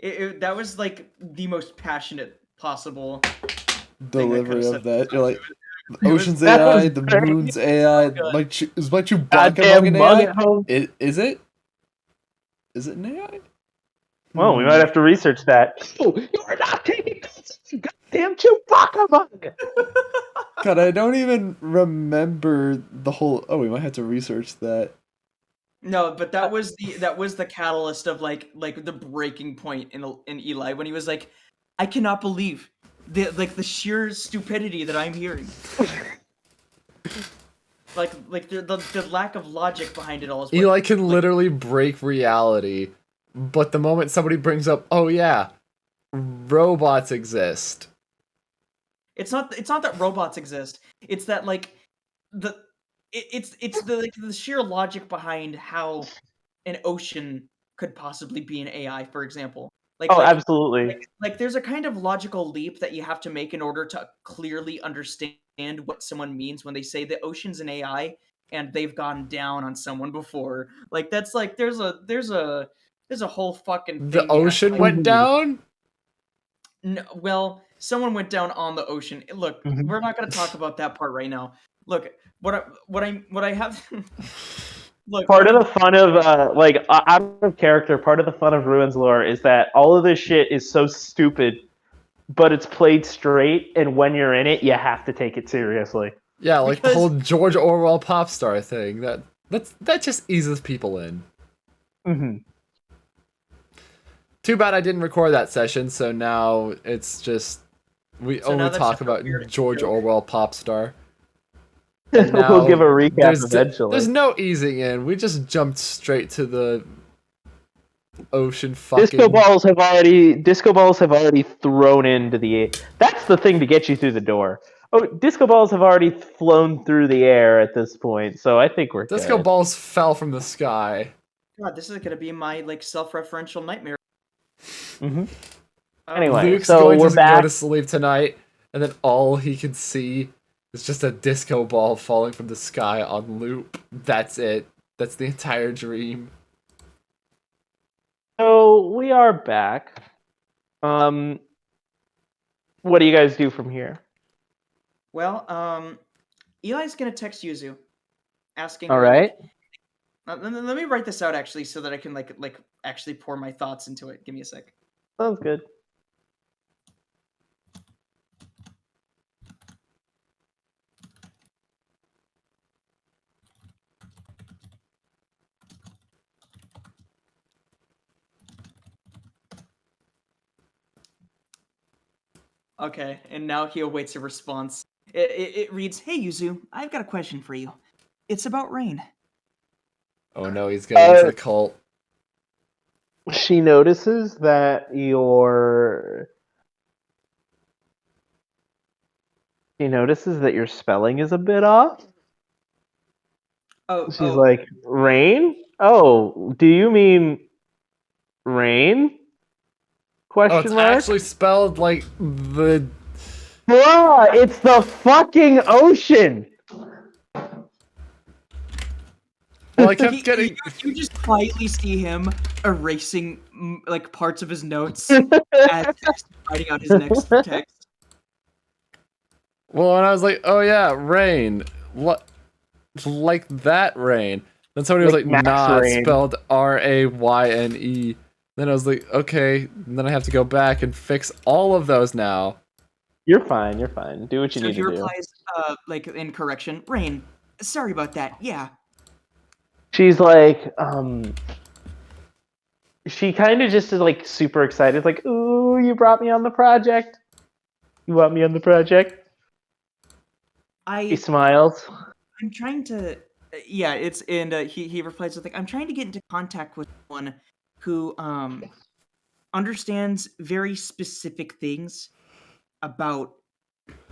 That was like the most passionate possible Delivery of that. You're like, the It was- ocean's that AI, was the very moon's AI. good. Is my Chewbacca Goddamn mug an mug AI? at home. Is it? Is it an AI? Well, we might have to research that. Oh, you're not taking this goddamn Chewbacca mug! God, I don't even remember the whole. Oh, we might have to research that. No, but that was the catalyst of like the breaking point in Eli when he was like, I cannot believe the sheer stupidity that I'm hearing. like the lack of logic behind it all. Is Eli can literally break reality, but the moment somebody brings up, oh yeah, robots exist. It's not that robots exist. It's that like it's the sheer logic behind how an ocean could possibly be an AI, for example. Absolutely. Like there's a kind of logical leap that you have to make in order to clearly understand what someone means when they say the ocean's an AI and they've gone down on someone before. Like that's like there's a whole fucking thing. The ocean went down? No, well, someone went down on the ocean. Look, we're not going to talk about that part right now. Look, what I have. Look, part of the fun of out of character, part of the fun of Ruins lore is that all of this shit is so stupid, but it's played straight, and when you're in it, you have to take it seriously. Yeah, like the whole George Orwell pop star thing. That just eases people in. Mm-hmm. Too bad I didn't record that session, so now it's just we only talk about George Orwell pop star. We'll give a recap eventually. There's no easing in. We just jumped straight to the ocean fucking. Disco balls have already thrown into the. That's the thing to get you through the door. Oh, disco balls have already flown through the air at this point, so I think we're Disco good. balls fell from the sky. God, this is gonna be my like self-referential nightmare. Mm-hmm. Anyway, Luke's so going we're to back. go to sleep tonight, and then all he can see is just a disco ball falling from the sky on loop. That's it. That's the entire dream. So we are back. What do you guys do from here? Well, Eli's gonna text Yuzu, asking. All right. Let me write this out actually, so that I can like actually pour my thoughts into it. Give me a sec. Sounds good. Okay, and now he awaits a response. It reads, "Hey Yuzu, I've got a question for you. It's about rain." Oh no, he's going into the cult. She notices that your spelling is a bit off. Oh, she's like, rain? Oh, do you mean rain? Question it's mark? actually spelled like the. Bruh, it's the fucking ocean. Well, I kept getting. You just quietly see him erasing like parts of his notes as he's writing out his next text. Well, and I was like, "Oh yeah, rain, like that rain." Then somebody was like, "Nah, it's spelled Rayne." Then I was like, "Okay." And then I have to go back and fix all of those now. You're fine. You're fine. Do what you need to do. So he replies, like in correction, "Rain, sorry about that. Yeah." She's like, she kind of just is like super excited, like, "Ooh, you brought me on the project. You want me on the project?" He smiles. I'm trying to, yeah. It's and he replies with like, "I'm trying to get into contact with someone who understands very specific things about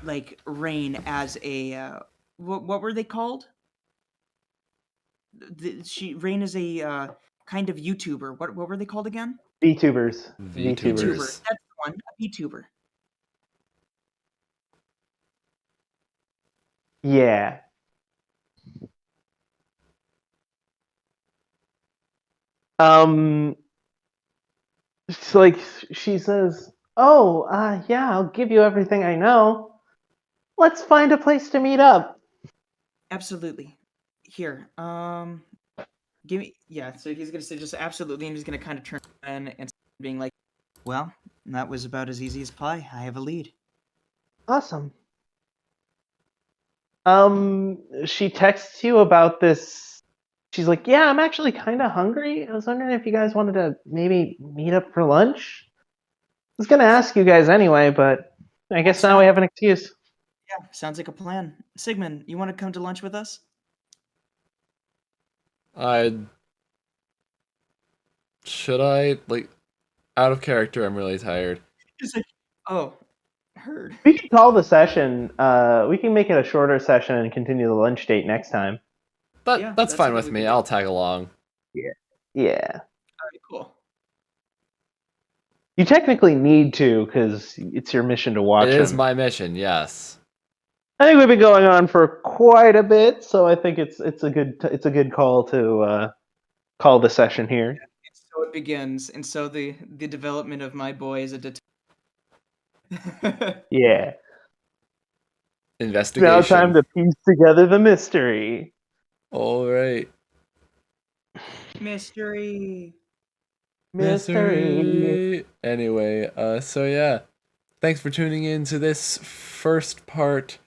like rain as a what were they called? Rain is a kind of YouTuber. What were they called again? VTubers. VTubers. That's the one. A VTuber. Yeah. It's like she says, "Oh, yeah, I'll give you everything I know. Let's find a place to meet up." Absolutely. Here, give me, yeah. So he's gonna say just absolutely, and he's gonna kind of turn and being like, well, that was about as easy as pie. I have a lead. Awesome. She texts you about this. She's like, yeah, I'm actually kind of hungry. I was wondering if you guys wanted to maybe meet up for lunch. I was gonna ask you guys anyway, but I guess now we have an excuse. Yeah, sounds like a plan. Sigmund, you want to come to lunch with us? Should I? Like, out of character, I'm really tired. He's like, oh, heard. We can call the session. We can make it a shorter session and continue the lunch date next time. That's fine with me. I'll tag along. Yeah. Alright, cool. You technically need to, because it's your mission to watch It is him. my mission, yes. I think we've been going on for quite a bit, so I think it's a good call to call the session here. And so it begins, and so the development of my boy is a detective. Yeah. Investigation. Now time to piece together the mystery. All right. Mystery. Anyway, so yeah. Thanks for tuning in to this first part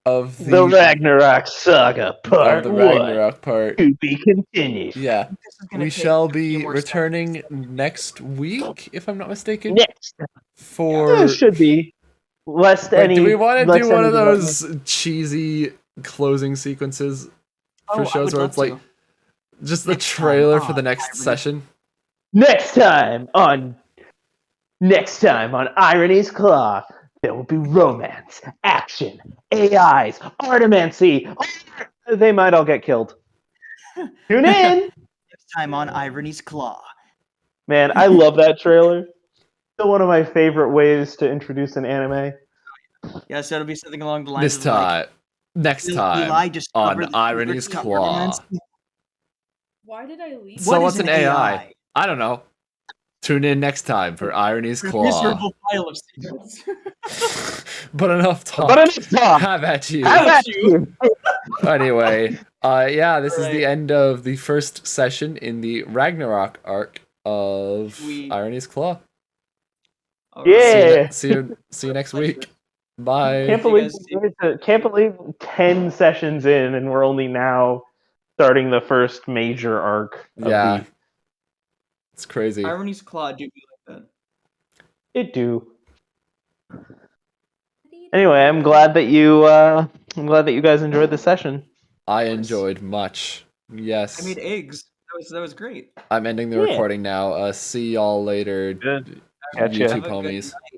of The Ragnarok Saga Part 1. Ragnarok part. To be continued. Yeah. We shall be returning next week, if I'm not mistaken. Next. It should be. Lest Wait, any. do we want to do one of development. those cheesy closing sequences for I shows would where love it's like to. just the Next time trailer for on the next session? Next time on Irony's Claw, there will be romance, action, AIs, artamancy. They might all get killed. Tune in. Next time on Irony's Claw. Man, I love that trailer. Still one of my favorite ways to introduce an anime. Yeah, so it'll be something along the lines This of time. Next Eli time discovered on the Irony's secrets of Claw. narramancy. Why did I leave? So what's an AI? I don't know. Tune in next time for Irony's A Claw. miserable pile of secrets. But enough talk. But enough talk. Have at you. Have at you. Anyway, yeah, this is the end of the first session in the Ragnarok arc of Irony's Claw. Yeah. See you next week. Bye. Can't believe 10 sessions in and we're only now starting the first major arc of Yeah. It's crazy. Irony's Claw do be like that. It do. Anyway, I'm glad that you guys enjoyed the session. I enjoyed much. Yes. I made eggs. That was great. I'm ending the recording now. See y'all later. Good. Gotcha. YouTube Have a good homies. night.